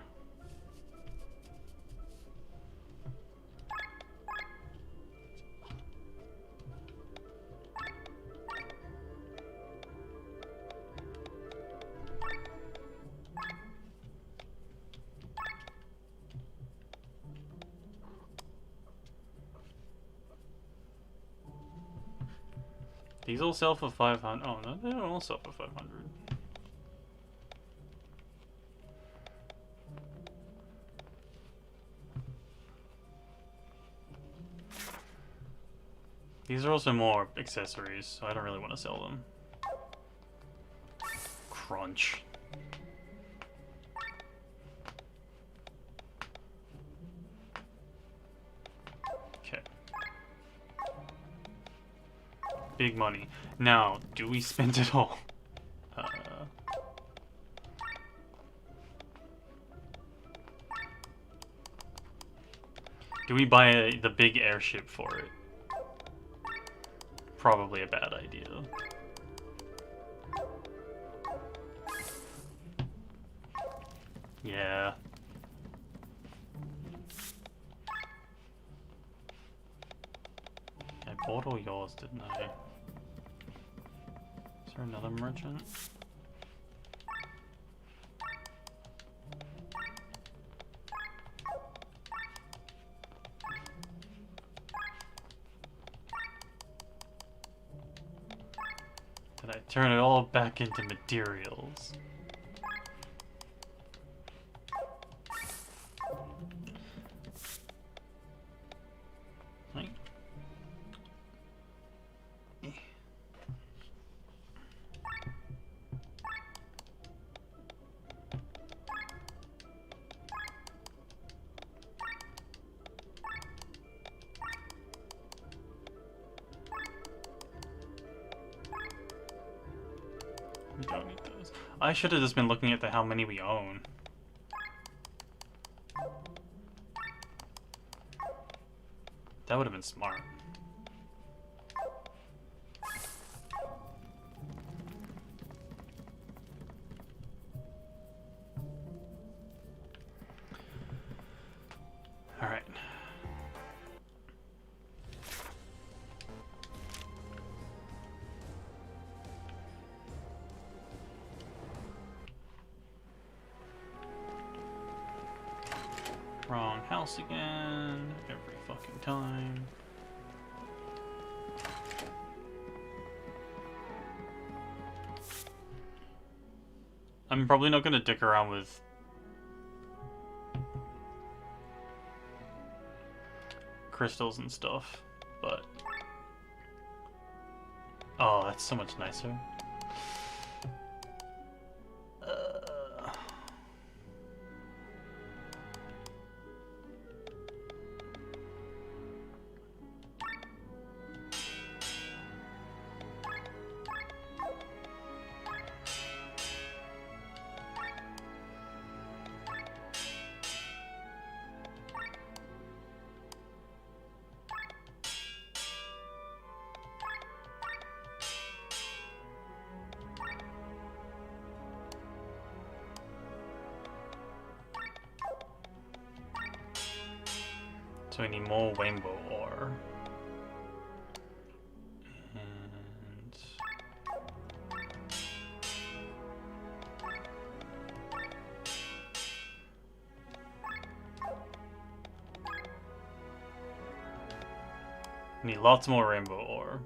These all sell for 500. Oh no, they don't all sell for 500. These are also more accessories, so I don't really want to sell them. Crunch. Okay. Big money. Now, do we spend it all? Do we buy the big airship for it? Probably a bad idea. Yeah. I bought all yours, didn't I? Is there another merchant? Did I turn it all back into materials? Right. We don't need those. I should have just been looking at how many we own. That would have been smart. All right. Wrong house again, every fucking time. I'm probably not gonna dick around with crystals and stuff, but oh, that's so much nicer. So we need more rainbow ore. And we need lots more rainbow ore.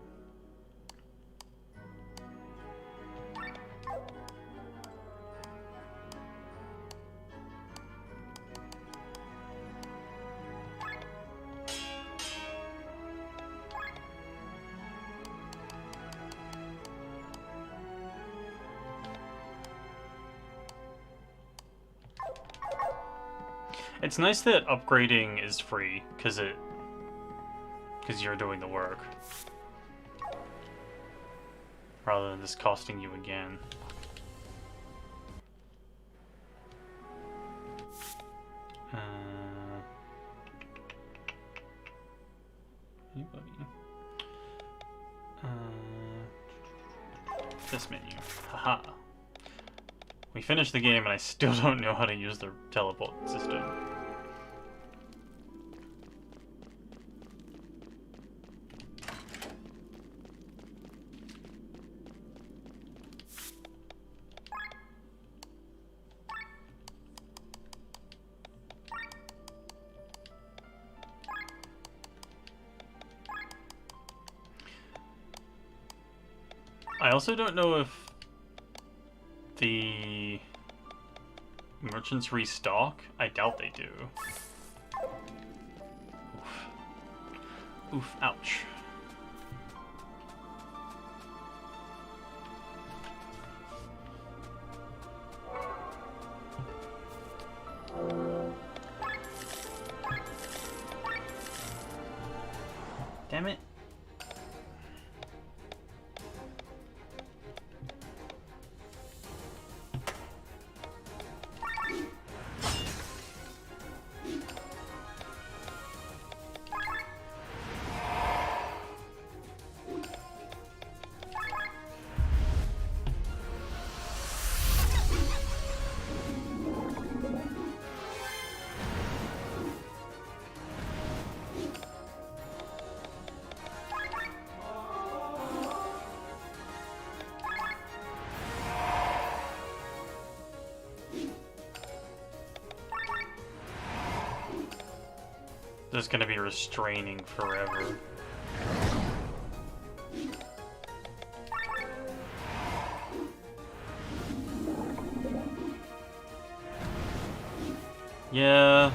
It's nice that upgrading is free, because you're doing the work. Rather than just costing you again. Hey, buddy. This menu. Haha. We finished the game and I still don't know how to use the teleport system. I also don't know if the merchants restock. I doubt they do. Oof. Oof, ouch. Damn it. This is gonna be restraining forever. Yeah.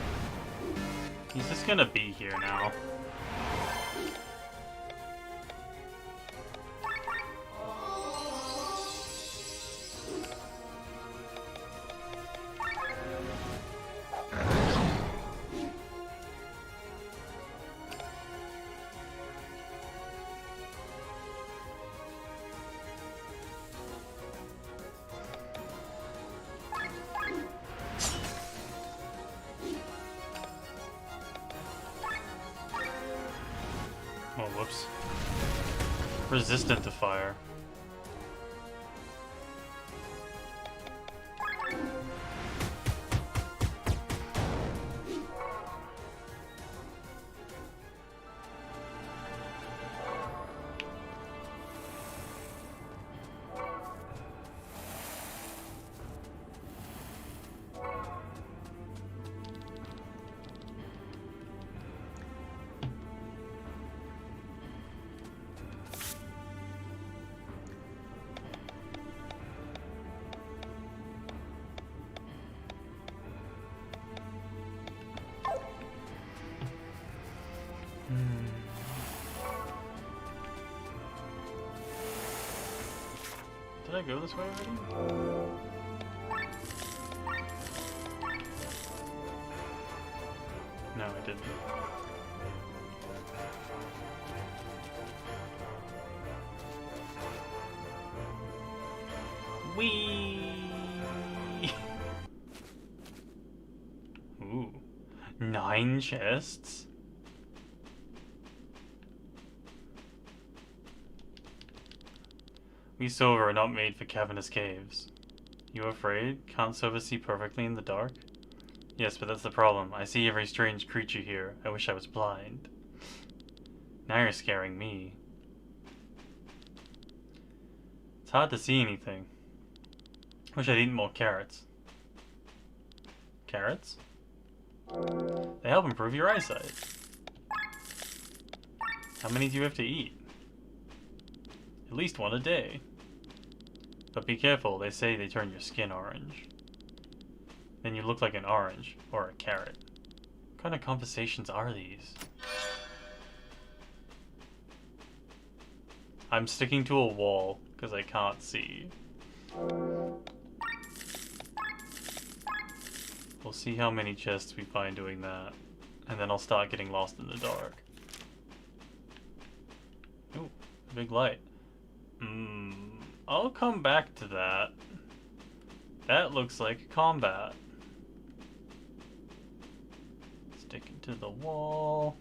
He's just gonna be here now. Oh, whoops. Resistant to fire. Did I go this way already? No, I didn't. Whee! Ooh. 9 chests? We silver are not made for cavernous caves. You afraid? Can't Silver see perfectly in the dark? Yes, but that's the problem. I see every strange creature here. I wish I was blind. Now you're scaring me. It's hard to see anything. Wish I'd eaten more carrots. Carrots? They help improve your eyesight. How many do you have to eat? At least one a day. But be careful, they say they turn your skin orange. Then you look like an orange, or a carrot. What kind of conversations are these? I'm sticking to a wall, because I can't see. We'll see how many chests we find doing that. And then I'll start getting lost in the dark. Ooh, big light. I'll come back to that. That looks like combat. Sticking to the wall.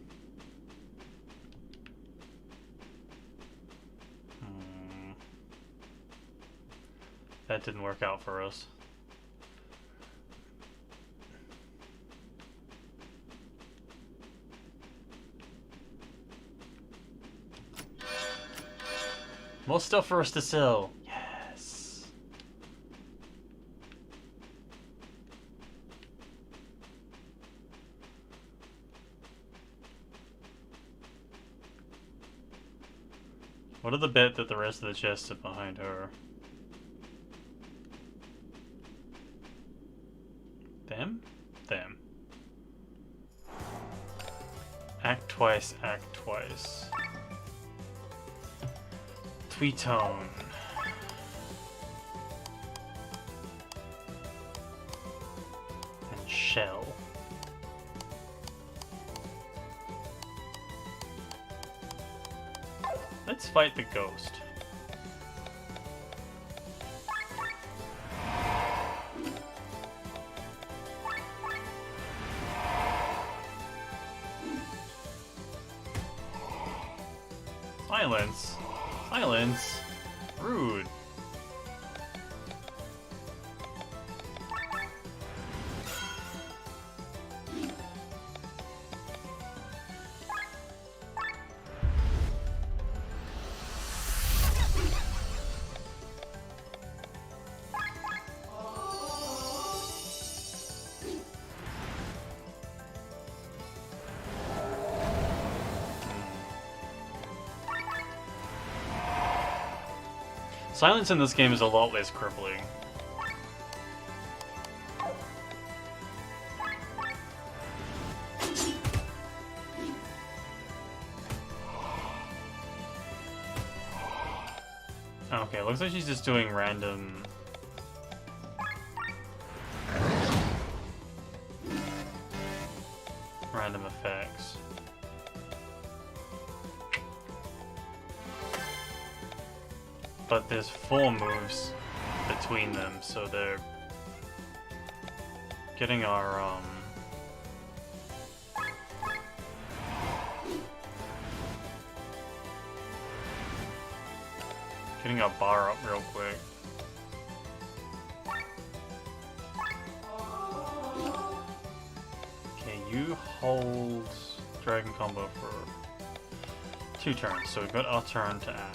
That didn't work out for us. More stuff for us to sell. Yes. What are the bet that the rest of the chests are behind her? Them? Them. Act twice, act twice. Tweetone. And Shell. Let's fight the ghost. Silence. Silence. Rude. Silence in this game is a lot less crippling. Okay, looks like she's just doing random effects. But there's 4 moves between them, so they're getting our bar up real quick. Okay, you hold Dragon Combo for 2 turns, so we've got our turn to act.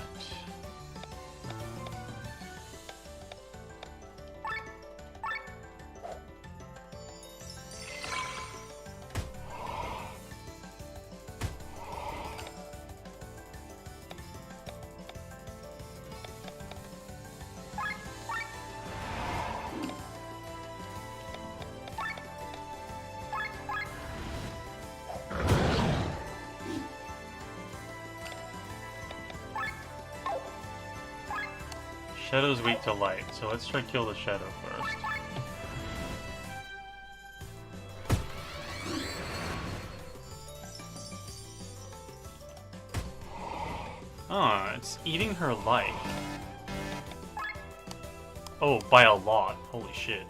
Shadow's weak to light, so let's try to kill the shadow first. Ah, it's eating her life. Oh, by a lot. Holy shit.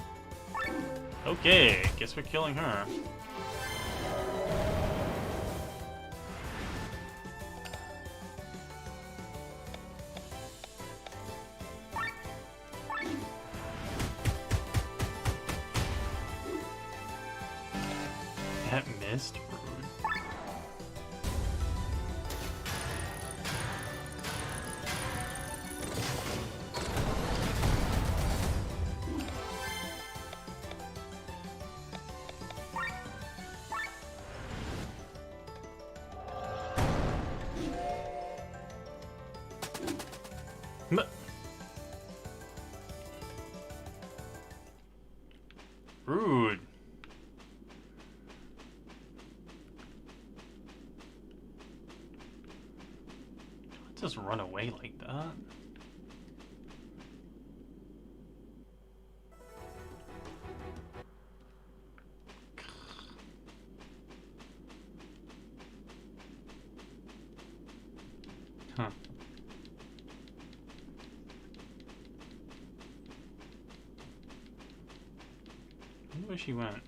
Okay, guess we're killing her. That missed? Rude. Rude. Just run away like that. Huh. I wonder where she went.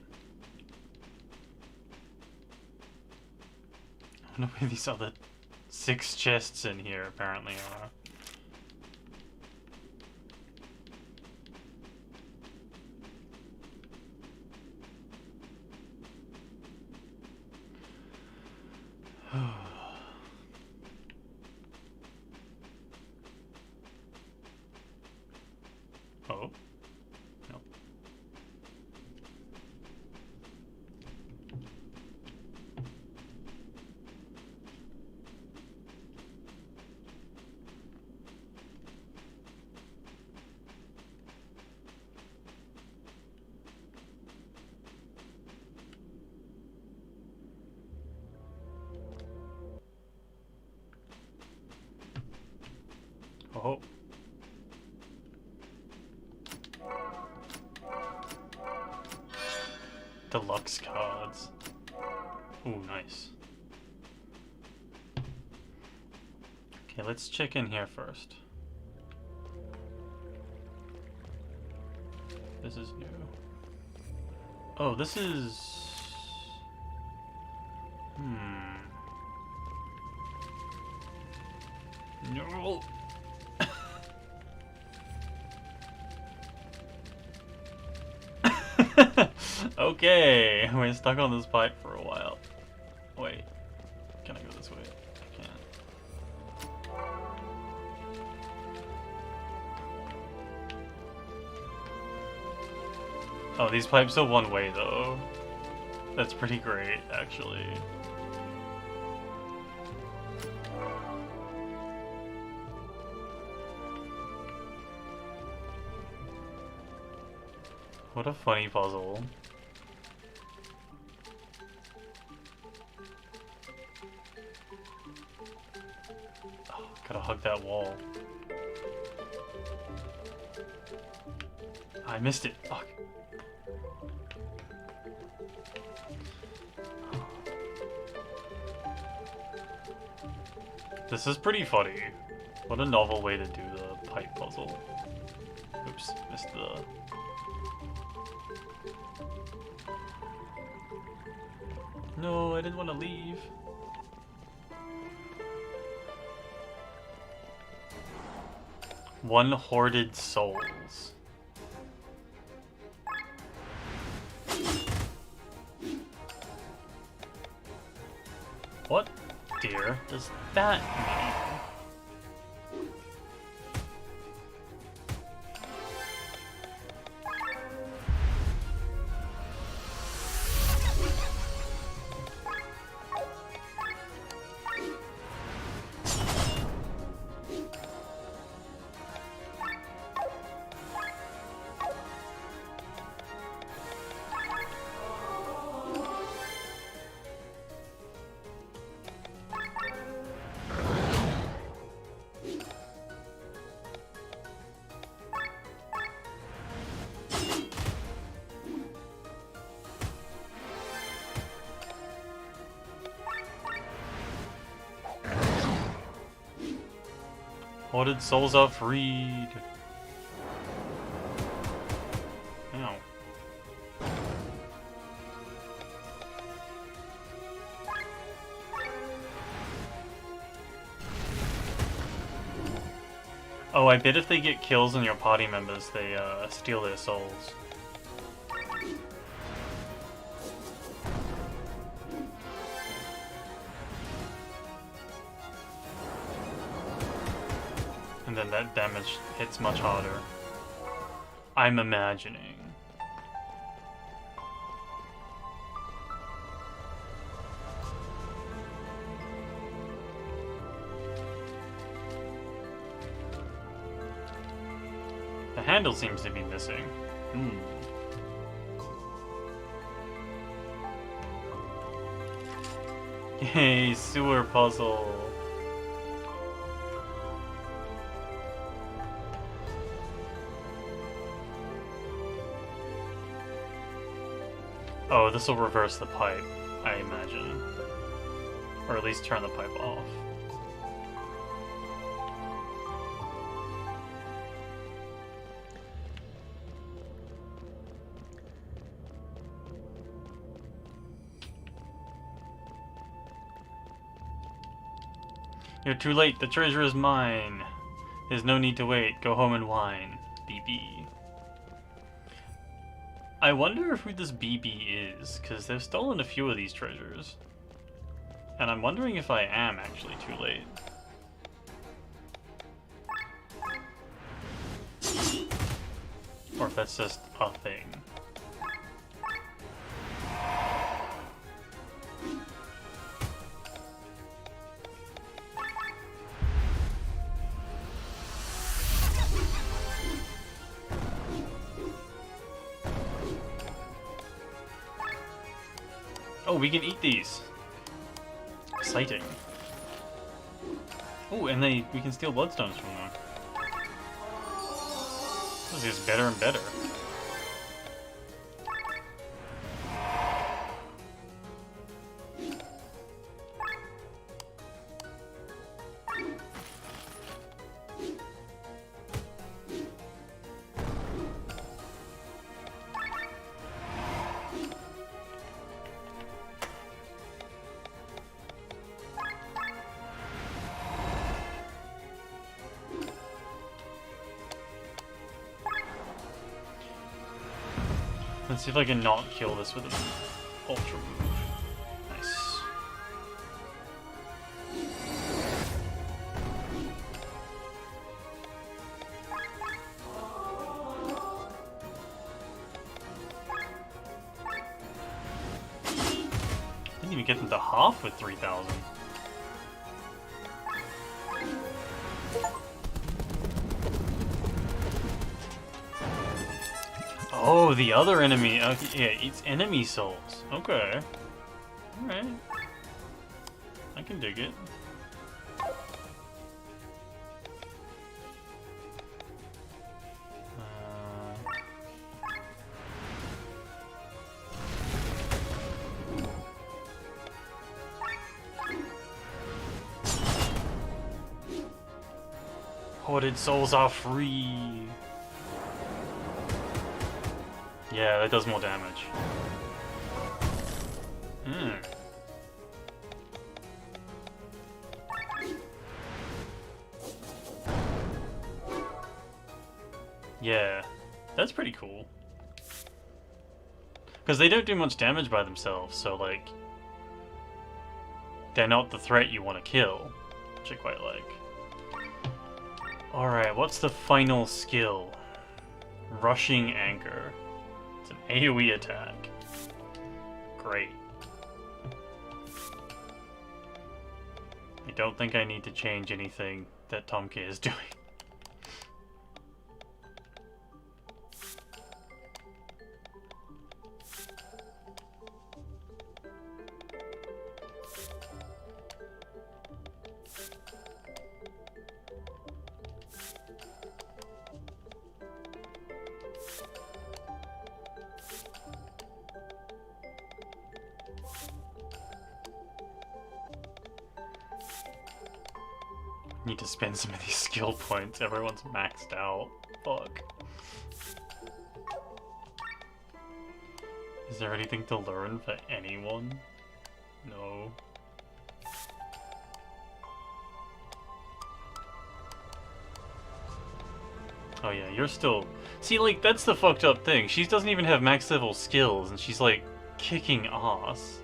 I wonder where these other 6 chests in here apparently are. Oh. No. Oh. Deluxe cards. Ooh, nice. Okay, let's check in here first. This is new. Oh, this is... No! Okay, we're stuck on this pipe for a while. Wait, can I go this way? I can't. Oh, these pipes are one way though. That's pretty great, actually. What a funny puzzle. Oh, gotta hug that wall. I missed it. Fuck. This is pretty funny. What a novel way to do the pipe puzzle. Oops, missed the... No, I didn't want to leave. One hoarded souls. What, dear, does that mean? Hoarded souls are freed. Ow. Oh, I bet if they get kills on your party members, they steal their souls. And then that damage hits much harder. I'm imagining. The handle seems to be missing. Yay, sewer puzzle. Oh, this will reverse the pipe, I imagine. Or at least turn the pipe off. You're too late, the treasure is mine. There's no need to wait, go home and whine. BB. I wonder who this BB is, because they've stolen a few of these treasures. And I'm wondering if I am actually too late. if that's just a thing. Oh, we can eat these. Exciting. Oh, and we can steal bloodstones from them. This is better and better. Let's see if I can not kill this with an ultra move. Nice. Didn't even get them to half with 3,000. Oh, the other enemy. Okay, yeah, it's enemy souls. Okay. Alright. I can dig it. Hoarded souls are free. Yeah, that does more damage. Yeah, that's pretty cool. Because they don't do much damage by themselves, so like... they're not the threat you want to kill, which I quite like. Alright, what's the final skill? Rushing Anchor. It's an AoE attack. Great. I don't think I need to change anything that Tomke is doing. Need to spend some of these skill points. Everyone's maxed out. Fuck. Is there anything to learn for anyone? No. Oh yeah, you're still... See, like, that's the fucked up thing. She doesn't even have max level skills, and she's, like, kicking ass.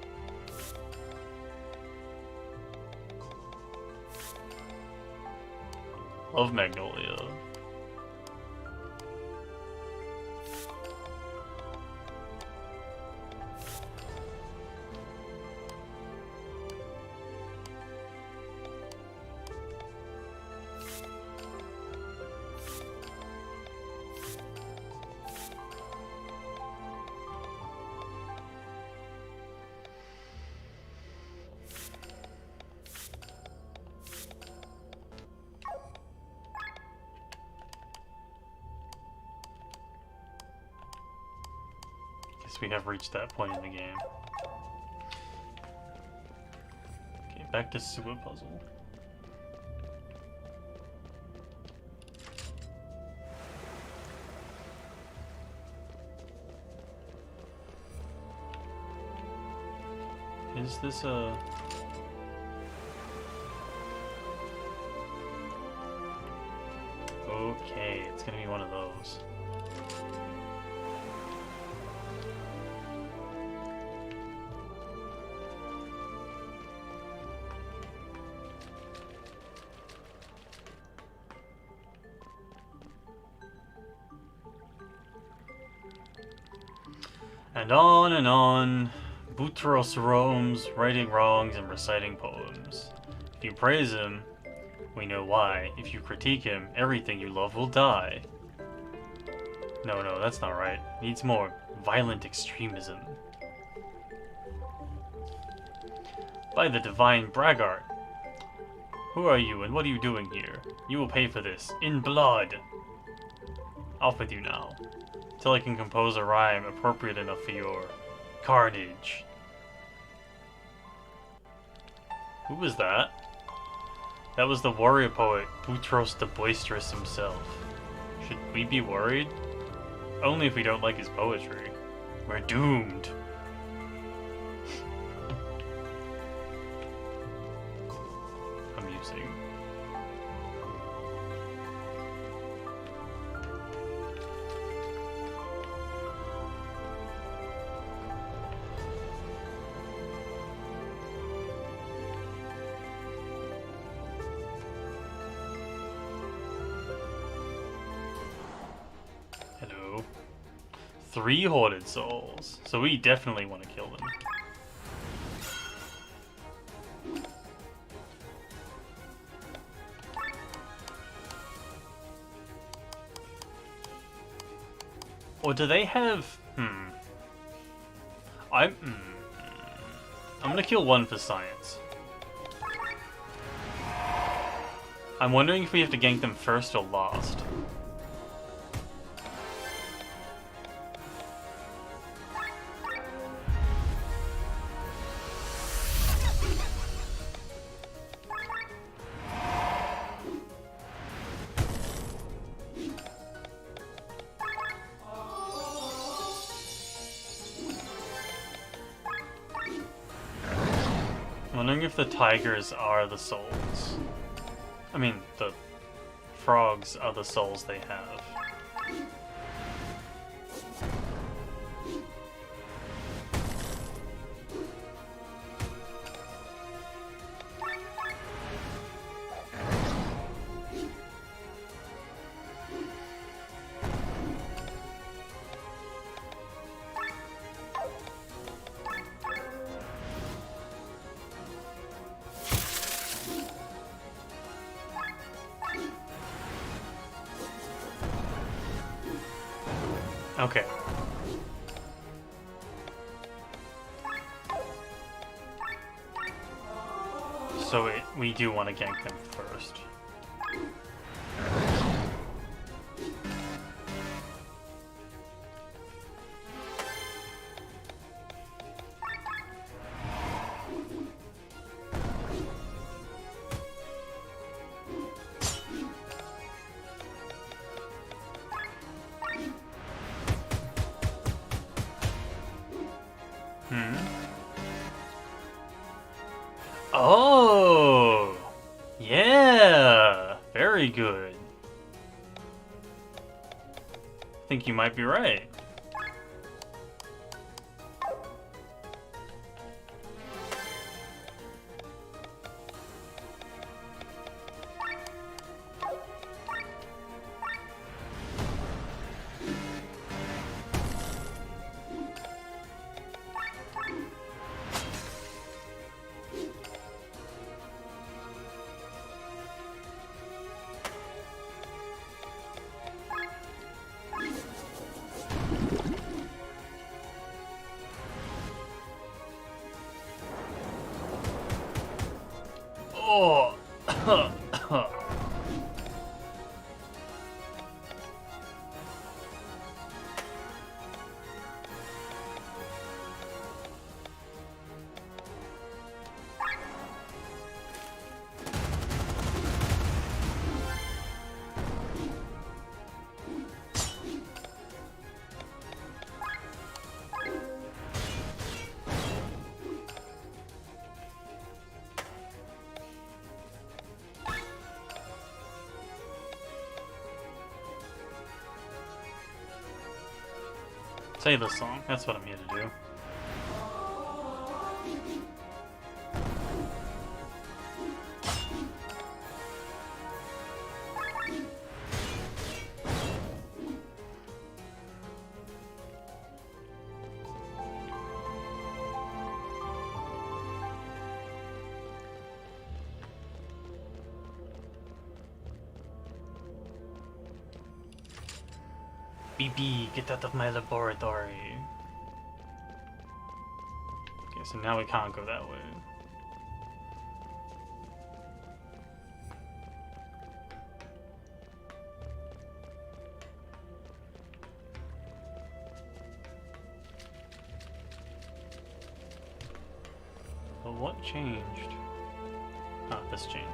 Love Magnolia. We have reached that point in the game. Okay, back to sewer puzzle. Is this a... Okay, it's gonna be one of those. and on, Boutros roams, righting wrongs and reciting poems. If you praise him, we know why. If you critique him, everything you love will die. No, that's not right. Needs more violent extremism. By the divine braggart! Who are you and what are you doing here? You will pay for this, in blood! Off with you now, till I can compose a rhyme appropriate enough for your carnage. Who was that? That was the warrior poet, Boutros the Boisterous himself. Should we be worried? Only if we don't like his poetry. We're doomed. Amusing. Hello. 3 hoarded souls. So we definitely want to kill them. Or do they have... I'm gonna kill 1 for science. I'm wondering if we have to gank them first or last. Wondering if the tigers are the souls. I mean, the frogs are the souls they have. Okay. So we do want to gank them first. Oh! Yeah! Very good. I think you might be right. Oh! Say the song, that's what I'm here to do. BB, get out of my laboratory. Okay, so now we can't go that way. But what changed? Ah, this changed.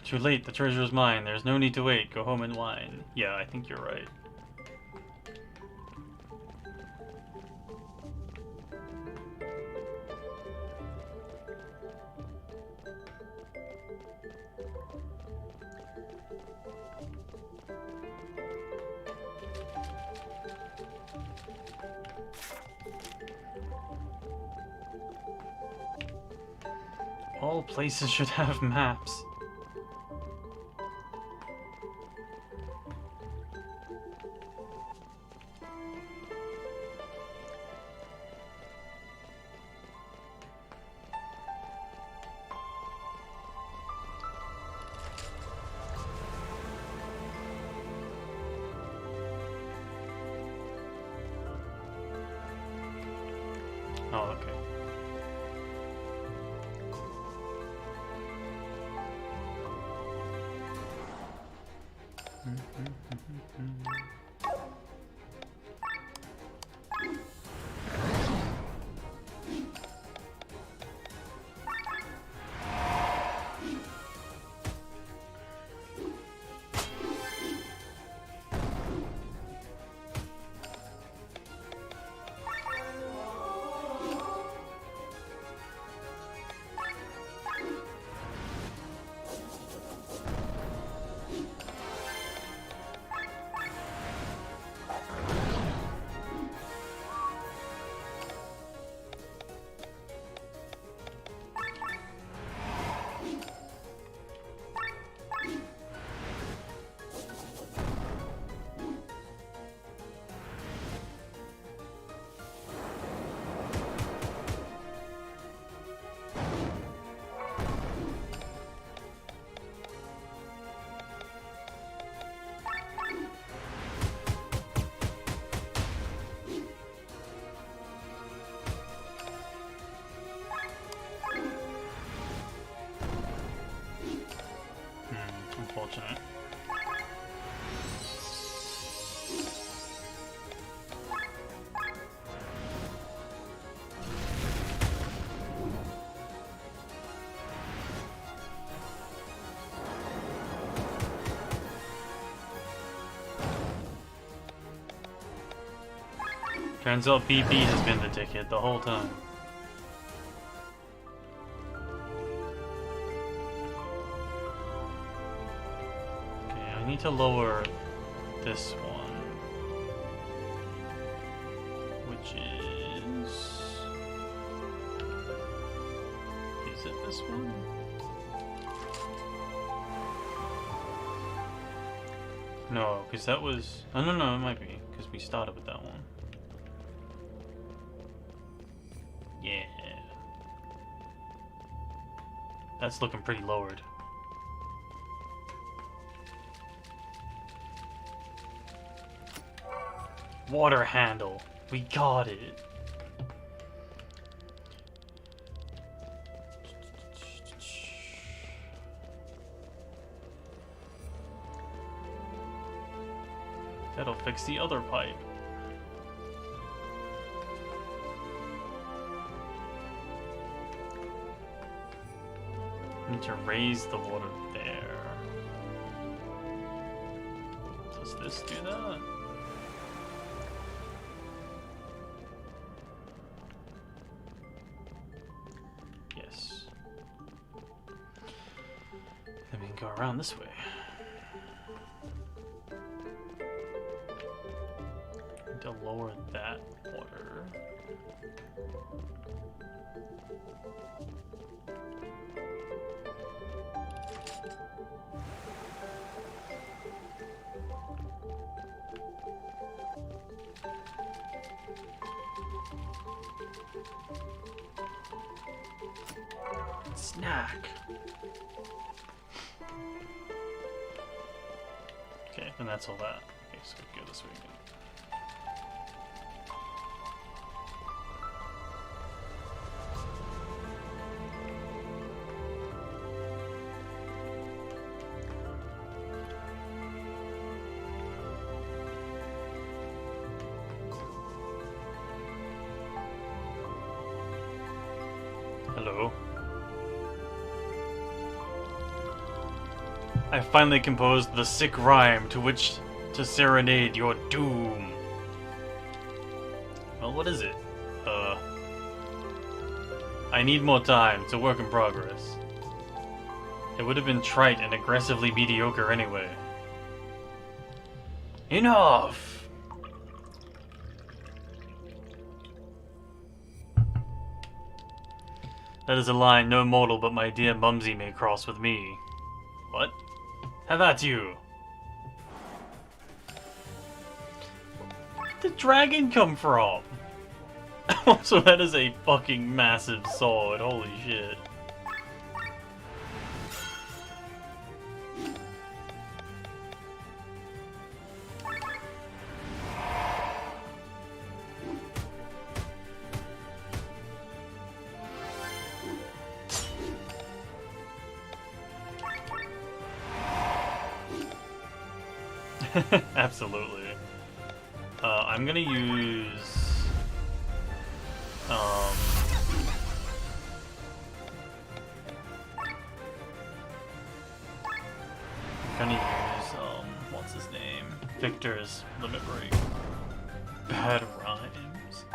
Too late, the treasure is mine. There's no need to wait. Go home and whine. Yeah, I think you're right. All places should have maps. Oh, okay. Unfortunate. Turns out BB has been the dickhead the whole time. I need to lower this one, which is it this one? No, because that was, oh no, it might be, because we started with that one. Yeah. That's looking pretty lowered. Water handle. We got it. That'll fix the other pipe. Need to raise the water there. Does this do that? Yes. Then we can go around this way. Need to lower that water. Snack. Okay, and that's all that. Okay, so we go this way again. Hello. I finally composed the sick rhyme to which to serenade your doom. Well, what is it? I need more time. It's a work in progress. It would have been trite and aggressively mediocre anyway. Enough! That is a line no mortal but my dear Mumsy may cross with me. What? Have at you! Where did the dragon come from? Also, that is a fucking massive sword. Holy shit. Absolutely. I'm gonna use I'm gonna use what's his name? Victor's limit break. Bad rhymes.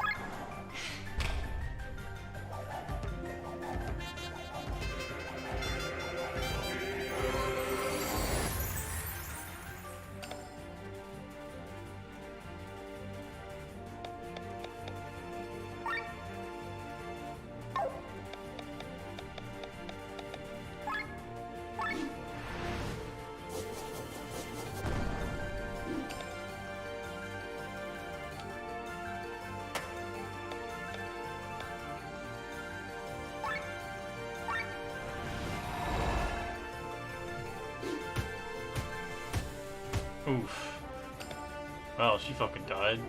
Oof. Well, she fucking died.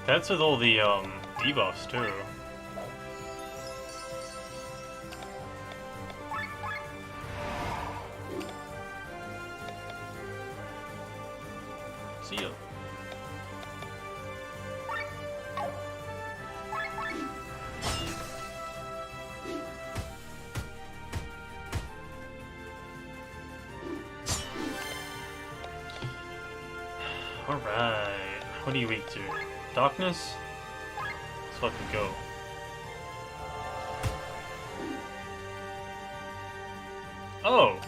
That's with all the debuffs too. See ya. Alright. What are you weak to? Darkness? Let's fucking go. Oh!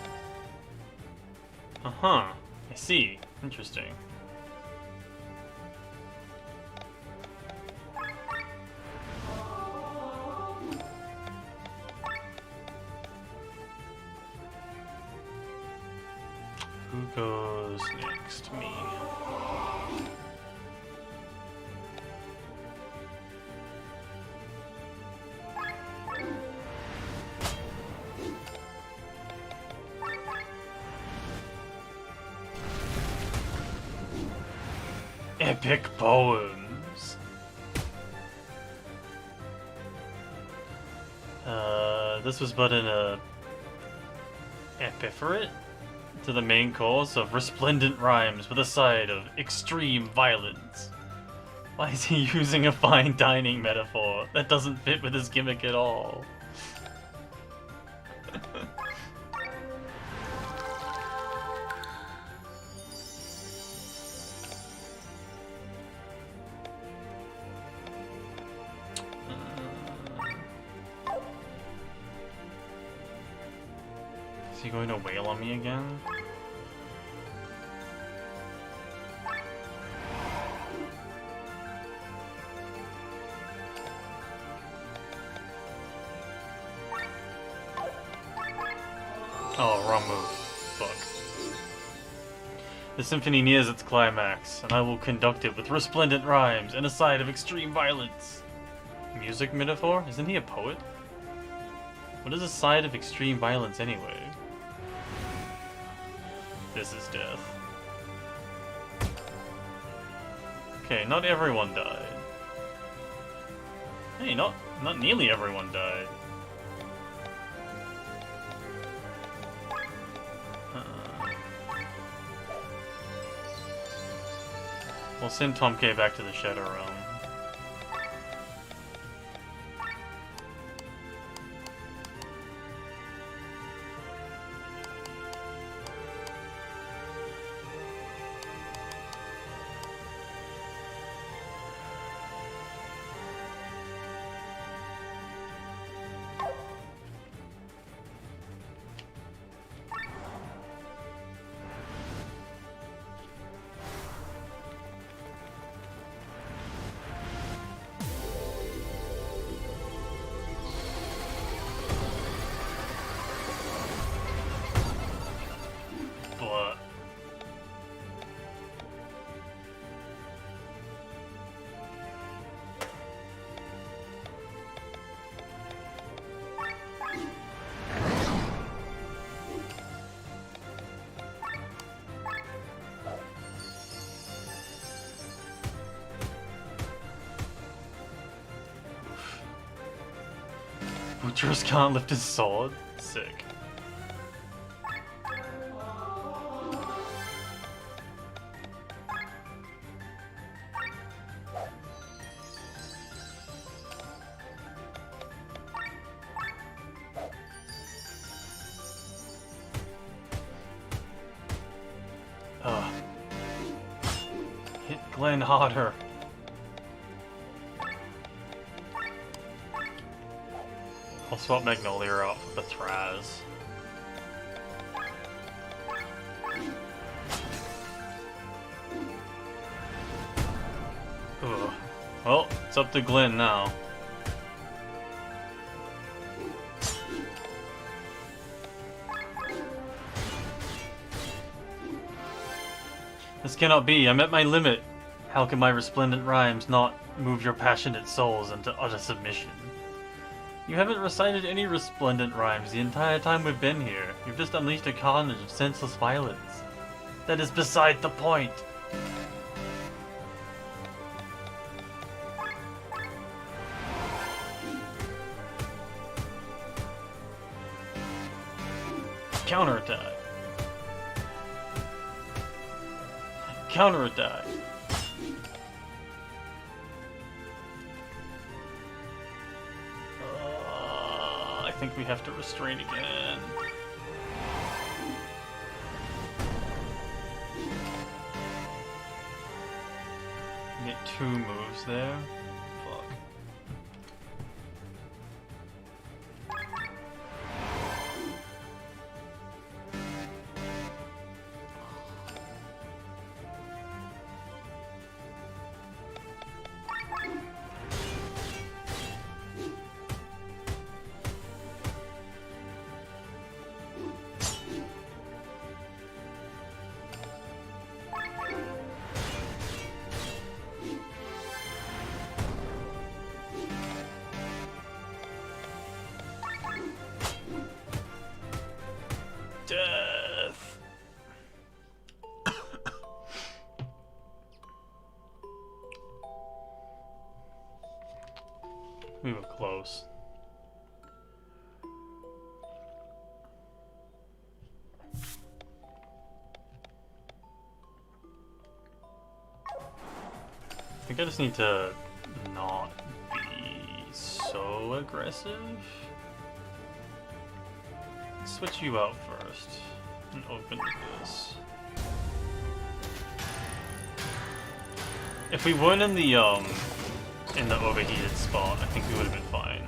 Uh-huh. I see. Interesting. Who goes next? Me. Epic poems. This was but an epipherate to the main course of resplendent rhymes with a side of extreme violence. Why is he using a fine dining metaphor? That doesn't fit with his gimmick at all. Is he going to wail on me again? Oh, wrong move. Fuck. The symphony nears its climax, and I will conduct it with resplendent rhymes and a side of extreme violence. Music metaphor? Isn't he a poet? What is a side of extreme violence anyway? This is death. Okay, not everyone died. Hey, not nearly everyone died. We'll send Tom K back to the Shadow Realm. Butchers can't lift his sword? Sick. Ugh. Hit Glenn harder. I'll swap Magnolia out for Thraz. Ugh. Well, it's up to Glenn now. This cannot be. I'm at my limit. How can my resplendent rhymes not move your passionate souls into utter submission? You haven't recited any resplendent rhymes the entire time we've been here. You've just unleashed a carnage of senseless violence. That is beside the point. Counterattack. Counterattack. I think we have to restrain again. Get 2 moves there. Fuck. Death. We were close. I think I just need to not be so aggressive. Switch you out first and open this. If we weren't in the overheated spot, I think we would have been fine.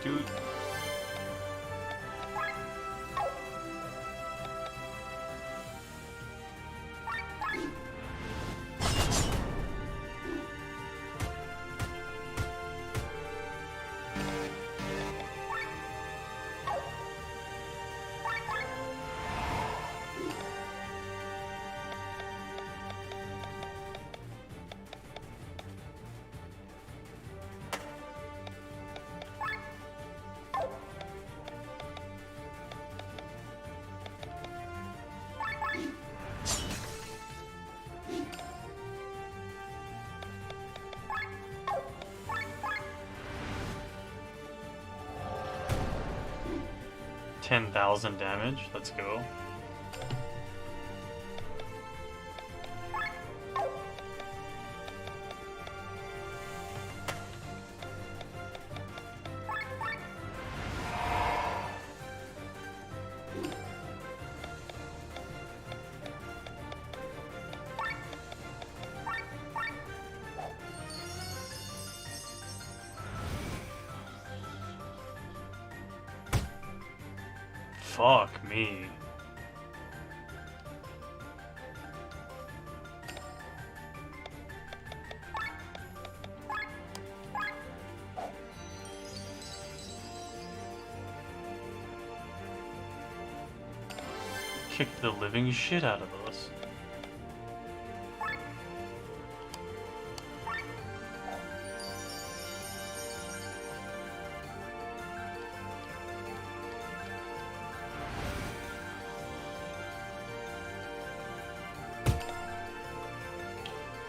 Scoot. $10,000 damage. Let's go. Fuck me. Kicked the living shit out of us.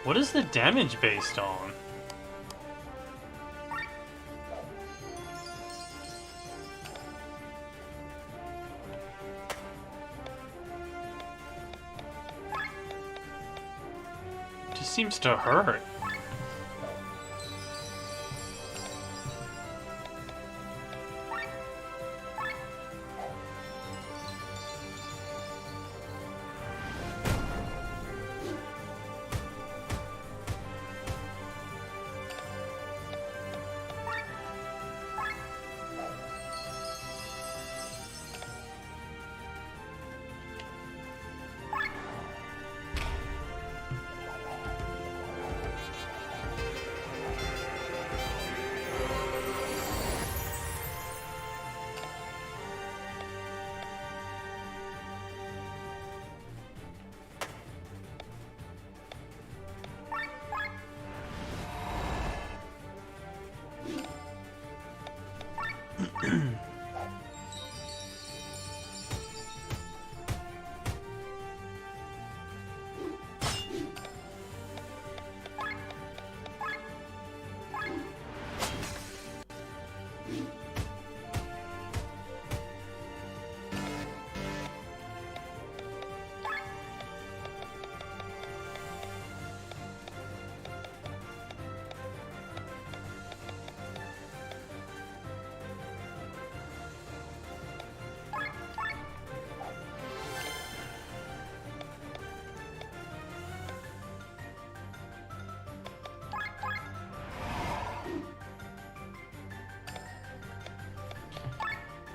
What is the damage based on? It just seems to hurt.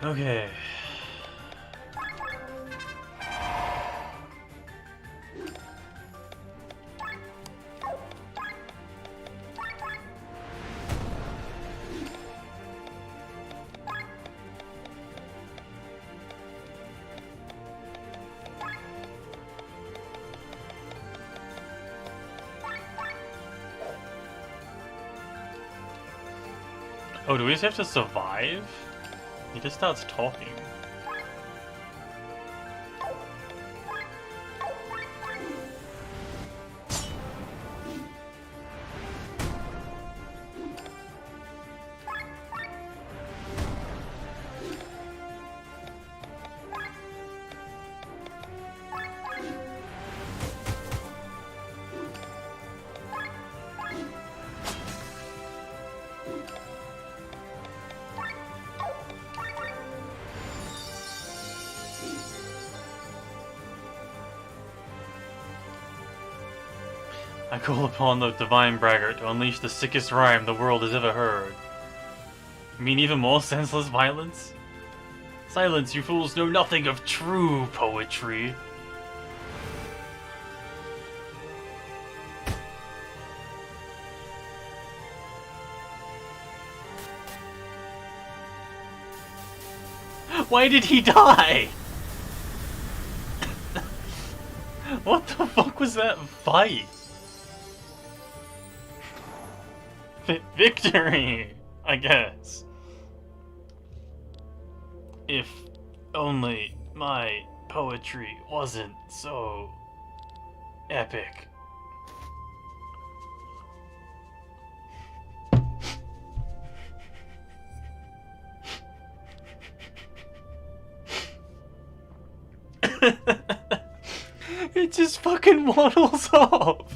Okay. Oh, do we just have to survive? He just starts talking. I call upon the divine braggart to unleash the sickest rhyme the world has ever heard. You mean even more senseless violence? Silence, you fools know nothing of true poetry. Why did he die? What the fuck was that fight? Victory, I guess. If only my poetry wasn't so epic. It just fucking waddles off.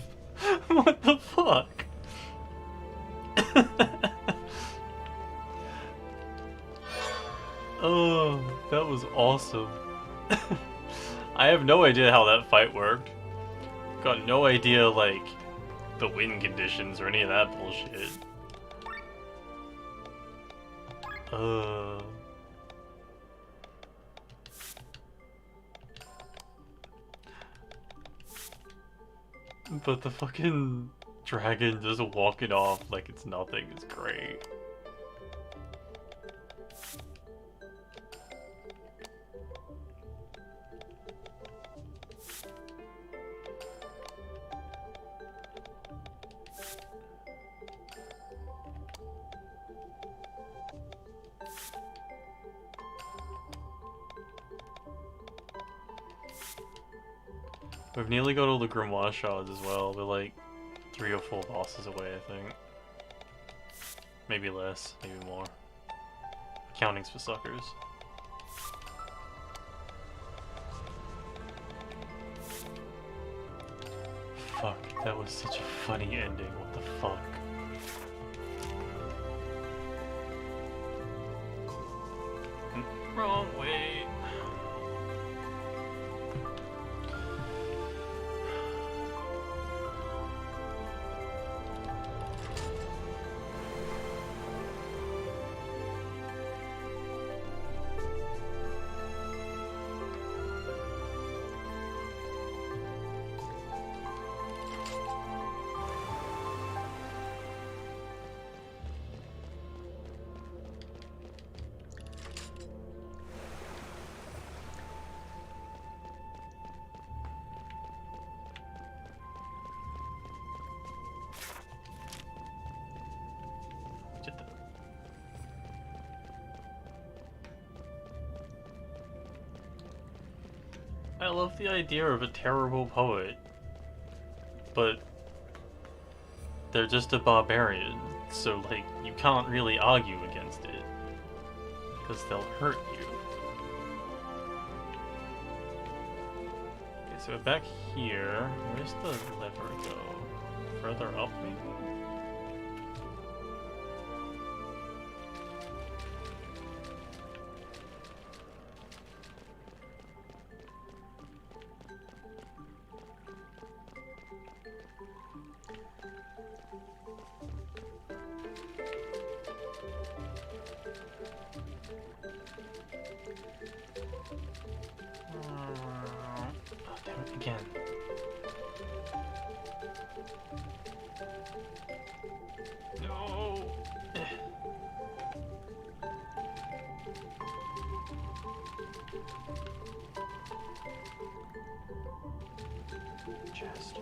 What the fuck? Oh, that was awesome. I have no idea how that fight worked. Got no idea, like, the win conditions or any of that bullshit. But the fucking dragon just walking off like it's nothing is great. We've nearly got all the grimoire shards as well. We're like 3 or 4 bosses away, I think. Maybe less, maybe more. Counting's for suckers. Fuck, that was such a funny ending. What the fuck? Wrong way. I love the idea of a terrible poet, but they're just a barbarian, so like, you can't really argue against it, because they'll hurt you. Okay, so we're back here. Where's the lever go? Further up, maybe? Again. No. Chest.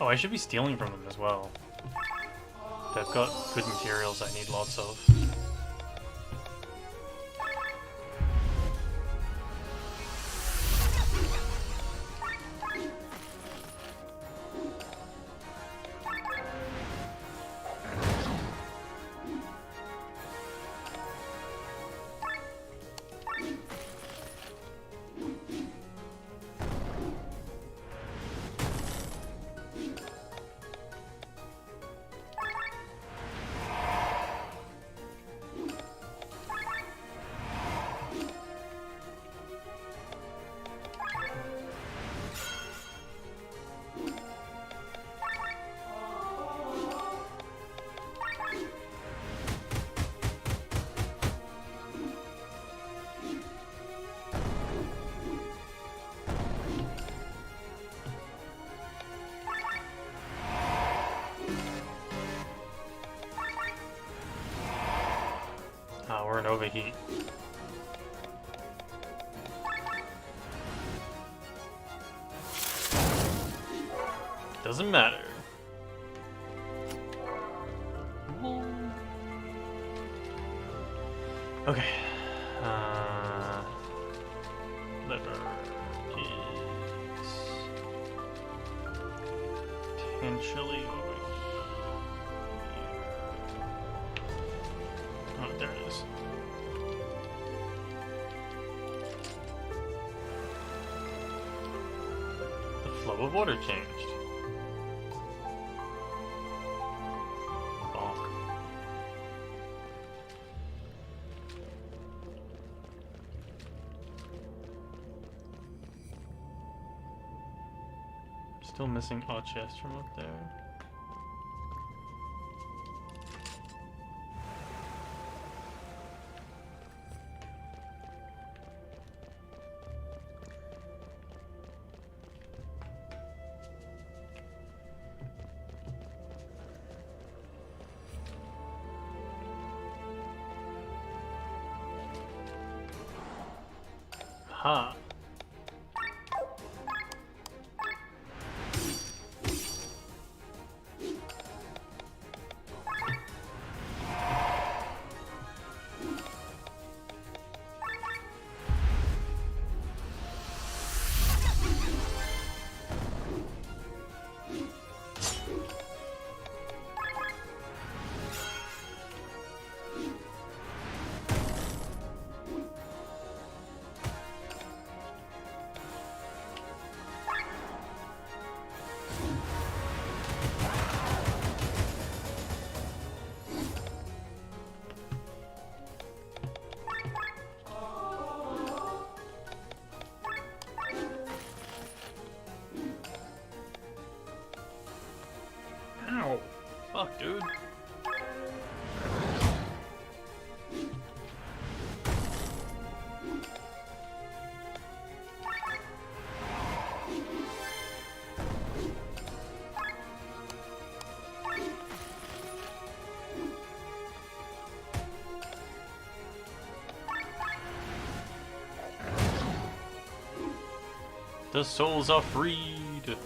Oh, I should be stealing from them as well. They've got good materials I need lots of. or an overheat. Doesn't matter. Okay. Liver is potentially over here. Oh, there it is. The flow of water changed. Bonk. Still missing a chest from up there. Ha. Ow. Fuck, dude. The souls are freed.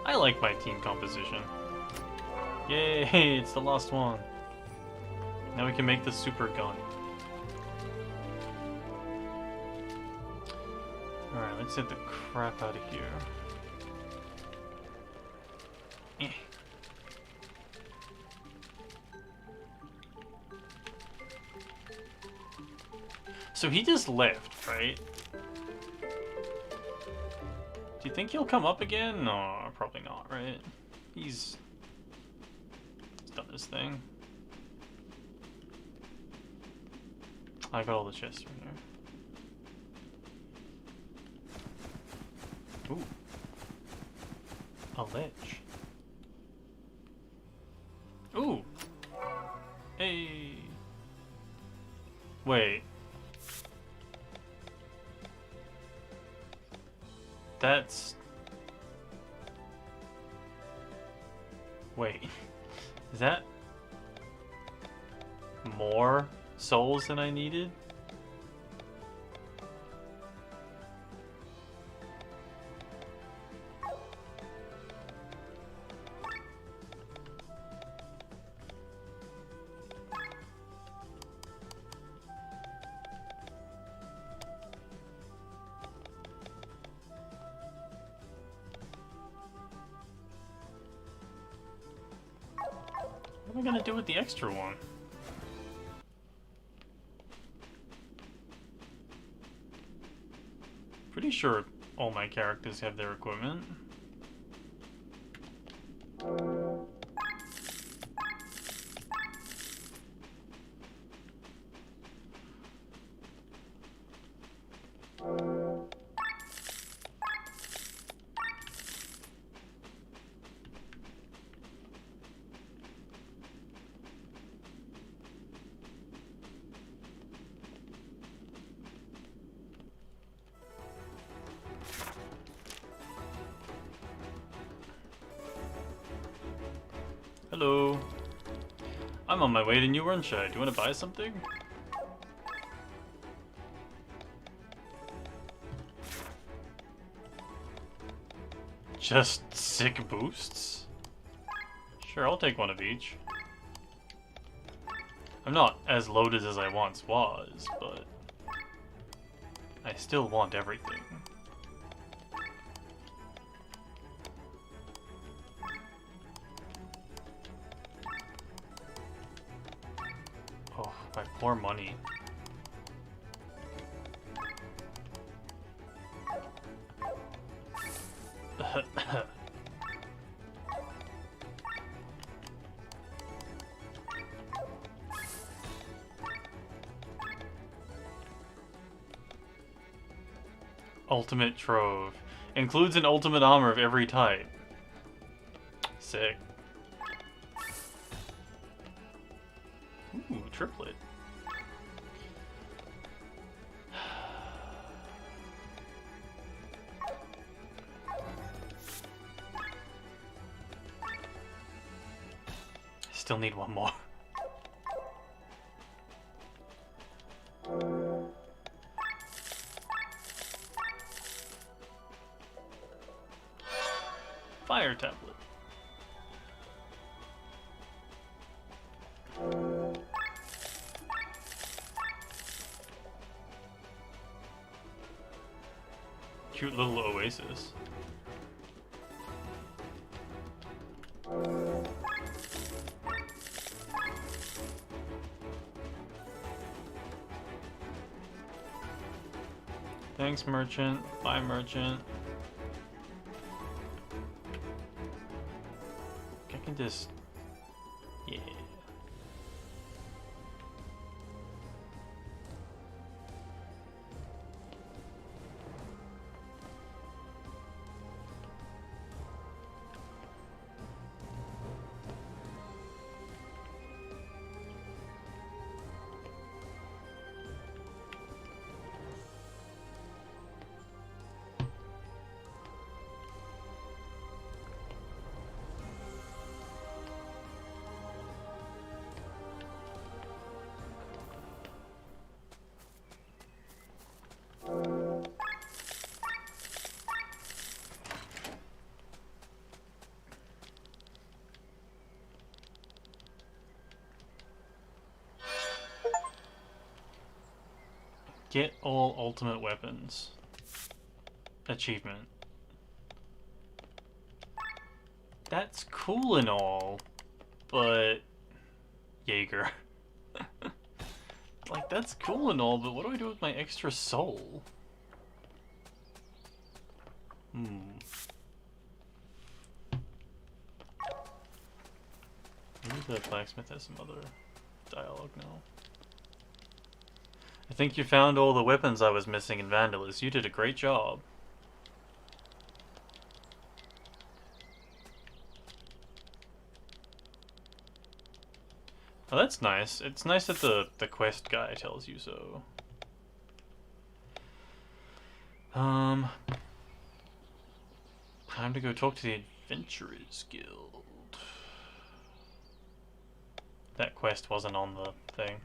I like my team composition. Yay, it's the last one. Now we can make the super gun. Alright, let's get the crap out of here. Eh. So he just left, right? Do you think he'll come up again? No, probably not, right? He's done his thing. I got all the chests from here. Ooh. A lich. Ooh. Hey. Wait. That's... Wait. Is that... more souls than I needed? What am I gonna do with the extra one? Pretty sure all my characters have their equipment. Hello. I'm on my way to New Orleans. Do you want to buy something? Just sick boosts? Sure, I'll take one of each. I'm not as loaded as I once was, but I still want everything. Oh, my poor money. Ultimate Trove. Includes an ultimate armor of every type. Sick. Ooh, triplet. Still need one more. Fire tablet. Cute little oasis. Thanks, merchant. Bye, merchant. I can just... yeah. Get all ultimate weapons. Achievement. That's cool and all, but... Jaeger. Like, that's cool and all, but what do I do with my extra soul? Maybe the blacksmith has some other dialogue now. I think you found all the weapons I was missing in Vandalus. You did a great job. Oh, that's nice. It's nice that the quest guy tells you so. Time to go talk to the Adventurers Guild. That quest wasn't on the thing.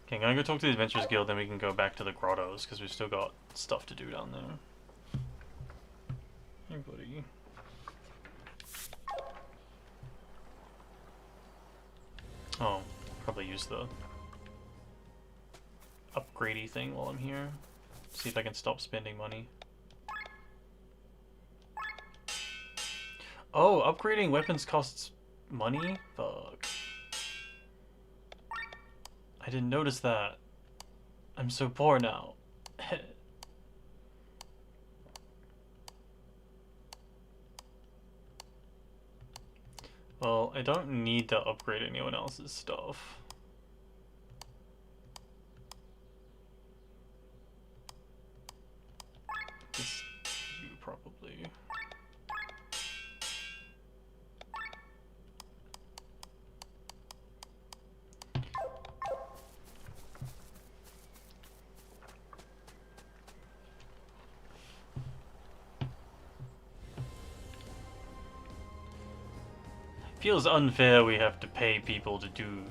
Okay, I'm gonna go talk to the Adventurers Guild, then we can go back to the grottos, because we've still got stuff to do down there. Hey, buddy. Oh, probably use the upgradey thing while I'm here. See if I can stop spending money. Oh, upgrading weapons costs money? Fuck. I didn't notice that. I'm so poor now. Well, I don't need to upgrade anyone else's stuff. Just you, probably. Feels unfair we have to pay people to do,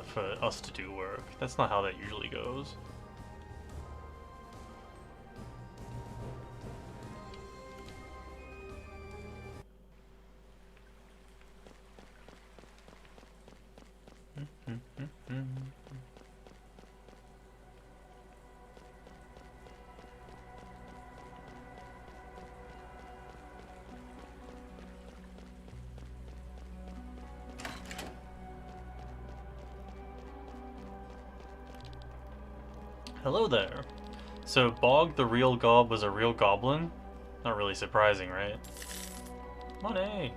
for us to do work. That's not how that usually goes. Hello there. So Bog the real gob was a real goblin? Not really surprising, right? Money!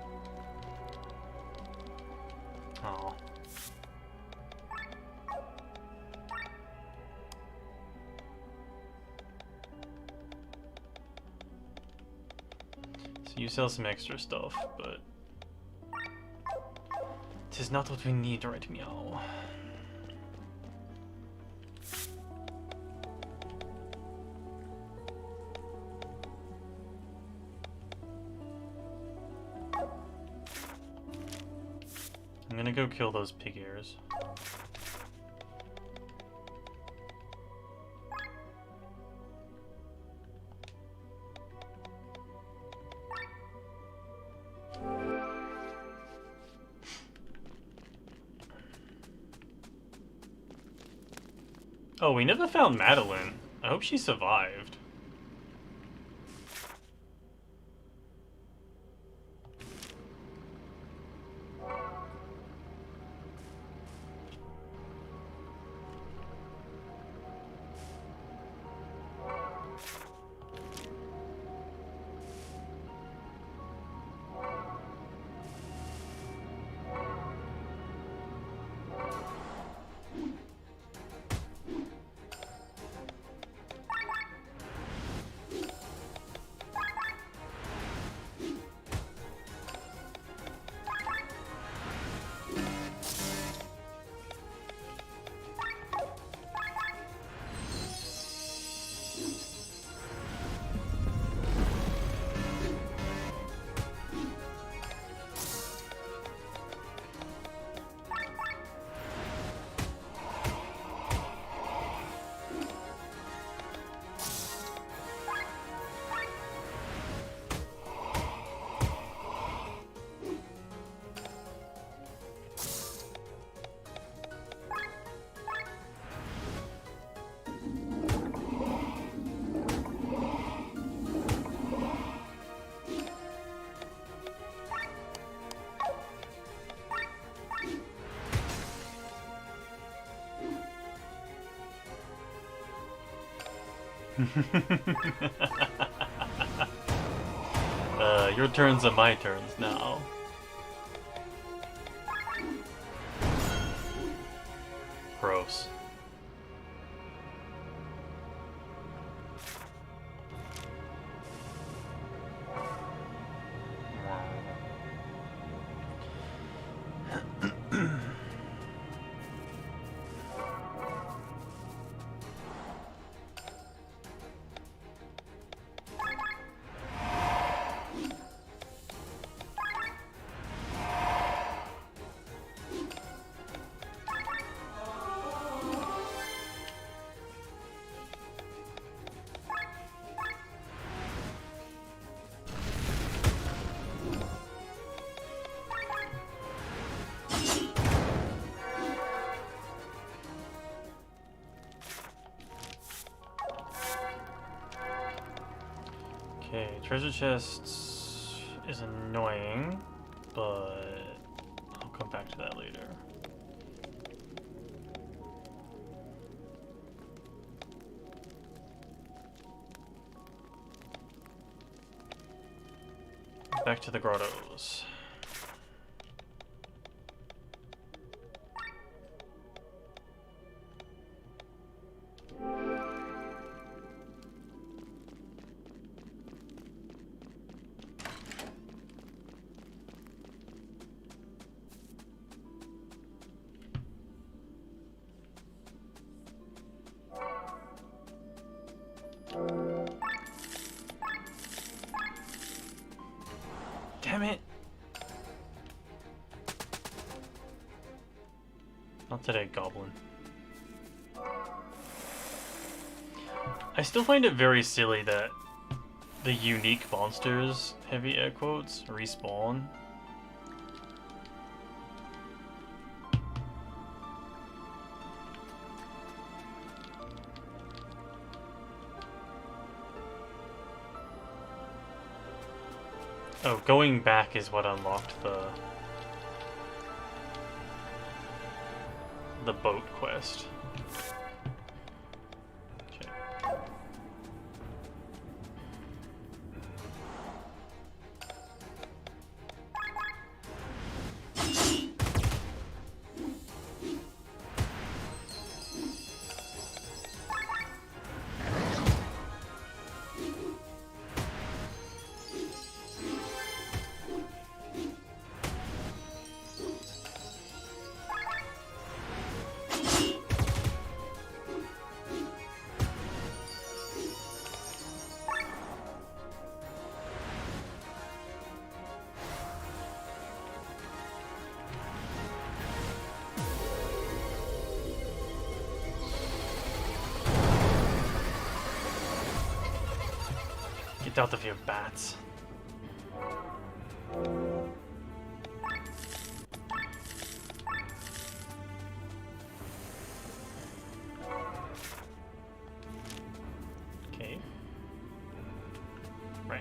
Aw. So you sell some extra stuff, but... 'tis not what we need right meow. I'm gonna go kill those pig ears. Oh, we never found Madeline. I hope she survived. Your turns are my turns now. Gross. Okay, treasure chests is annoying, but I'll come back to that later. Back to the grottos. Damn it! Today, goblin. I still find it very silly that the unique monsters, heavy air quotes, respawn. Oh, going back is what unlocked the boat quest. Okay. Get out of here, bats. Okay. Right.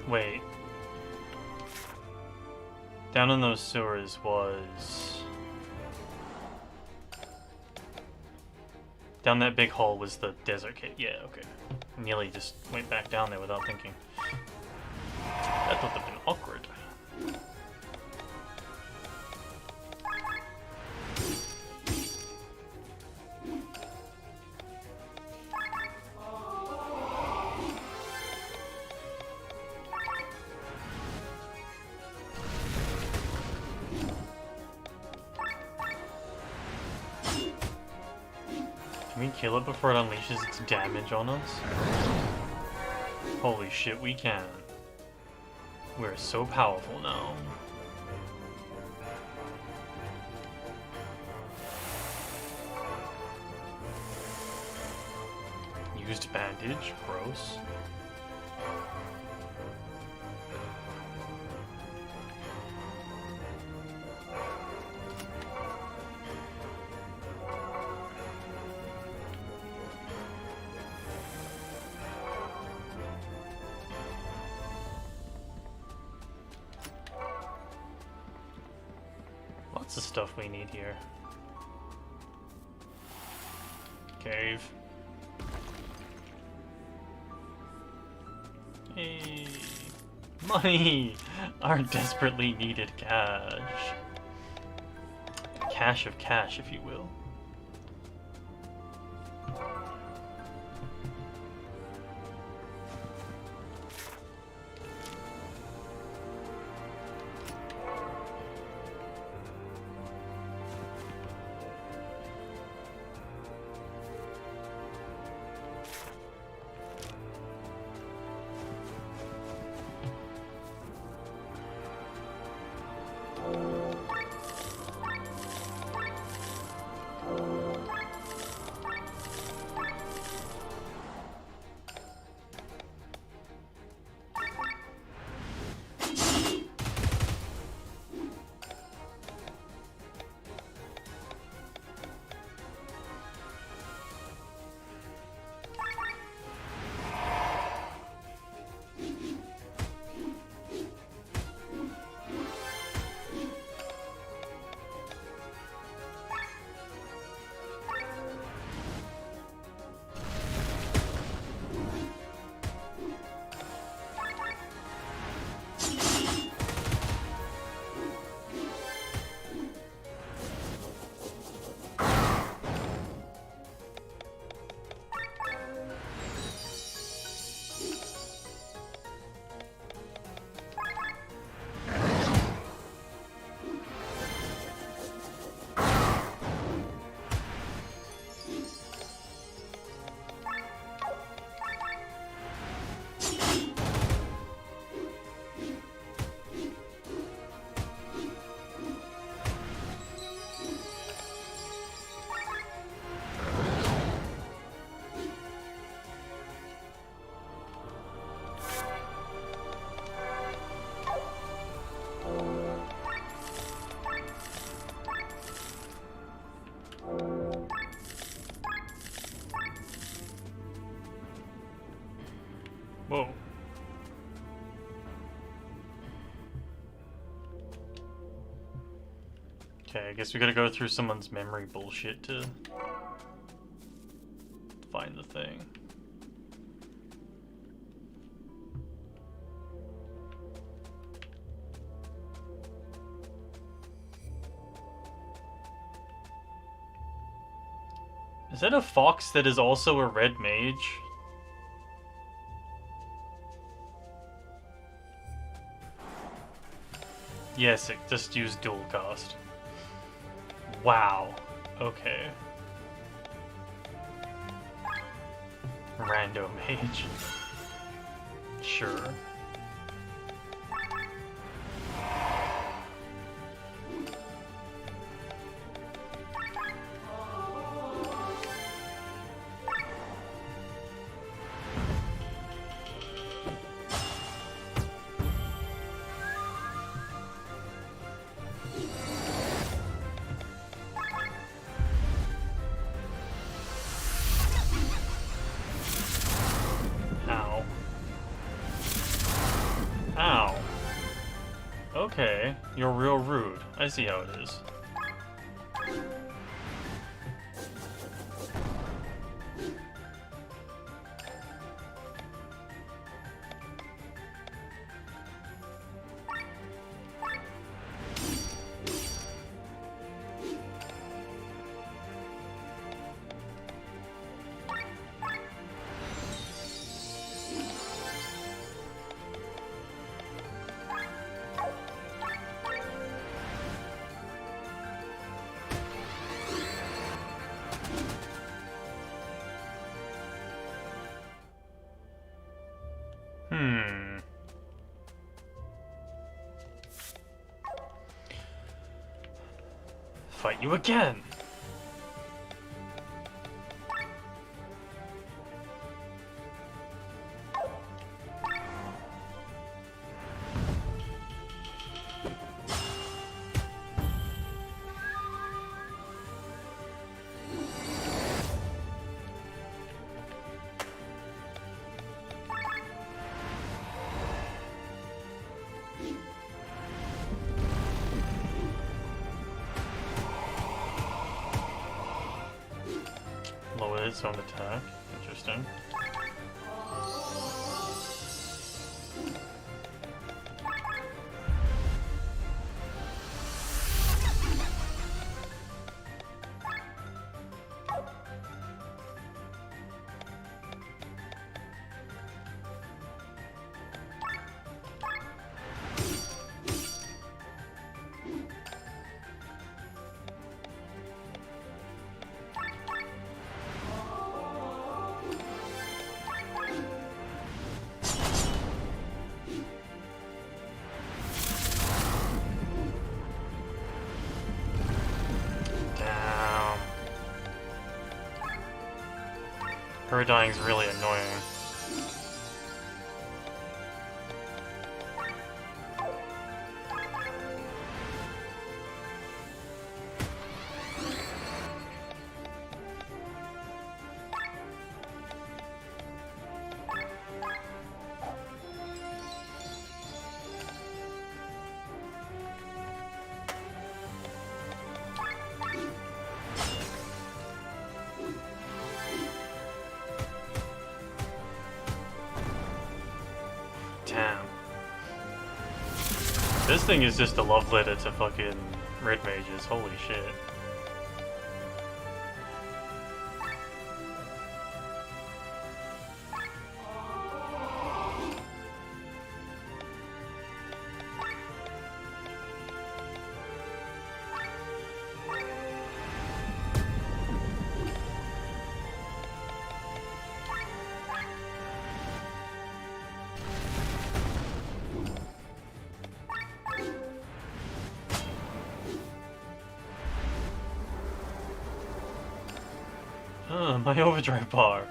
Wait. Down in those sewers was... Down that big hole was the desert cave. Yeah, okay. Nearly just went back down there without thinking. That would have been awkward. Can we kill it before it unleashes its damage on us? Holy shit, we can. We're so powerful now. Used bandage, gross. Lots of stuff we need here. Cave. Hey, money! Our desperately needed cash. Cache of cash, if you will. Okay, I guess we gotta go through someone's memory bullshit to find the thing. Is that a fox that is also a red mage? Yes, it just used dual cast. Wow. Okay. Rando mage. Sure. Ow. Ow. Okay, you're real rude. I see how it is. Fight you again! Lower its own attack. Interesting. Her dying's really annoying. Damn. This thing is just a love letter to fucking red mages, holy shit. My overdrive bar.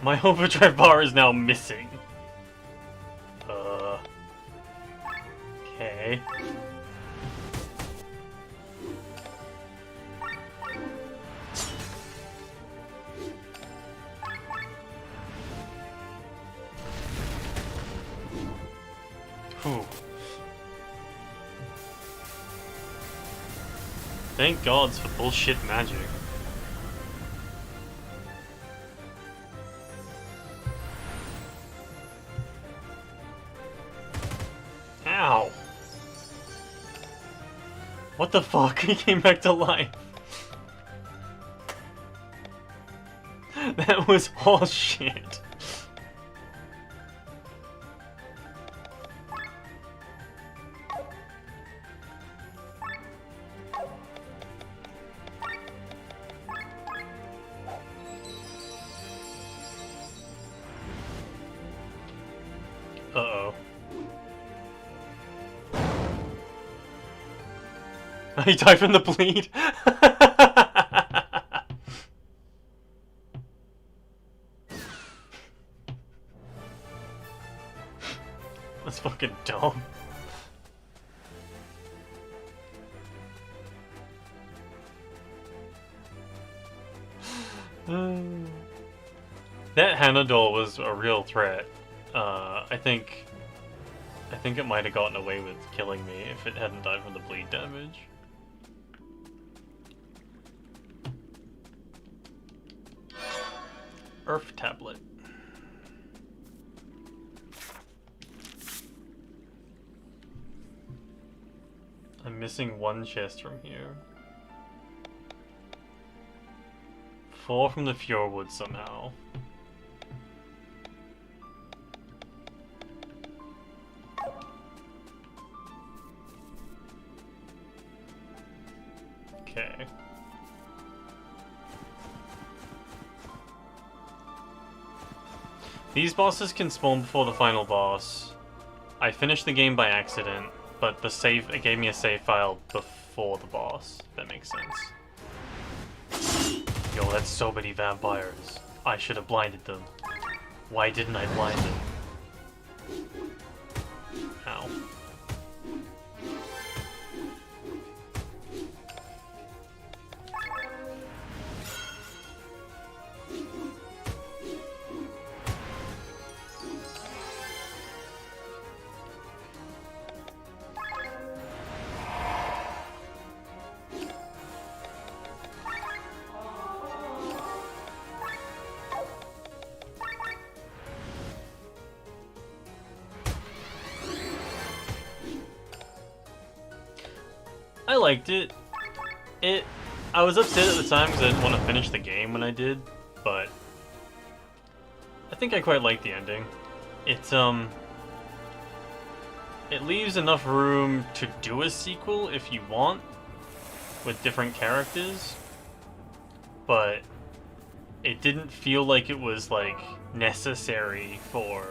My overdrive bar is now missing. Okay. Whew. Thank gods for bullshit magic. Ow! What the fuck? He came back to life. That was all shit. Uh-oh. He died from the bleed? That's fucking dumb. That Hanadol was a real threat. I think it might have gotten away with killing me if it hadn't died from the bleed damage. Earth tablet. I'm missing one chest from here. 4 from the Fjordwood somehow. Okay. These bosses can spawn before the final boss. I finished the game by accident, but it gave me a save file before the boss. That makes sense. Yo, that's so many vampires. I should have blinded them. Why didn't I blind them? Ow. I liked it. I was upset at the time because I didn't want to finish the game when I did, but I think I quite liked the ending. It leaves enough room to do a sequel if you want, with different characters, but it didn't feel like it was, like, necessary for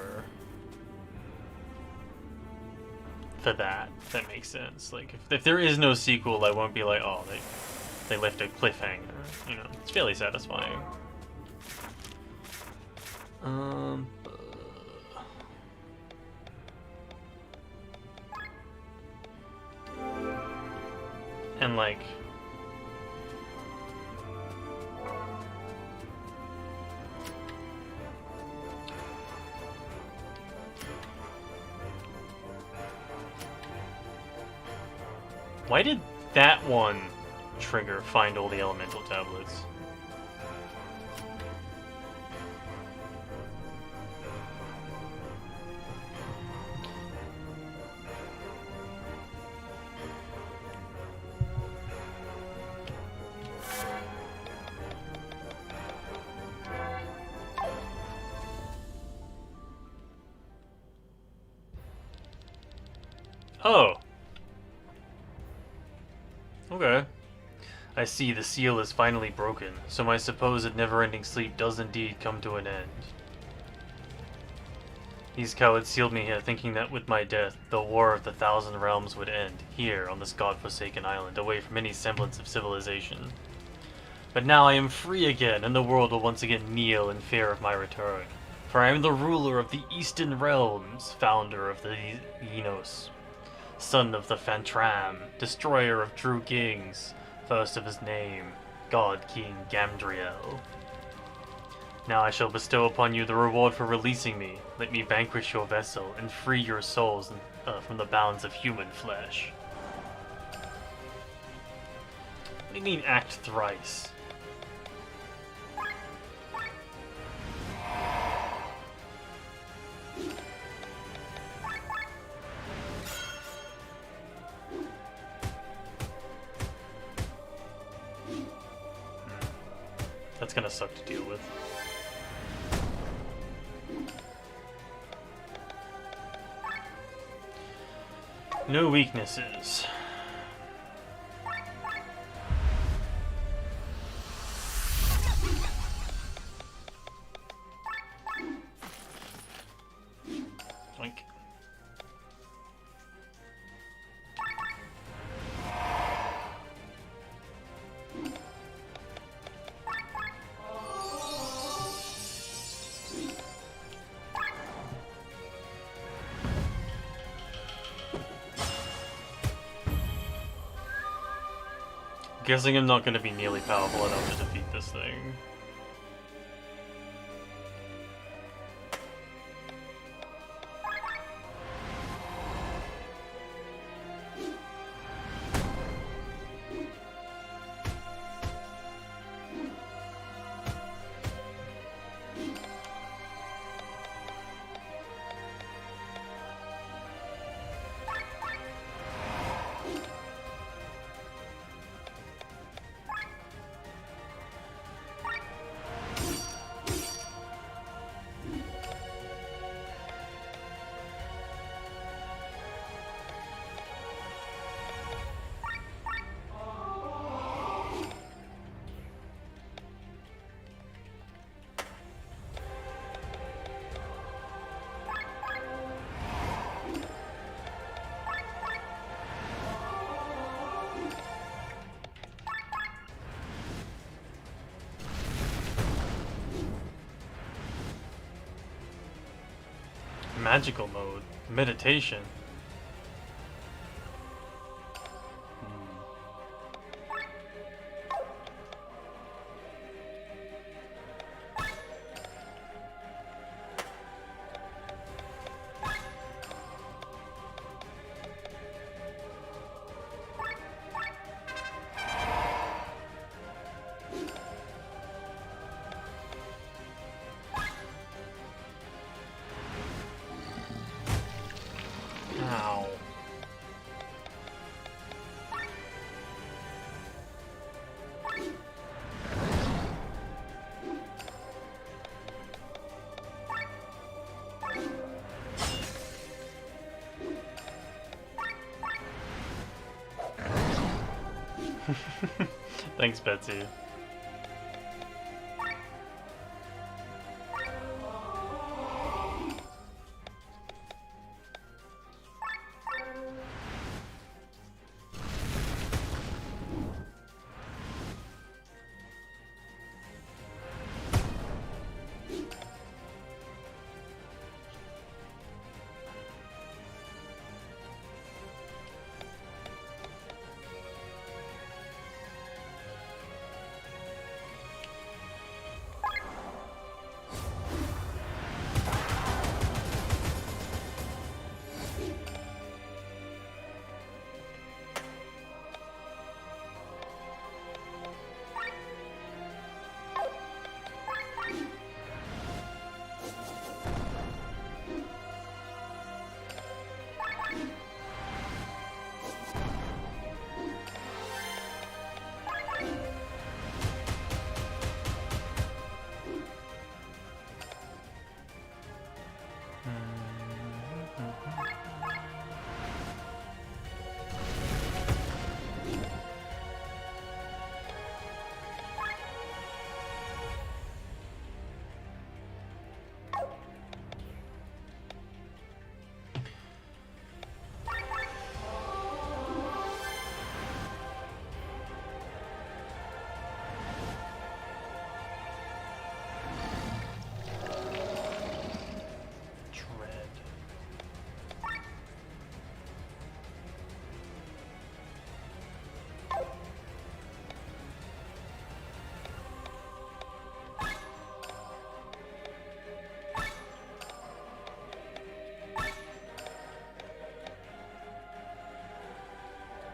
that, if that makes sense. Like, if there is no sequel, I won't be like, oh, they left a cliffhanger. You know, it's fairly satisfying. And like, why did that one trigger find all the elemental tablets? Oh. Okay. I see the seal is finally broken, so my supposed never-ending sleep does indeed come to an end. These cowards sealed me here, thinking that with my death, the War of the Thousand Realms would end, here, on this god-forsaken island, away from any semblance of civilization. But now I am free again, and the world will once again kneel in fear of my return. For I am the ruler of the Eastern Realms, founder of the Enos, son of the Fantram, destroyer of true kings, first of his name, God King Gamdriel. Now I shall bestow upon you the reward for releasing me. Let me vanquish your vessel and free your souls from the bounds of human flesh. What do you mean, act thrice? That's gonna suck to deal with. No weaknesses. Like. Guessing I'm not going to be nearly powerful enough to defeat this thing. Magical mode. Meditation. Ow. Thanks, Betsy.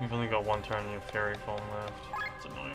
We've only got one turn of Fairy Foam left. It's annoying.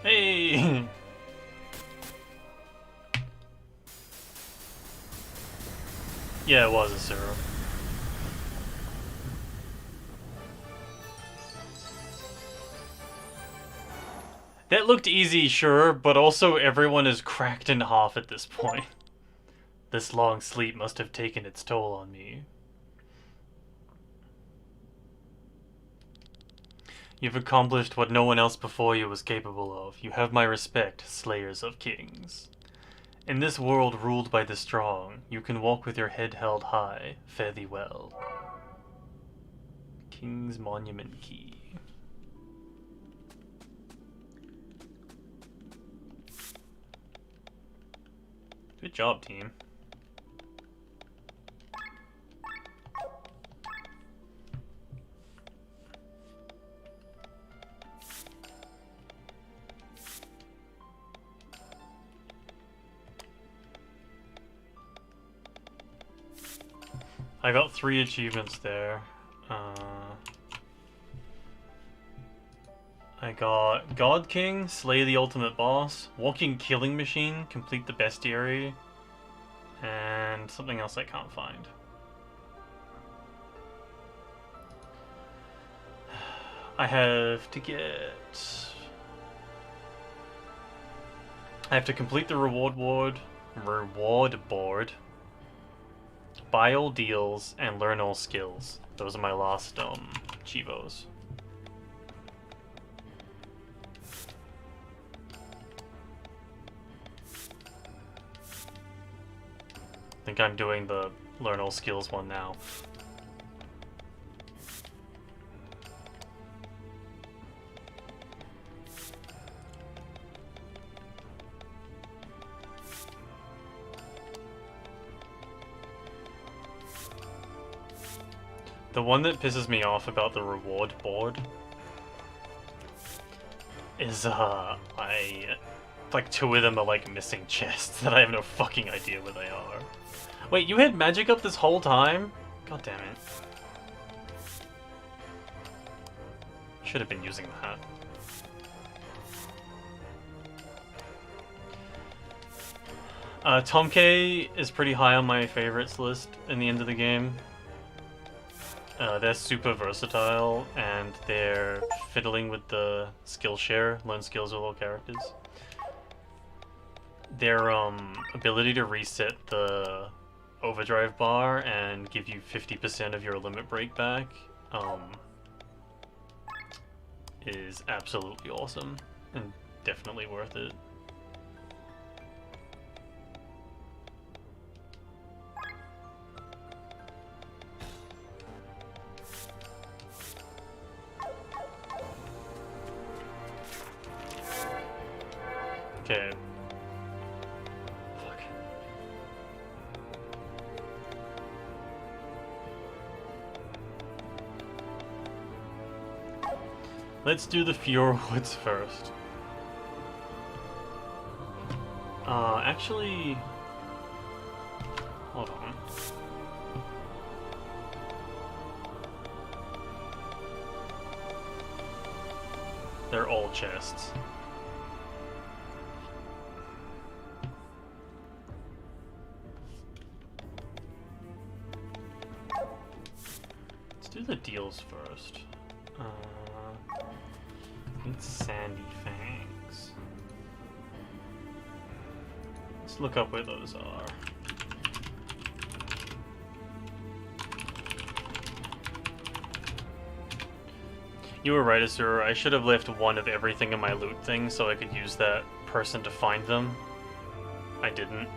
Hey! Yeah, it was a syrup. That looked easy, sure, but also everyone is cracked in half at this point. This long sleep must have taken its toll on me. You've accomplished what no one else before you was capable of. You have my respect, slayers of kings. In this world ruled by the strong, you can walk with your head held high. Fare thee well. King's Monument Key. Good job, team. I got 3 achievements there. I got God King, slay the ultimate boss, walking killing machine, complete the bestiary, and something else I can't find. I have to complete the reward board, buy all deals, and learn all skills. Those are my last Chivos. I think I'm doing the learn all skills one now. The one that pisses me off about the reward board is, like 2 of them are like missing chests that I have no fucking idea where they are. Wait, you had magic up this whole time? God damn it. Should have been using that. Tom K is pretty high on my favorites list in the end of the game. They're super versatile, and they're fiddling with the skill share, learn skills with all characters. Their ability to reset the overdrive bar and give you 50% of your limit break back is absolutely awesome and definitely worth it. Okay. Fuck. Let's do the Fjordwoods first. Actually... Hold on. They're all chests. Let's do the deals first. Need sandy fangs. Let's look up where those are. You were right, Azura. I should have left one of everything in my loot thing so I could use that person to find them. I didn't.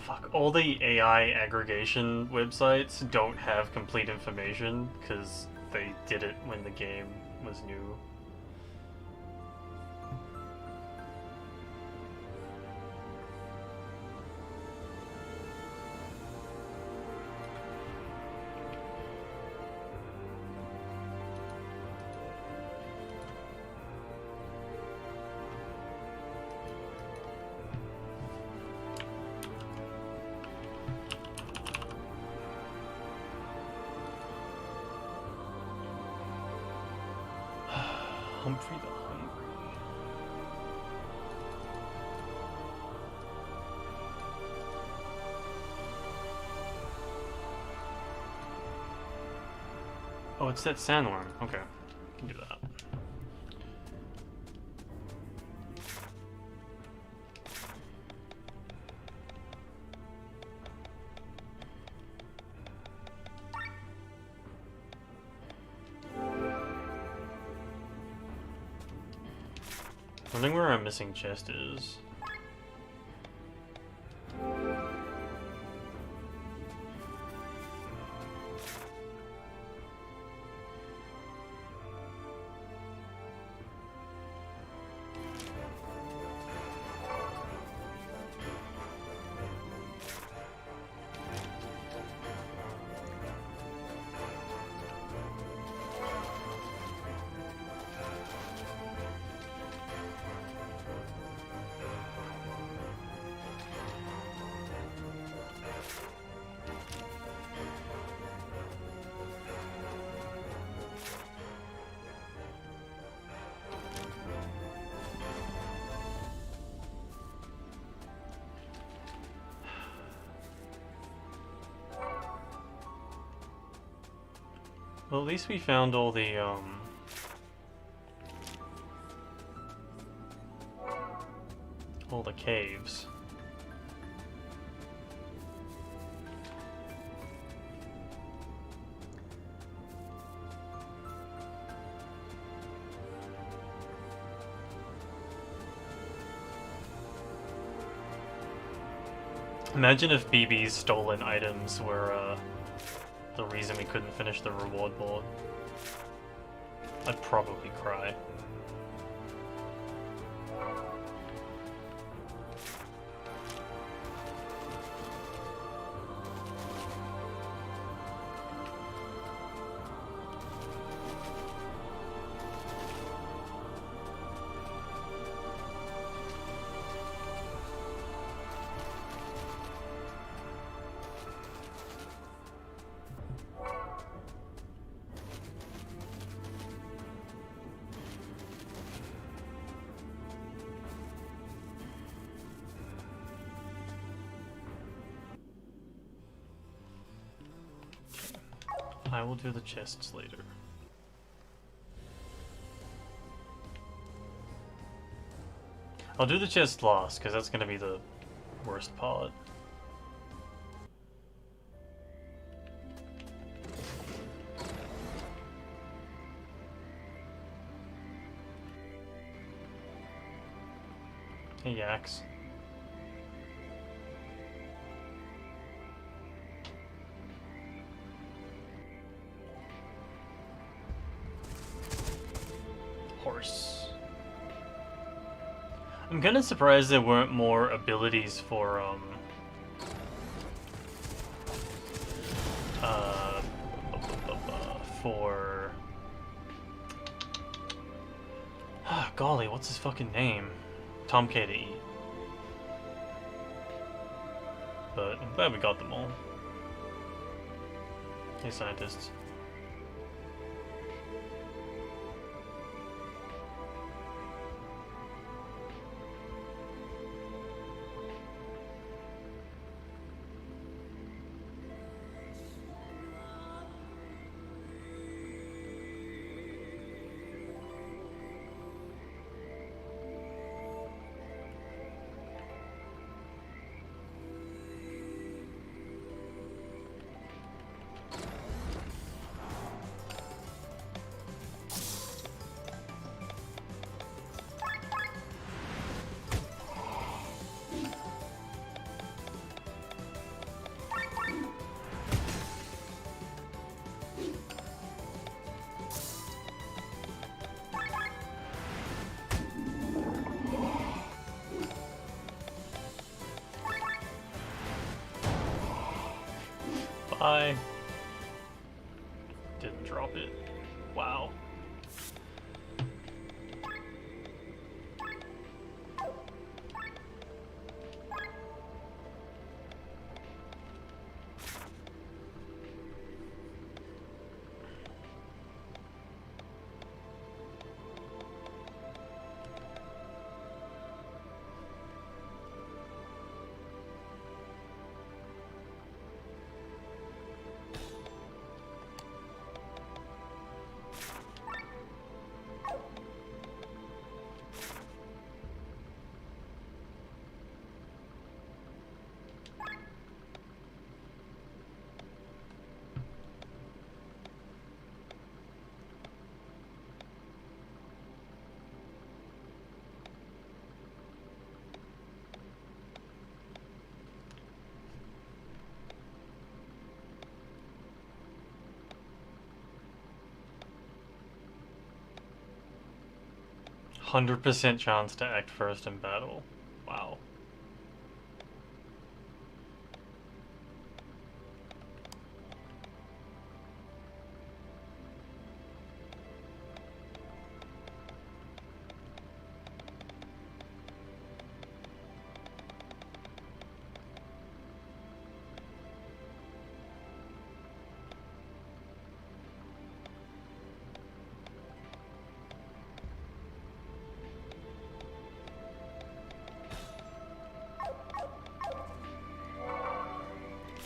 Fuck, all the AI aggregation websites don't have complete information because they did it when the game was new. Humphrey the Hungry. Oh, it's that sandworm. Okay, can do that. I think where our missing chest is. Well, at least we found all the caves. Imagine if BB's stolen items were the reason we couldn't finish the reward board. I'd probably cry. I will do the chests later. I'll do the chest last, because that's going to be the worst part. Hey, Yaks. Horse. I'm kinda surprised there weren't more abilities for, for... golly, what's his fucking name? Tom K to eat. But I'm glad we got them all. Hey, scientists. Bye. Didn't drop it. Wow. %100% chance to act first in battle. Wow.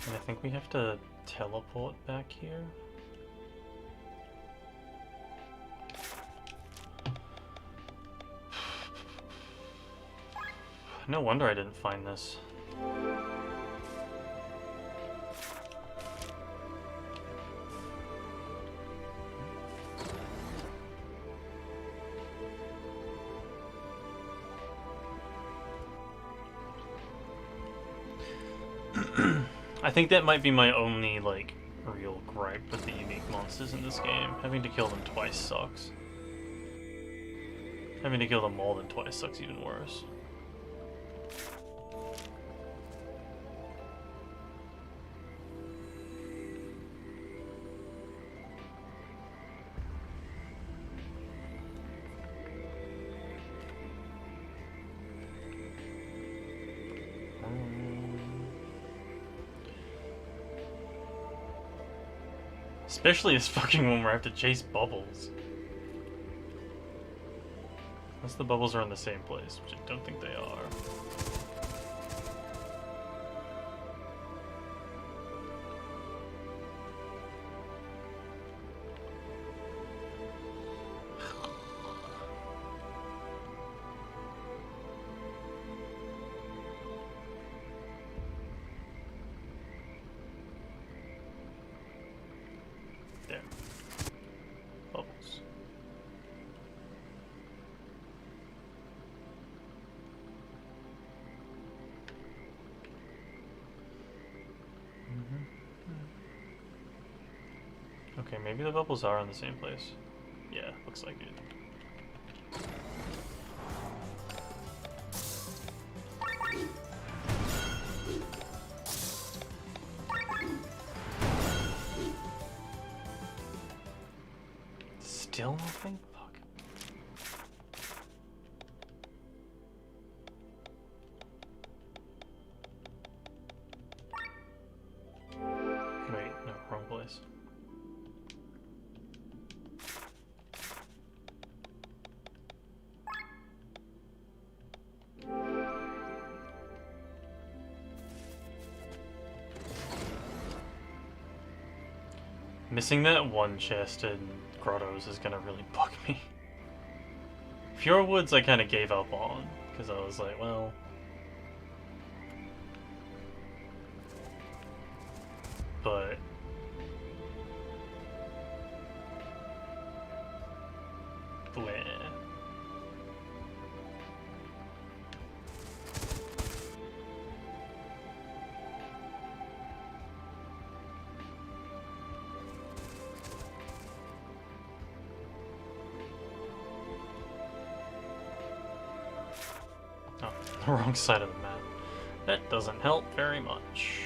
And I think we have to teleport back here. No wonder I didn't find this. I think that might be my only, like, real gripe with the unique monsters in this game. Having to kill them twice sucks. Having to kill them more than twice sucks even worse. Especially this fucking one where I have to chase bubbles. Unless the bubbles are in the same place, which I don't think they are. There. Bubbles. Okay, maybe the bubbles are in the same place. Yeah, looks like it. Still nothing? Fuck. Wait, no, wrong place. Missing that one chest in Grottos is gonna really bug me. Pure Woods I kinda gave up on, because I was like, well... But... Bleh. Oh, the wrong side of the map. That doesn't help very much.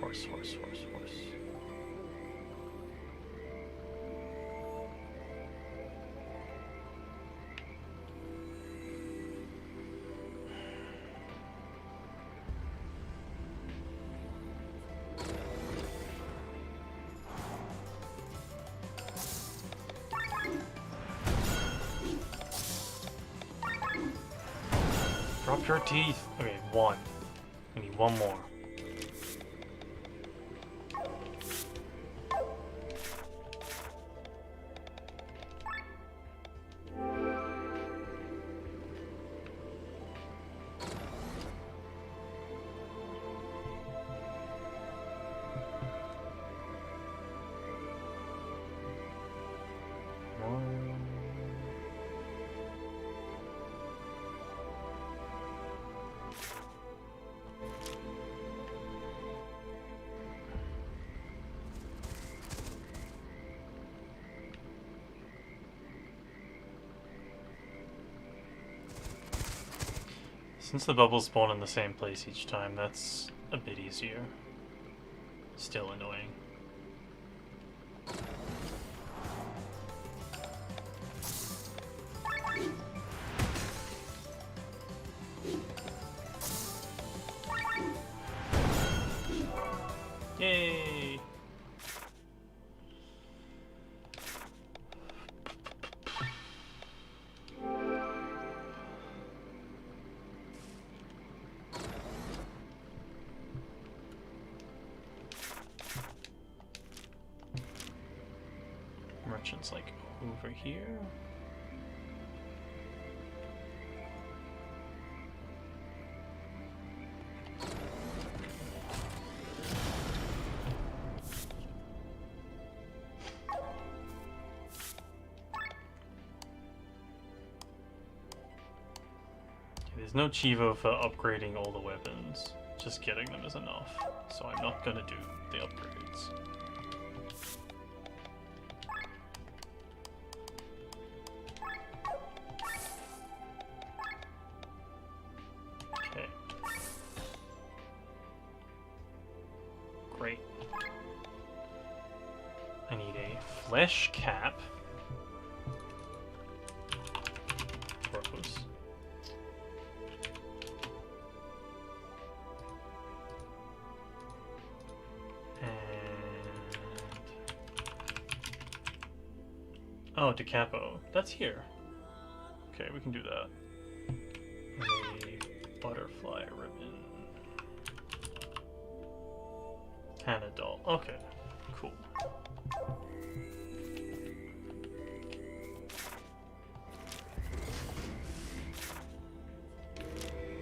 Horse, horse, horse, horse. Drop your teeth. Okay, one. We need one more. Since the bubbles spawn in the same place each time, that's a bit easier. Still annoying. Yay! Merchant's like over here. There's no Chivo for upgrading all the weapons. Just getting them is enough. So I'm not gonna do the upgrades. Okay. Great. I need a flesh cap. Gross. Oh, DeCapo. That's here. Okay, we can do that. A butterfly ribbon. Panadol. Okay, cool.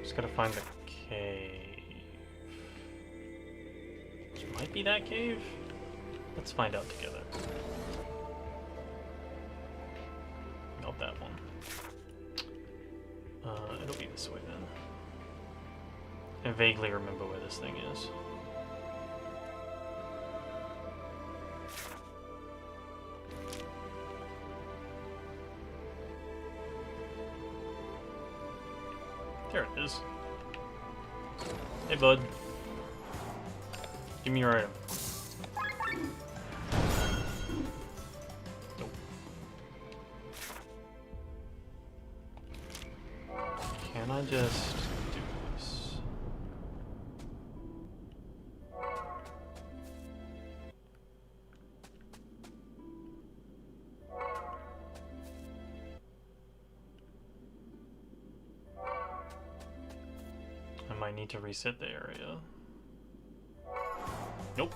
Just gotta find the cave. might be that cave. Let's find out together. Not that one. It'll be this way then. I vaguely remember where this thing is. There it is. Hey, bud. Give me your item. Nope. Can I just do this? I might need to reset the area. Nope.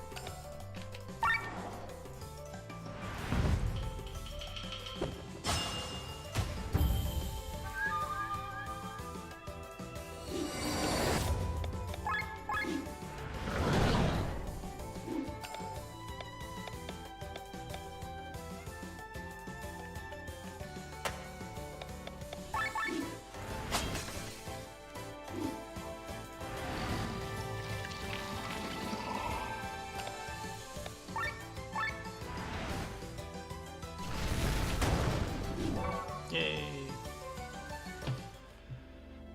Yay.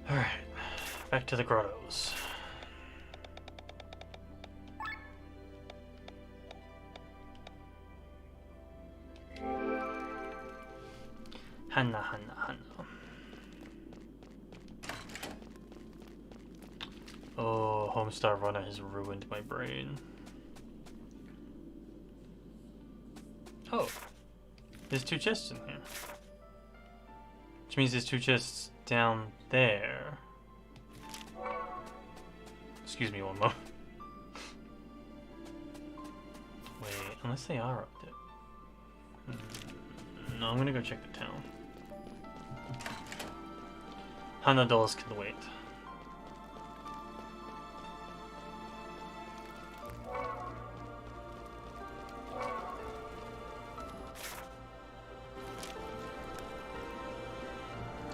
Alright, back to the grottos. Hanna, Hanna, Hanna. Oh, Homestar Runner has ruined my brain. Oh, there's 2 chests in here. Which means there's 2 chests down there. Excuse me one moment. Wait, unless they are up there. No, I'm gonna go check the town. $100 can wait.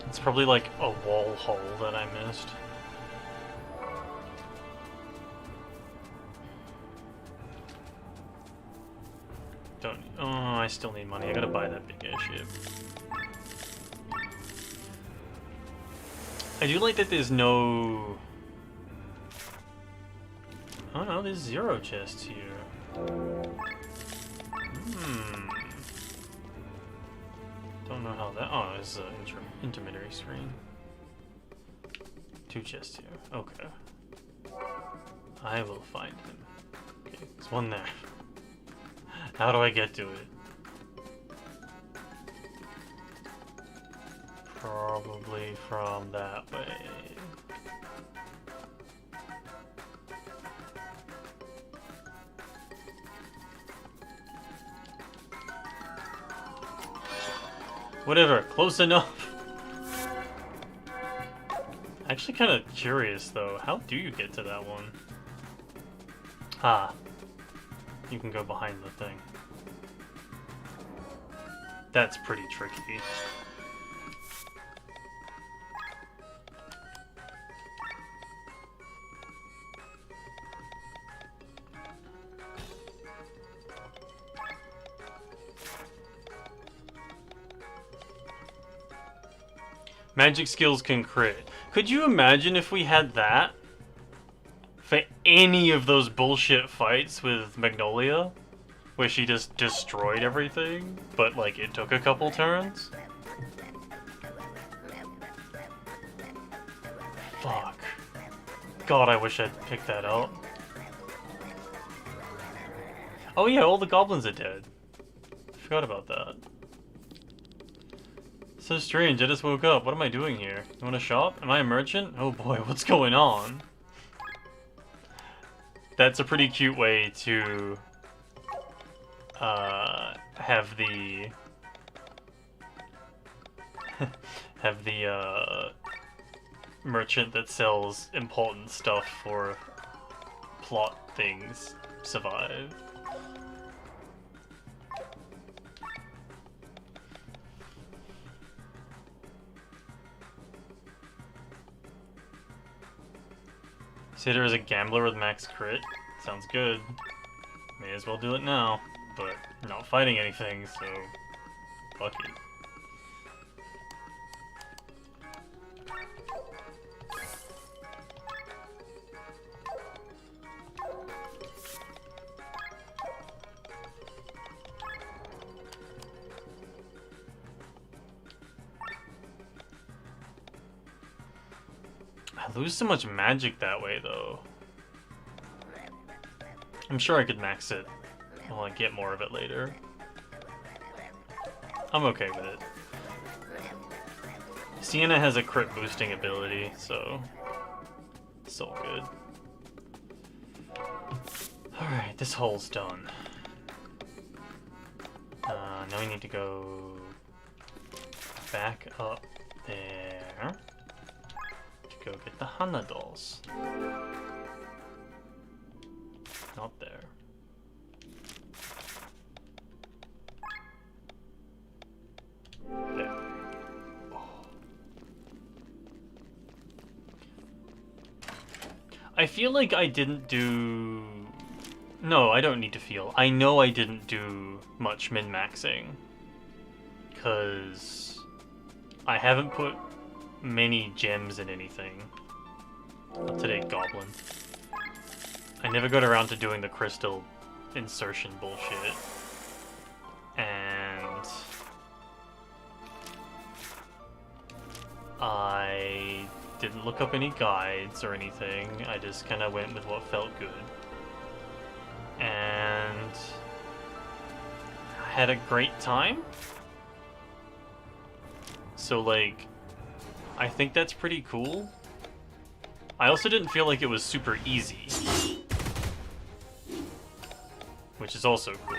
It's probably like a wall hole that I missed. Don't. Oh, I still need money. I gotta buy that big ass ship. I do like that there's no. Oh no, there's 0 chests here. Don't know how that. Oh, it's an intermediary screen. 2 chests here. Okay. I will find him. Okay, there's one there. How do I get to it? Probably from that way. Whatever, close enough. Actually kind of curious though, how do you get to that one? Ah, you can go behind the thing. That's pretty tricky. Magic skills can crit. Could you imagine if we had that for any of those bullshit fights with Magnolia? Where she just destroyed everything, but like it took a couple turns? Fuck. God, I wish I'd picked that up. Oh yeah, all the goblins are dead. I forgot about that. So strange, I just woke up. What am I doing here? You want to shop? Am I a merchant? Oh boy, what's going on? That's a pretty cute way to have the have the merchant that sells important stuff for plot things survive. Sit her as a gambler with max crit. Sounds good. May as well do it now. But not fighting anything, so fuck it. I lose so much magic that way, though. I'm sure I could max it. I'll get more of it later. I'm okay with it. Sienna has a crit boosting ability, so it's all good. Alright, this hole's done. Now we need to go back up there to go get the Hana dolls. Not there. There. Oh. I feel like I didn't do... No, I don't need to feel. I know I didn't do much min-maxing. Because I haven't put many gems in anything. Not today, Goblin. I never got around to doing the crystal insertion bullshit. And I didn't look up any guides or anything. I just kind of went with what felt good. And I had a great time. So, like, I think that's pretty cool. I also didn't feel like it was super easy, which is also cool.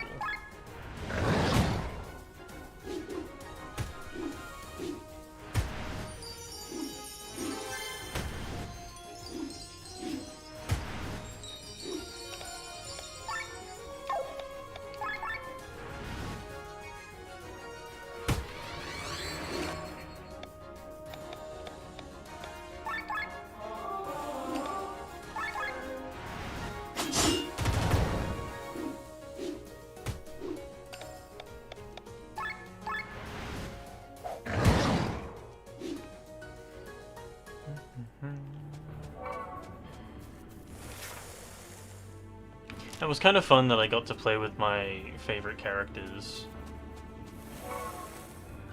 It was kind of fun that I got to play with my favorite characters.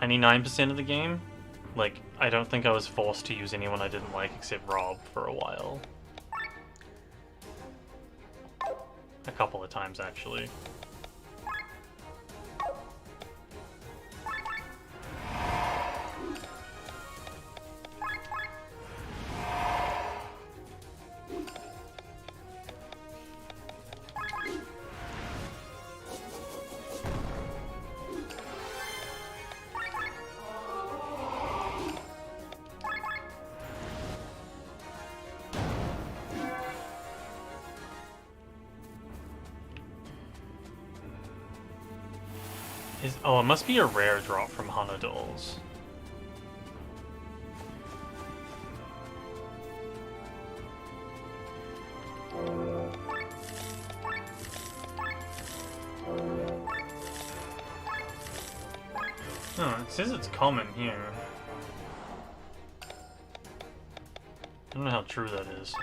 99% of the game, like, I don't think I was forced to use anyone I didn't like except Rob for a while. A couple of times, actually. Oh, it must be a rare drop from Hana dolls. Oh, it says it's common here. I don't know how true that is.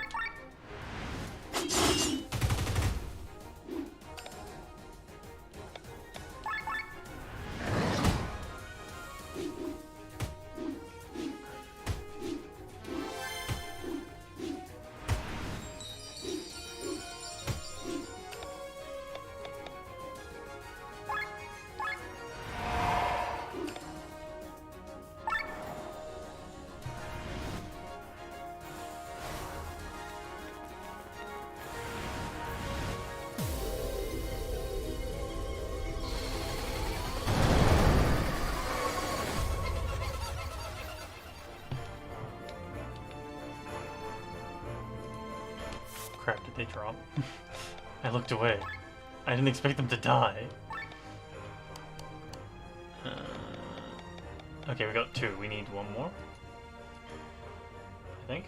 Crap, did they drop? I looked away. I didn't expect them to die. Okay, we got 2. We need 1 more. I think.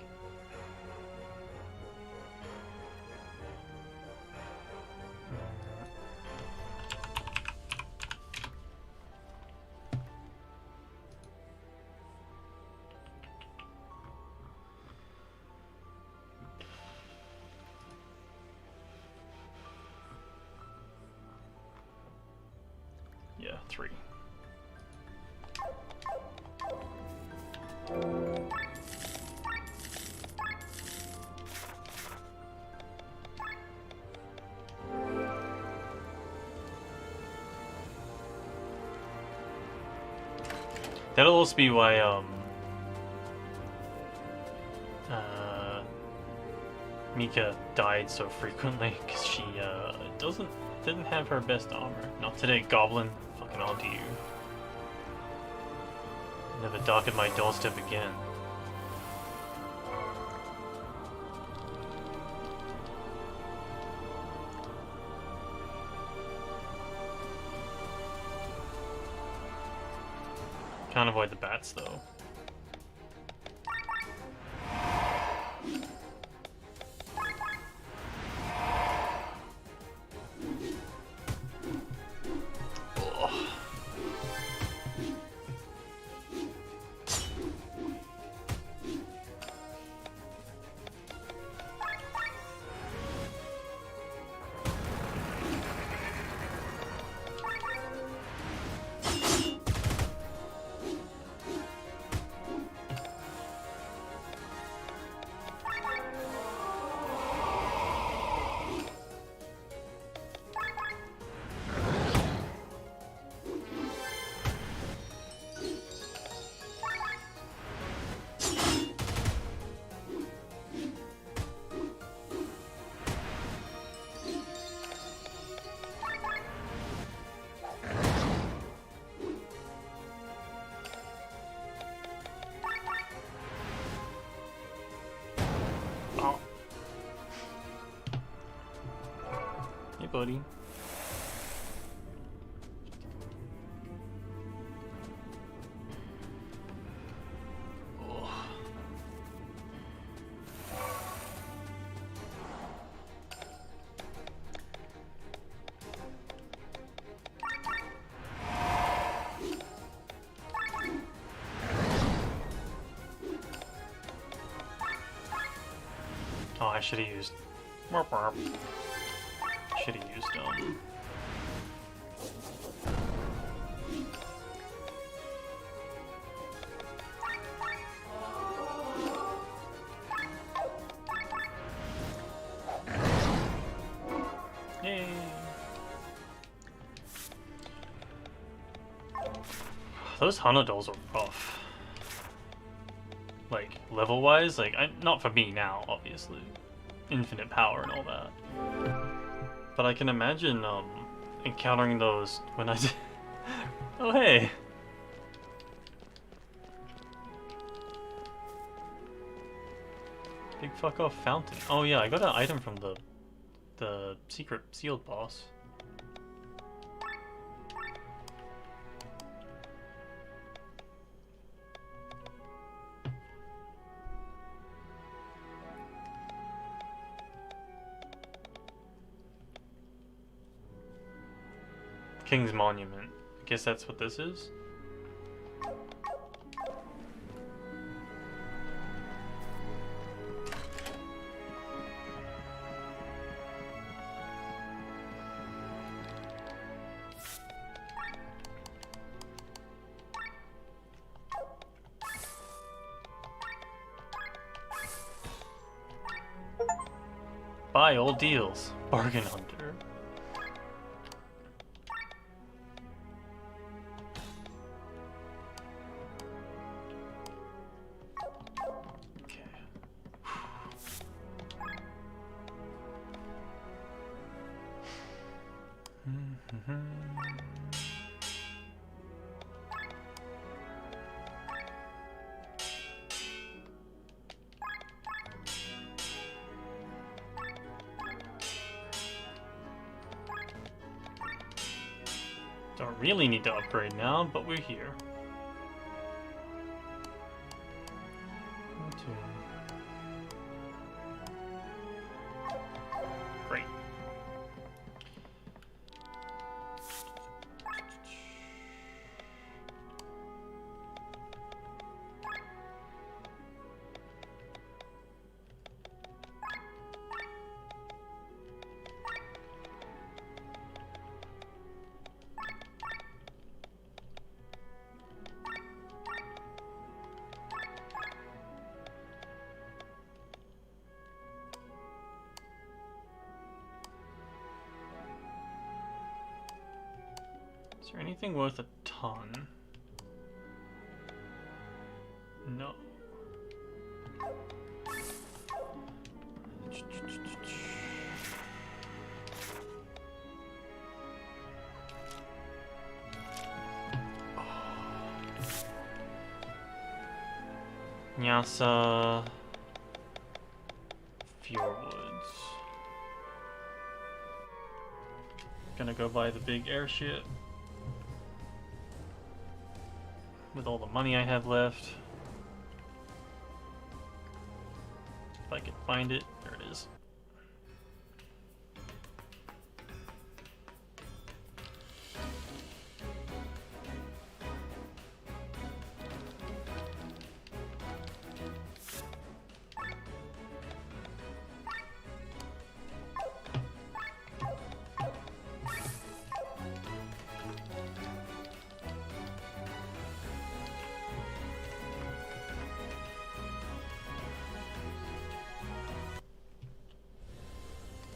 Yeah, 3. That'll also be why Mika died so frequently, because she didn't have her best armor. Not today, Goblin. Fucking on to you. Never darken my doorstep again. Can't avoid the bats though. Buddy. Oh. Oh, I should have used. Should have used Yay! Those Hana dolls are rough. Like level wise, like not for me now, obviously. Infinite power and all that. But I can imagine encountering those when I did. Oh hey! Big fuck off fountain. Oh yeah, I got an item from the secret sealed boss. King's Monument. I guess that's what this is? Buy all deals. Bargain hunter. Don't really need to upgrade now, but we're here. Great. Is there anything worth a ton? No. Nyasa Fjordwoods. Gonna go buy the big airship. With all the money I have left. If I can find it, there it is.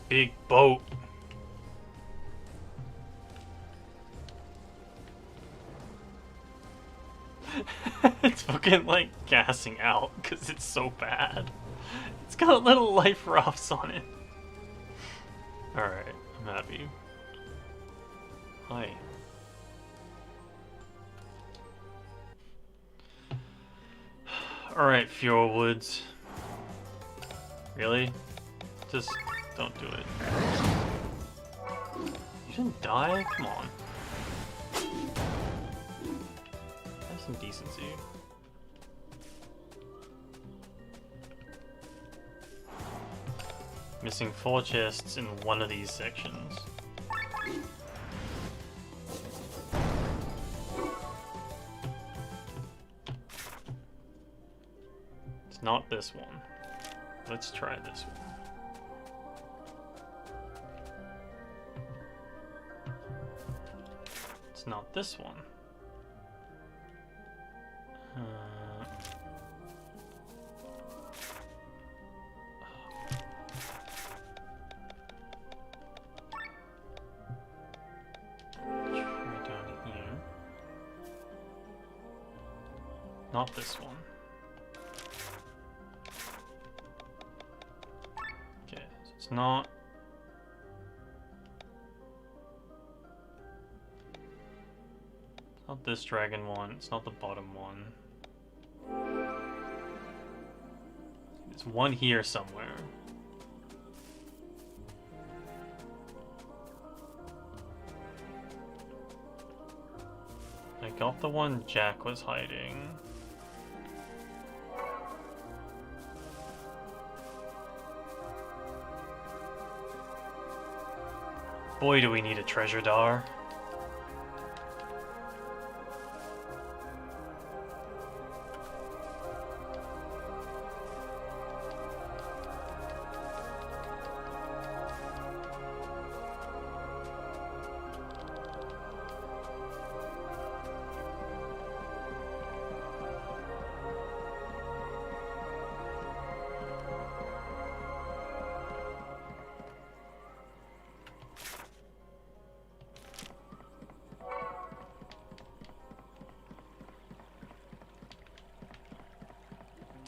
Big boat. It's fucking like gassing out because it's so bad. It's got little life rafts on it. Alright, I'm happy. Hi. Alright, Fjordwoods. Really? Just don't do it. You didn't die? Come on. Have some decency. Missing 4 chests in one of these sections. It's not this one. Let's try this one. It's not this one. Try down here. Not this one. Okay, so it's not. Not this dragon one, it's not the bottom one. There's one here somewhere. I got the one Jack was hiding. Boy, do we need a treasure dar.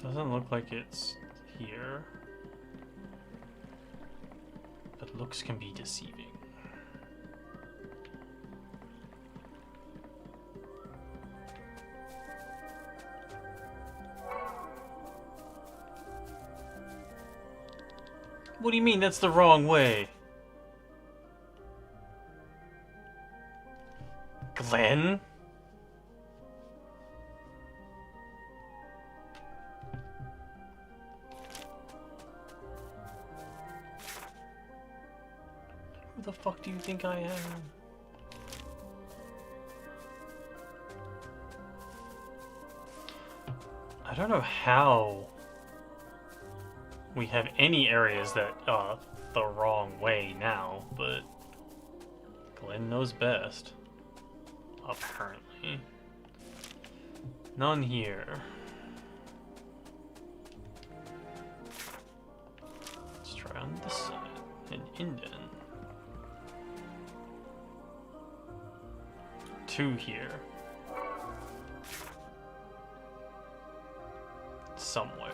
Doesn't look like it's here, but looks can be deceiving. What do you mean that's the wrong way? Glenn? Who the fuck do you think I am? I don't know how we have any areas that are the wrong way now, but Glenn knows best. Apparently. None here. Let's try on this side. An indent. 2 here. Somewhere.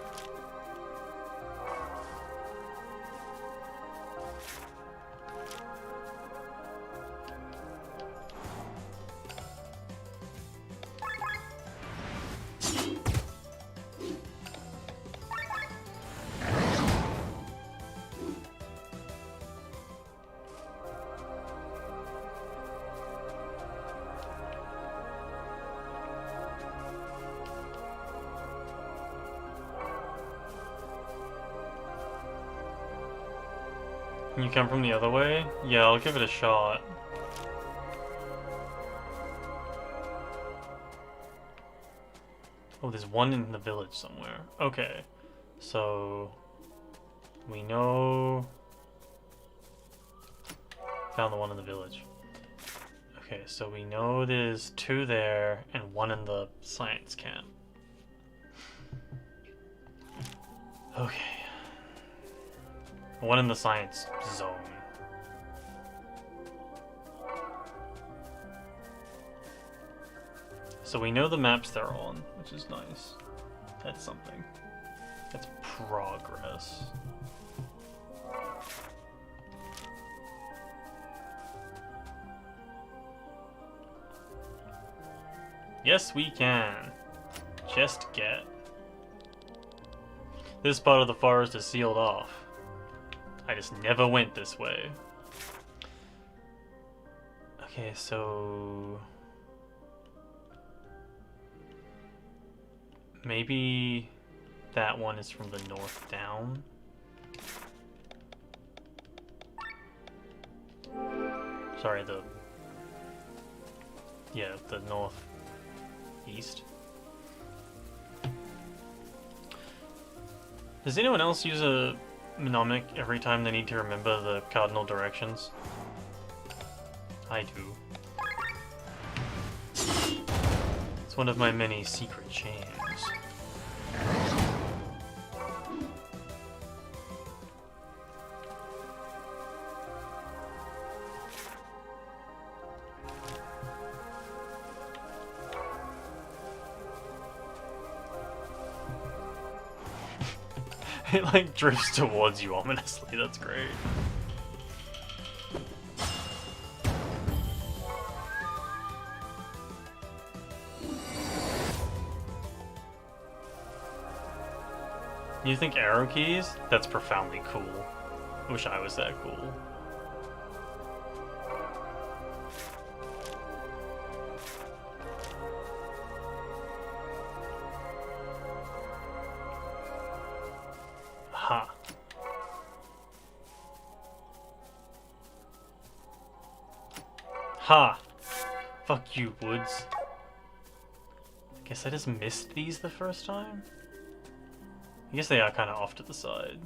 Can you come from the other way? Yeah, I'll give it a shot. Oh, there's one in the village somewhere. Okay. So... we know... found the one in the village. Okay, so we know there's 2 there and 1 in the science camp. Okay. 1 in the science zone. So we know the maps they're on, which is nice. That's something. That's progress. Yes, we can. Just get. This part of the forest is sealed off. I just never went this way. Okay, so... maybe that one is from the north down? Sorry, the... yeah, the northeast. Does anyone else use a mnemonic every time they need to remember the cardinal directions? I do. It's one of my many secret chains. It like drifts towards you ominously, that's great. You think arrow keys? That's profoundly cool. Wish I was that cool. Ha. Ha! Fuck you, Woods. Guess I just missed these the first time? I guess they are kind of off to the side.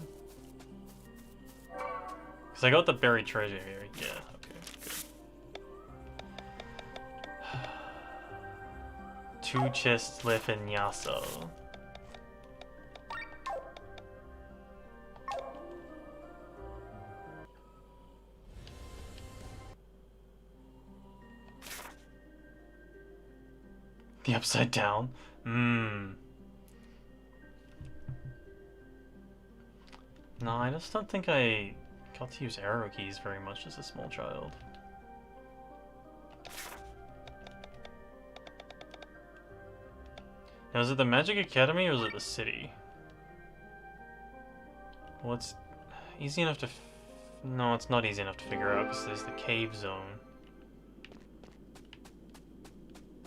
Because I got the buried treasure here. Yeah, okay, good. 2 chests left in Yasa. The upside down? No, I just don't think I got to use arrow keys very much as a small child. Now, is it the Magic Academy or is it the city? Well, it's easy enough to... no, it's not easy enough to figure out because there's the cave zone.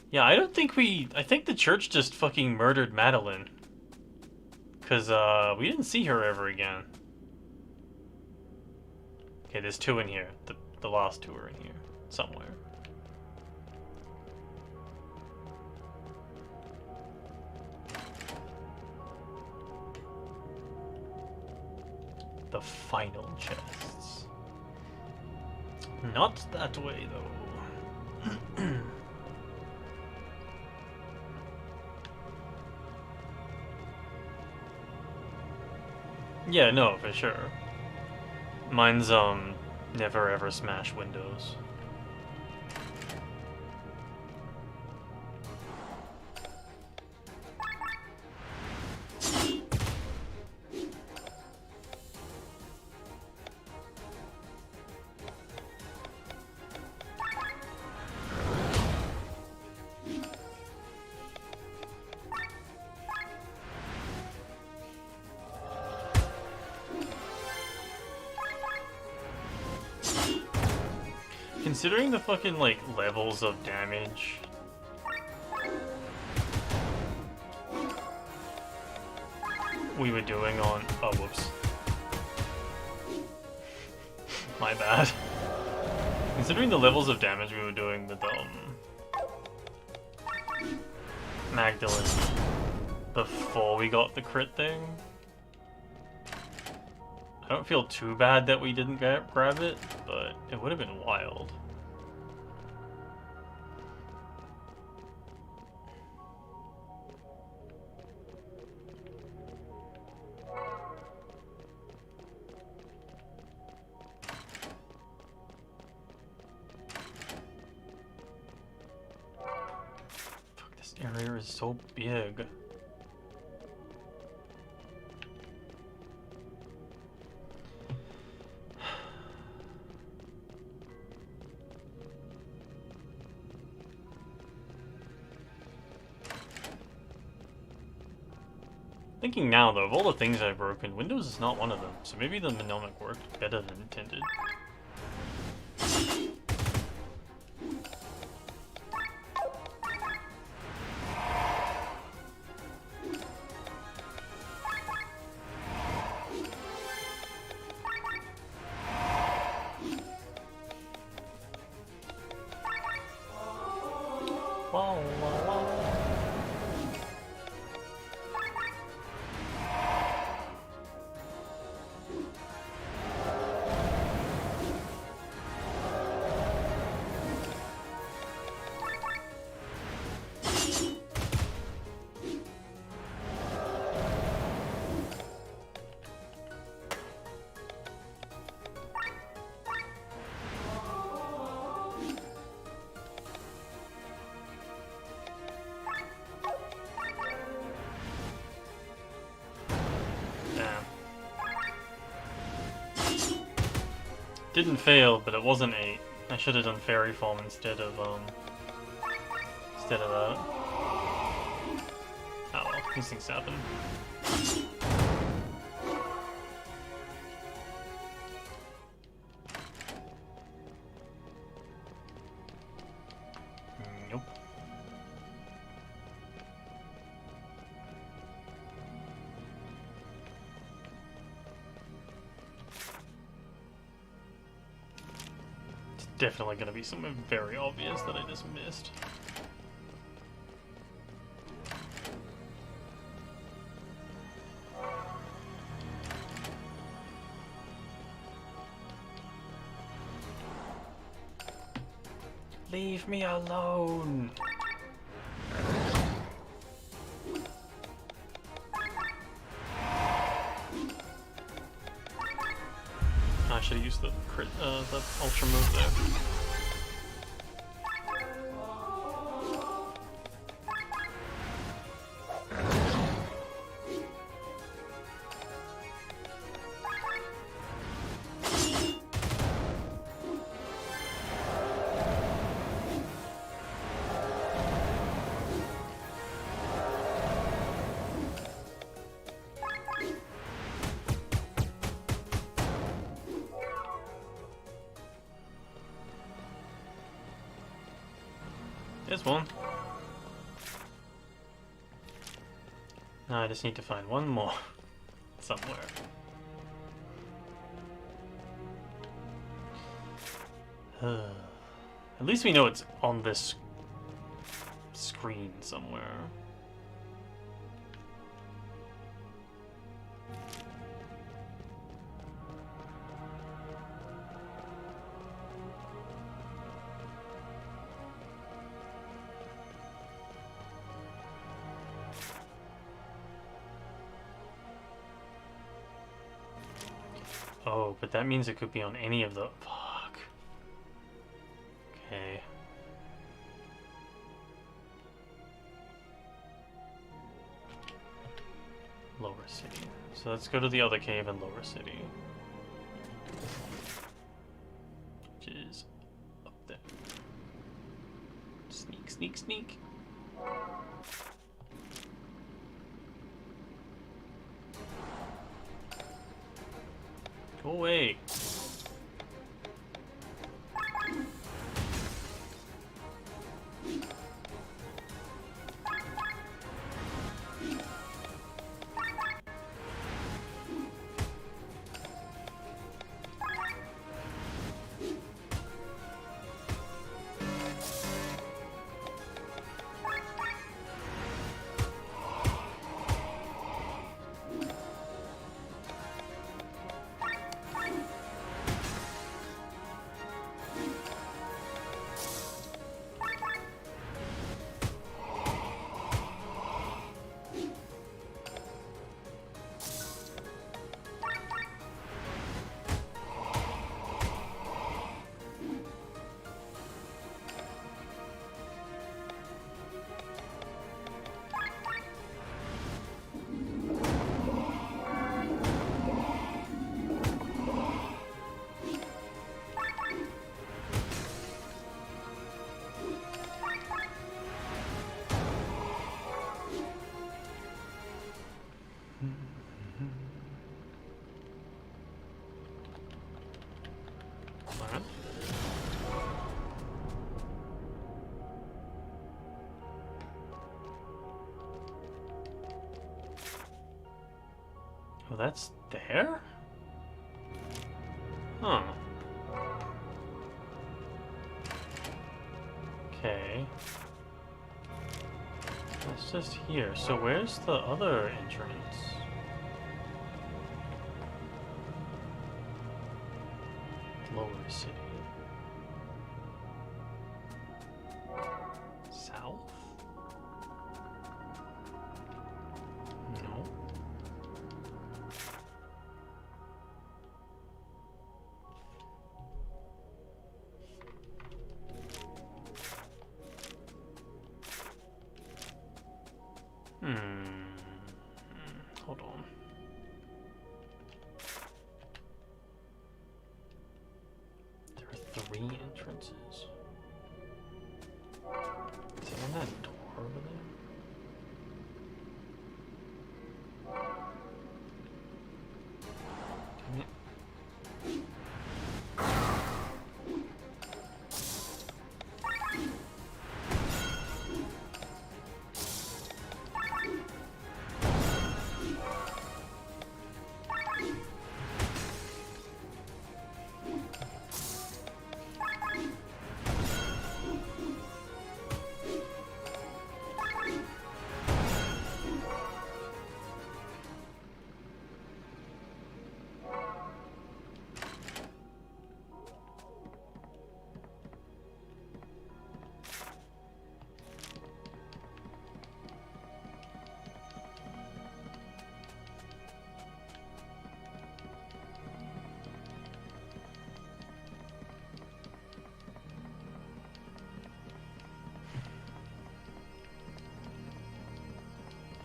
Yeah, I don't think we... I think the church just fucking murdered Madeline. Because, we didn't see her ever again. Okay, there's two in here. The last two are in here. Somewhere. The final chests. Not that way, though. Yeah, no, for sure. Mine's, never ever smash windows. Considering the fucking, like, levels of damage... we were doing on... Oh, whoops. My bad. Considering the levels of damage we were doing with, Magdalene before we got the crit thing... I don't feel too bad that we didn't grab it, but it would have been wild. Fuck, this area is so big. Thinking now, though, of all the things I've broken, Windows is not one of them, so maybe the mnemonic worked better than intended. Wow, wow, wow. Didn't fail, but it wasn't 8. I should have done fairy form instead of that. Oh well, these things happen. Nope. Definitely gonna be something very obvious that I just missed. Leave me alone! I should have used the crit, the ultra move there. There's one. Now I just need to find one more somewhere. At least we know it's on this screen somewhere. Oh, but that means it could be on any of the... Fuck. Okay. Lower City. So let's go to the other cave in Lower City. Which is up there. Sneak, sneak, sneak. Go away. Oh, that's there? Huh. Okay. That's just here. So where's the other entrance? Lower City. South? No. Hold on. There are 3 entrances. Is there that door over there? Dang it.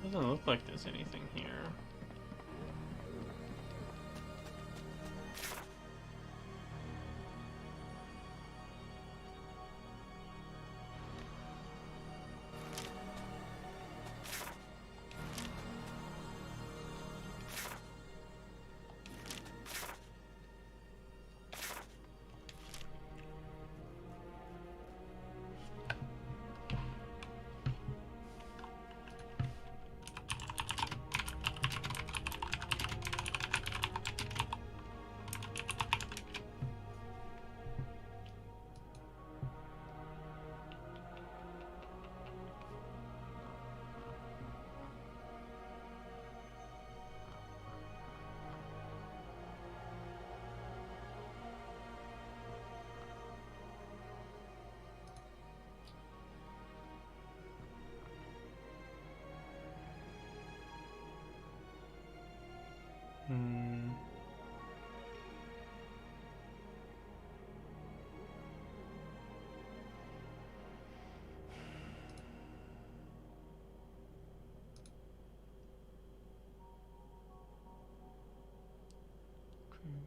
Doesn't look like there's anything here.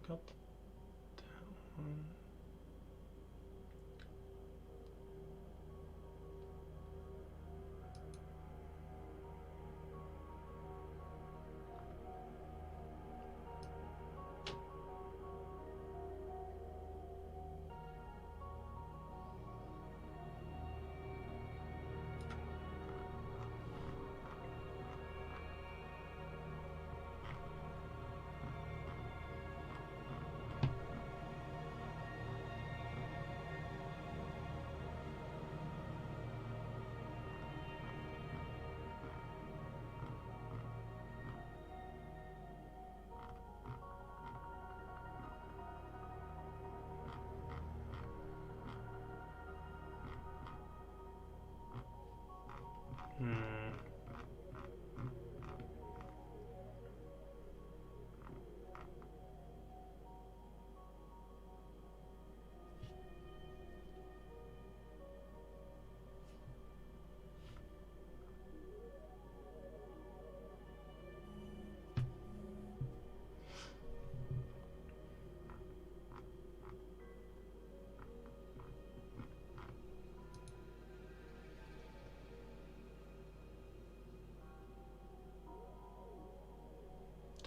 got that one.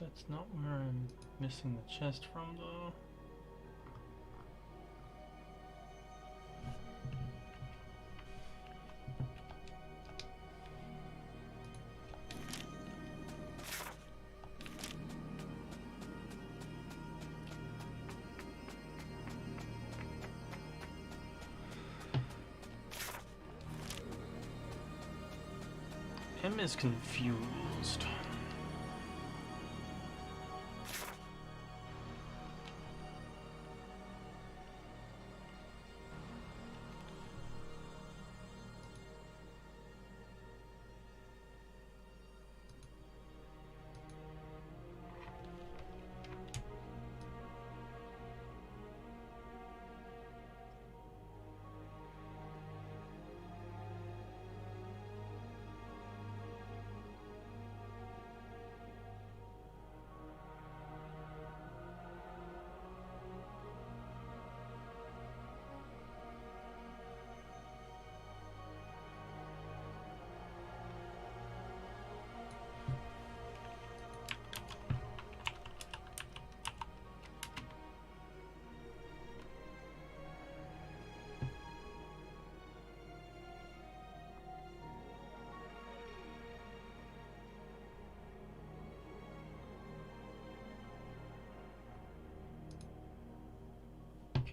That's not where I'm missing the chest from, though. M is confused.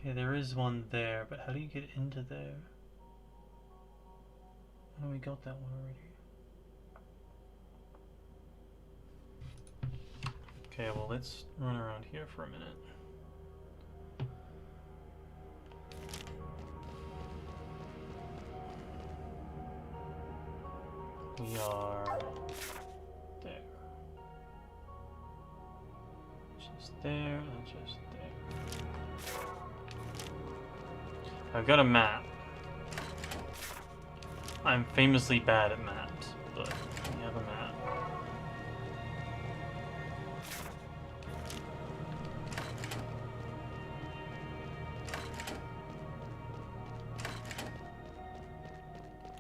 Okay, there is one there, but how do you get into there? Oh, we got that one already. Okay, well, let's run around here for a minute. We are there. Just there, and just there. I've got a map. I'm famously bad at maps, but we have a map.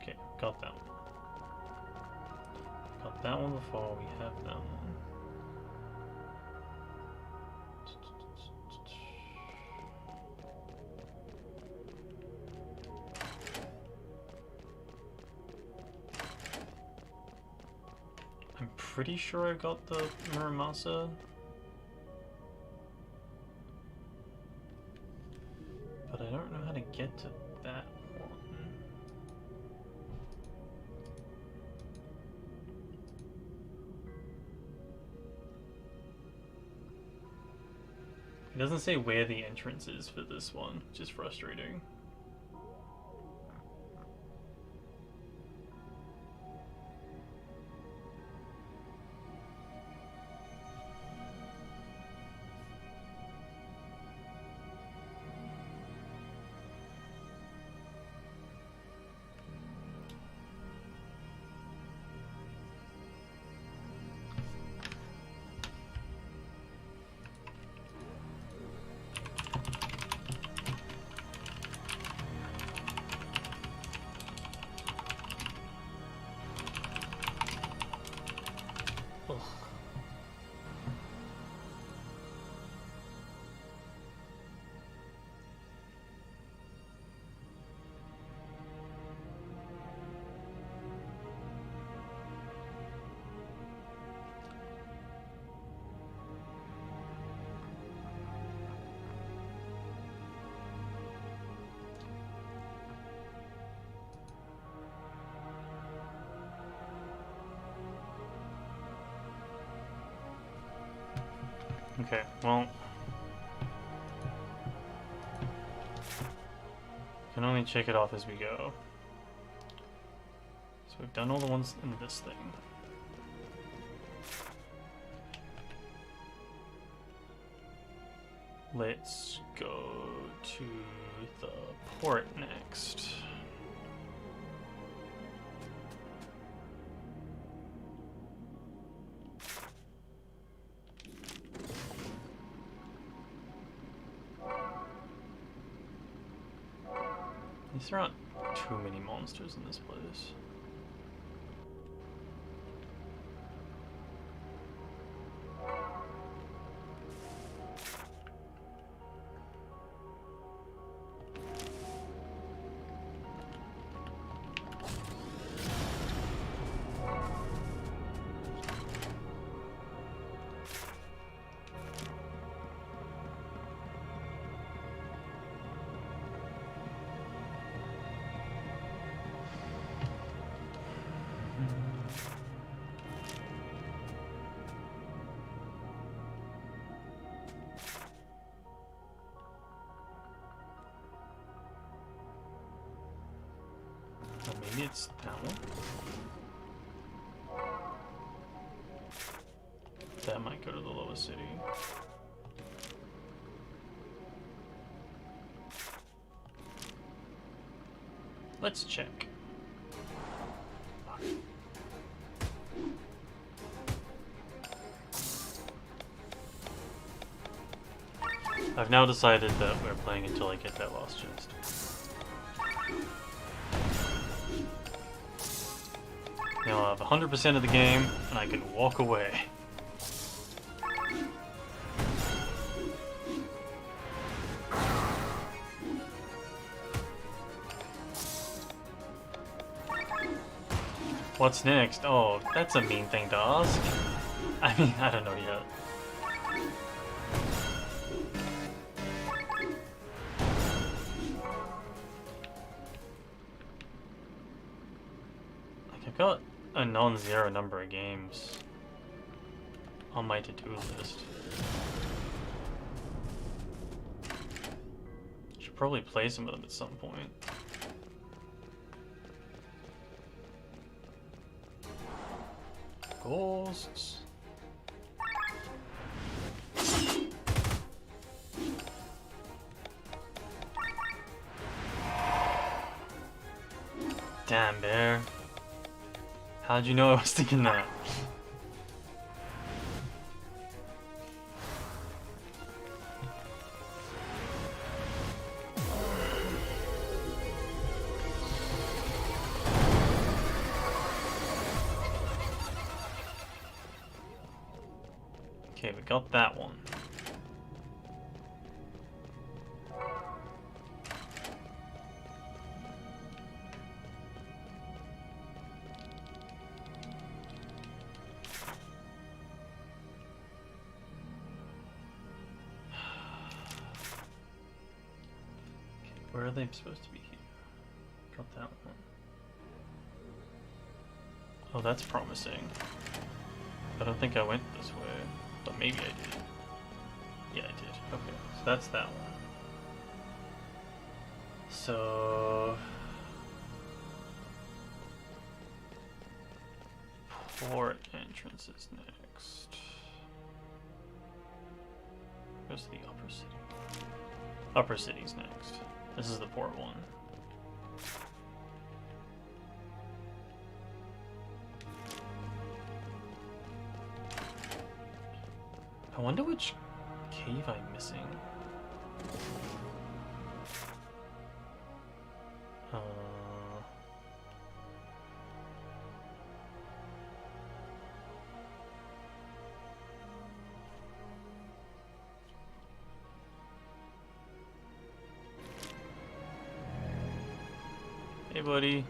Okay, got that one. Got that one before, we have that one. I'm pretty sure I got the Muramasa. But I don't know how to get to that one. It doesn't say where the entrance is for this one, which is frustrating. Okay, well... can only check it off as we go. So we've done all the ones in this thing. Let's go to the port next. At least there aren't too many monsters in this place. Or maybe it's that one? That might go to the lowest city. Let's check. I've now decided that we're playing until I get that lost chest. Now I'll have 100% of the game, and I can walk away. What's next? Oh, that's a mean thing to ask. I mean, I don't know yet. Like, I've got a non-zero number of games on my to-do list. Should probably play some of them at some point. Ghosts. Damn, Bear. How'd you know I was thinking that? Okay, we got that one. Where are they supposed to be here? Drop that one. Oh, that's promising. I don't think I went this way, but maybe I did. Yeah, I did. Okay, so that's that one. So... port entrance is next. Goes to the upper city. Upper city's next. This is the port one. I wonder which cave I'm missing. Hey, buddy.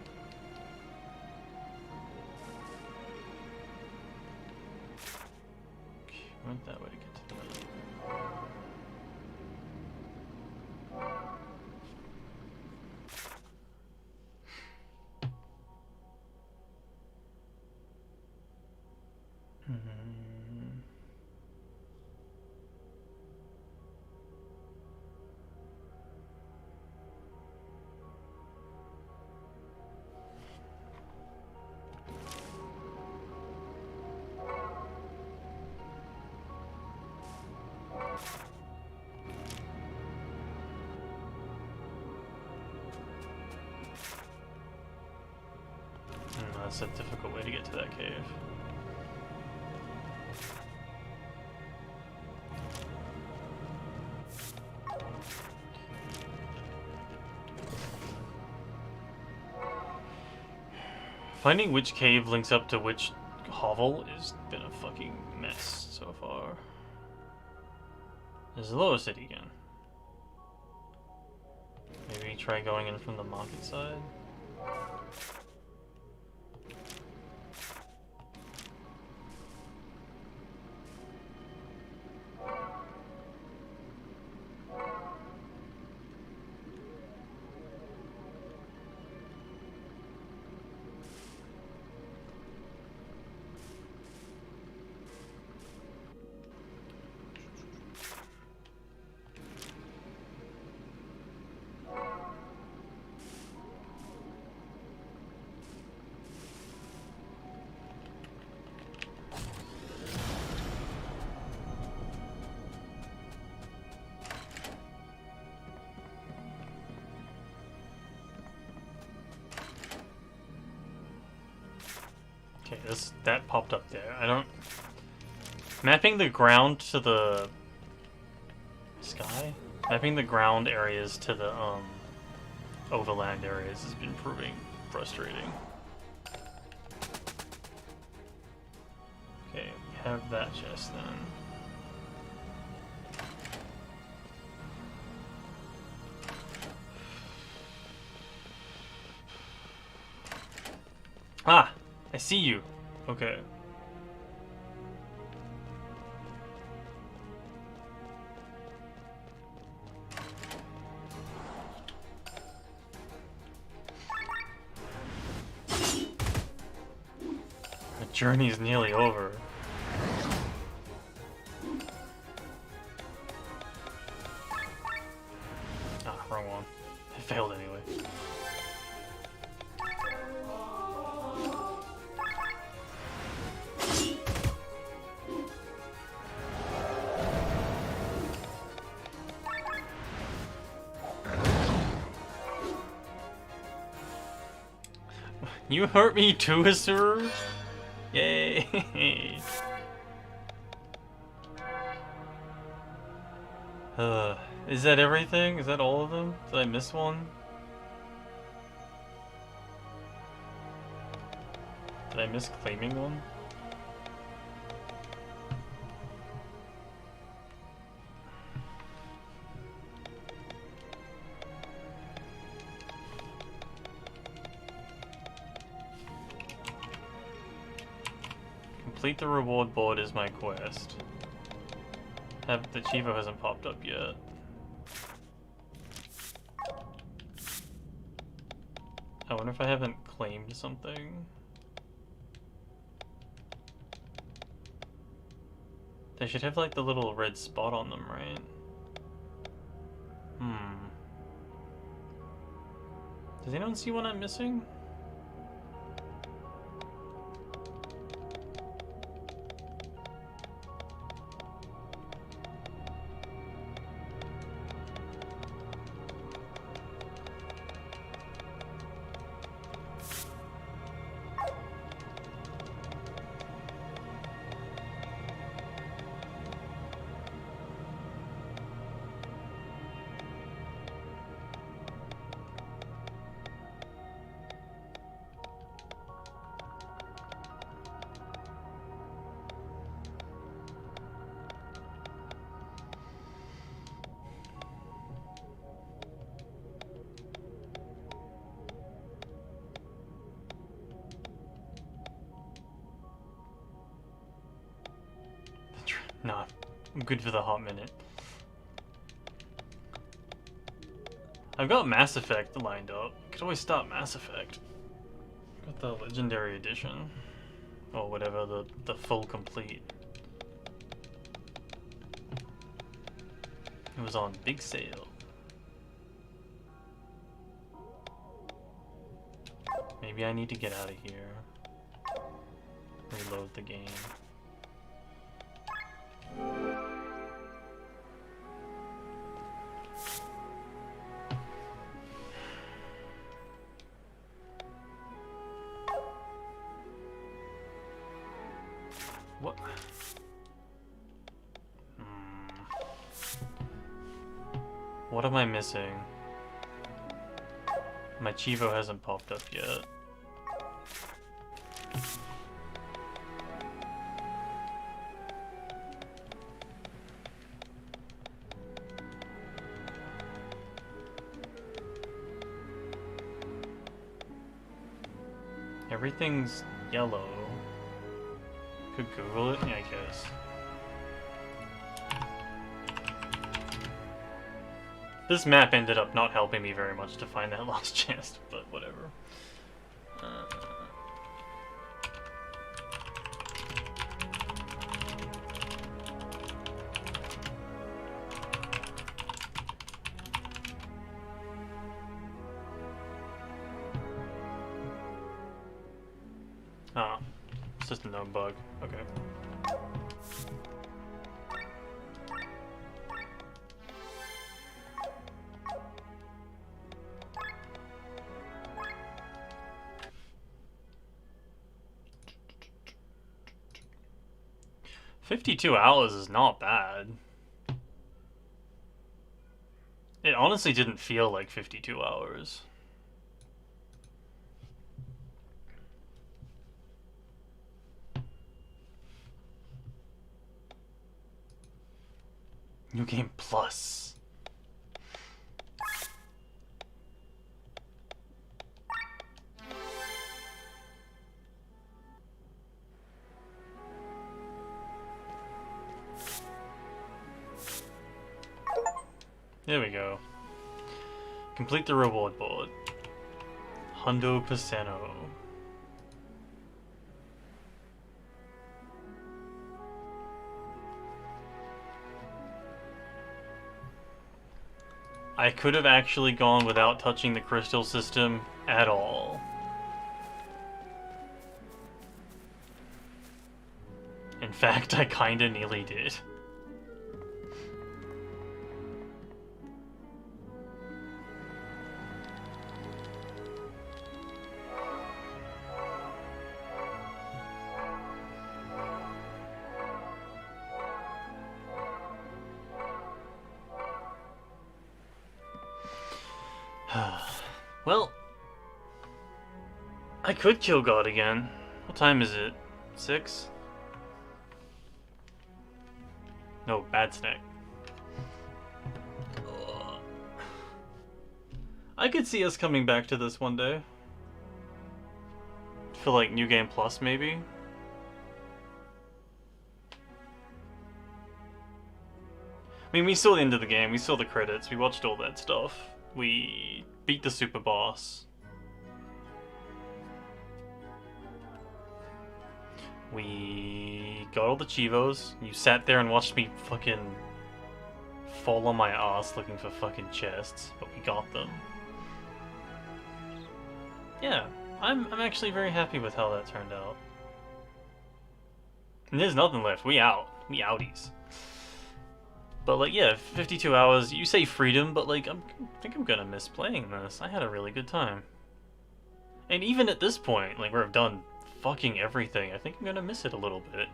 Okay, went that way to get to the middle. that's a difficult way to get to that cave. Finding which cave links up to which hovel has been a fucking mess so far. There's the lower city again. Maybe try going in from the market side. Okay, that popped up there. I don't... Mapping the ground to the... sky? Mapping the ground areas to the, overland areas has been proving frustrating. Okay, we have that chest then. Ah! I see you. Okay. The journey's nearly over. Ah, wrong one. I failed anyway. You hurt me too, Asur? Yay! Is that everything? Is that all of them? Did I miss one? Did I miss claiming one? Complete the reward board is my quest. The Chivo hasn't popped up yet. I wonder if I haven't claimed something. They should have like the little red spot on them, right? Does anyone see what I'm missing? Nah, I'm good for the hot minute. I've got Mass Effect lined up. Could always start Mass Effect. Got the Legendary Edition. Or whatever, the full complete. It was on big sale. Maybe I need to get out of here. Reload the game. What am I missing? My Chivo hasn't popped up yet. Everything's yellow. Could Google it? Yeah, I guess. This map ended up not helping me very much to find that lost chest, but whatever. Ah, it's just a known bug. Okay. $52 is not bad. It honestly didn't feel like 52 hours. New Game Plus. There we go. Complete the reward board. Hundo Paceno. I could have actually gone without touching the crystal system at all. In fact, I kinda nearly did. Well, I could kill God again. What time is it? 6? No, bad snack. I could see us coming back to this one day. For like New Game Plus, maybe? I mean, we saw the end of the game, we saw the credits, we watched all that stuff. We beat the super boss. We got all the Chivos. You sat there and watched me fucking fall on my ass looking for fucking chests, but we got them. Yeah, I'm actually very happy with how that turned out. And there's nothing left. We out. We outies. But like, yeah, 52 hours. You say freedom, but like, I think I'm gonna miss playing this. I had a really good time. And even at this point, like, where I've done fucking everything, I think I'm gonna miss it a little bit.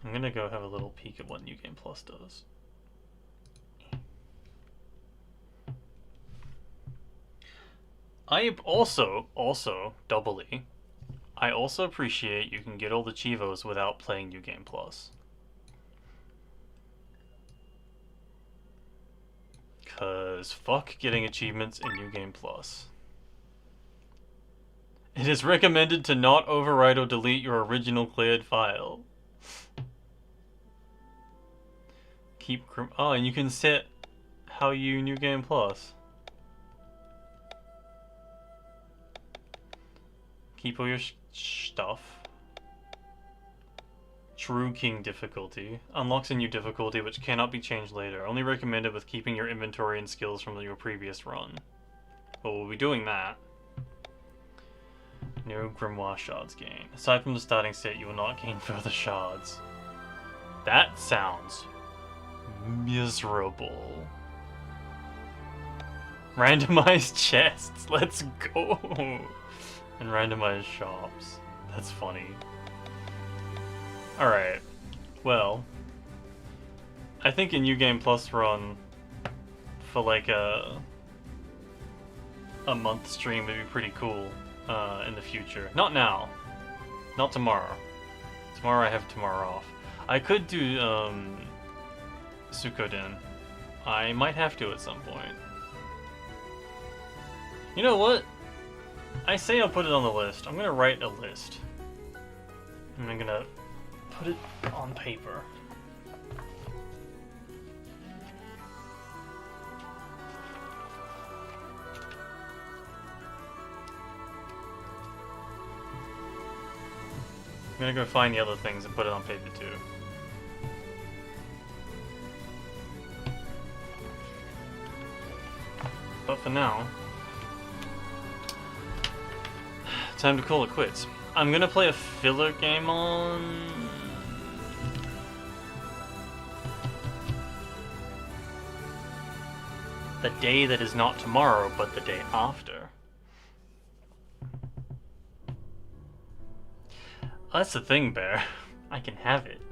I'm gonna go have a little peek at what New Game Plus does. I also, doubly, I also appreciate you can get all the Chivos without playing New Game Plus. Cause fuck getting achievements in New Game Plus. It is recommended to not overwrite or delete your original cleared file. Oh, and you can set how you New Game Plus. Keep all your stuff. True King difficulty. Unlocks a new difficulty which cannot be changed later. Only recommended with keeping your inventory and skills from your previous run. Well, we'll be doing that. No Grimoire shards gained. Aside from the starting set, you will not gain further shards. That sounds miserable. Randomized chests. Let's go. And randomized shops. That's funny. Alright. Well, I think a New Game Plus run for like a month stream would be pretty cool in the future. Not now. Not tomorrow. Tomorrow I have tomorrow off. I could do Suikoden. I might have to at some point. You know what? I say I'll put it on the list. I'm gonna write a list. And I'm gonna put it on paper. I'm gonna go find the other things and put it on paper too. But for now, time to call it quits. I'm gonna play a filler game on the day that is not tomorrow, but the day after. That's the thing, Bear. I can have it.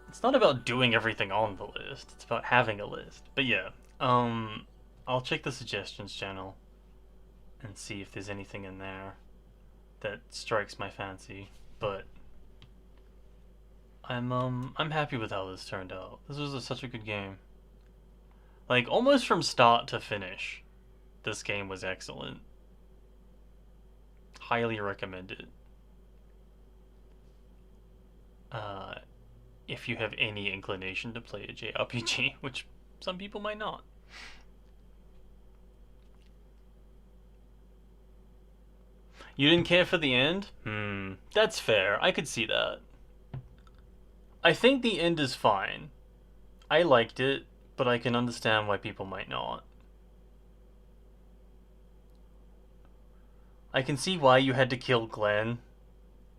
It's not about doing everything on the list, it's about having a list. But yeah, I'll check the suggestions channel and see if there's anything in there that strikes my fancy. But I'm happy with how this turned out. This was such a good game. Like, almost from start to finish, this game was excellent. Highly recommend it. If you have any inclination to play a JRPG, which some people might not. You didn't care for the end? That's fair. I could see that. I think the end is fine. I liked it, but I can understand why people might not. I can see why you had to kill Glenn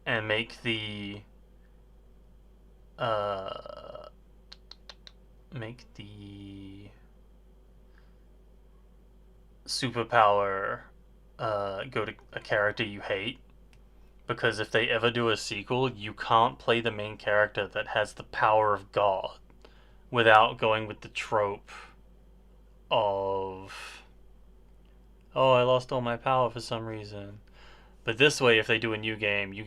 and make the superpower go to a character you hate, because if they ever do a sequel, you can't play the main character that has the power of God without going with the trope of, oh, I lost all my power for some reason. But this way, if they do a new game, you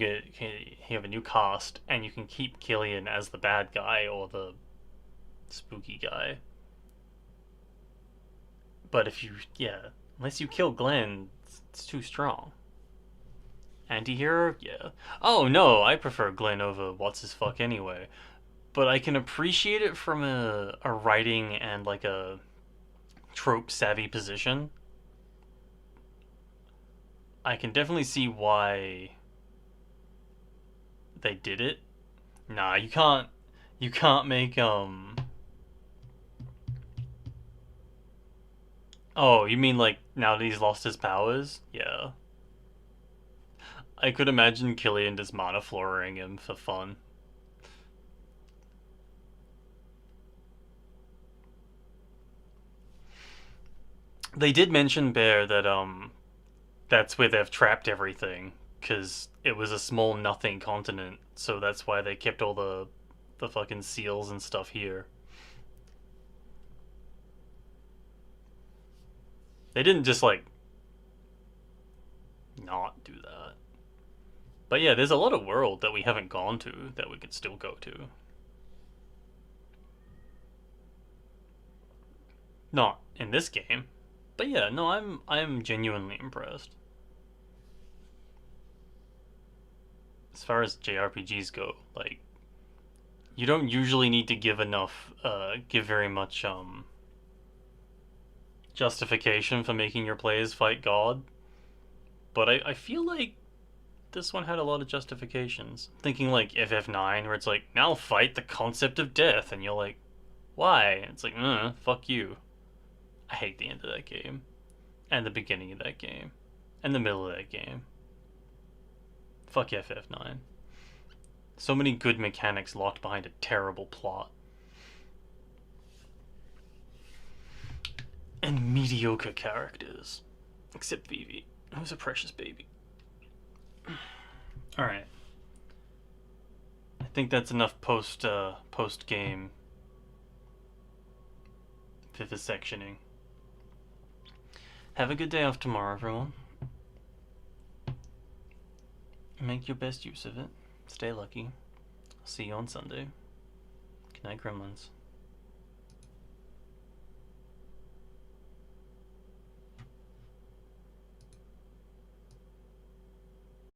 have a new cast, and you can keep Killian as the bad guy or the spooky guy. But if you, unless you kill Glenn, it's too strong. Anti-hero? Yeah. Oh no, I prefer Glenn over what's-his-fuck anyway. But I can appreciate it from a writing and like a trope-savvy position. I can definitely see why they did it. Nah, you can't make oh, you mean like now that he's lost his powers? Yeah. I could imagine Killian just mana flooring him for fun. They did mention, Bear, that that's where they've trapped everything, because it was a small nothing continent, so that's why they kept all the fucking seals and stuff here. They didn't just like not do that. But yeah, there's a lot of world that we haven't gone to that we could still go to. Not in this game. But yeah, no, I'm genuinely impressed. As far as JRPGs go, like, you don't usually need to give very much justification for making your players fight God. But I feel like this one had a lot of justifications. Thinking like FF9, where it's like, now fight the concept of death, and you're like, why? And it's like, fuck you. I hate the end of that game, and the beginning of that game, and the middle of that game. Fuck FF9. So many good mechanics locked behind a terrible plot. and mediocre characters. Except Vivi, who's a precious baby. Alright. I think that's enough post-game vivisectioning. Have a good day off tomorrow, everyone. Make your best use of it. Stay lucky. I'll see you on Sunday. Good night, Gremlins.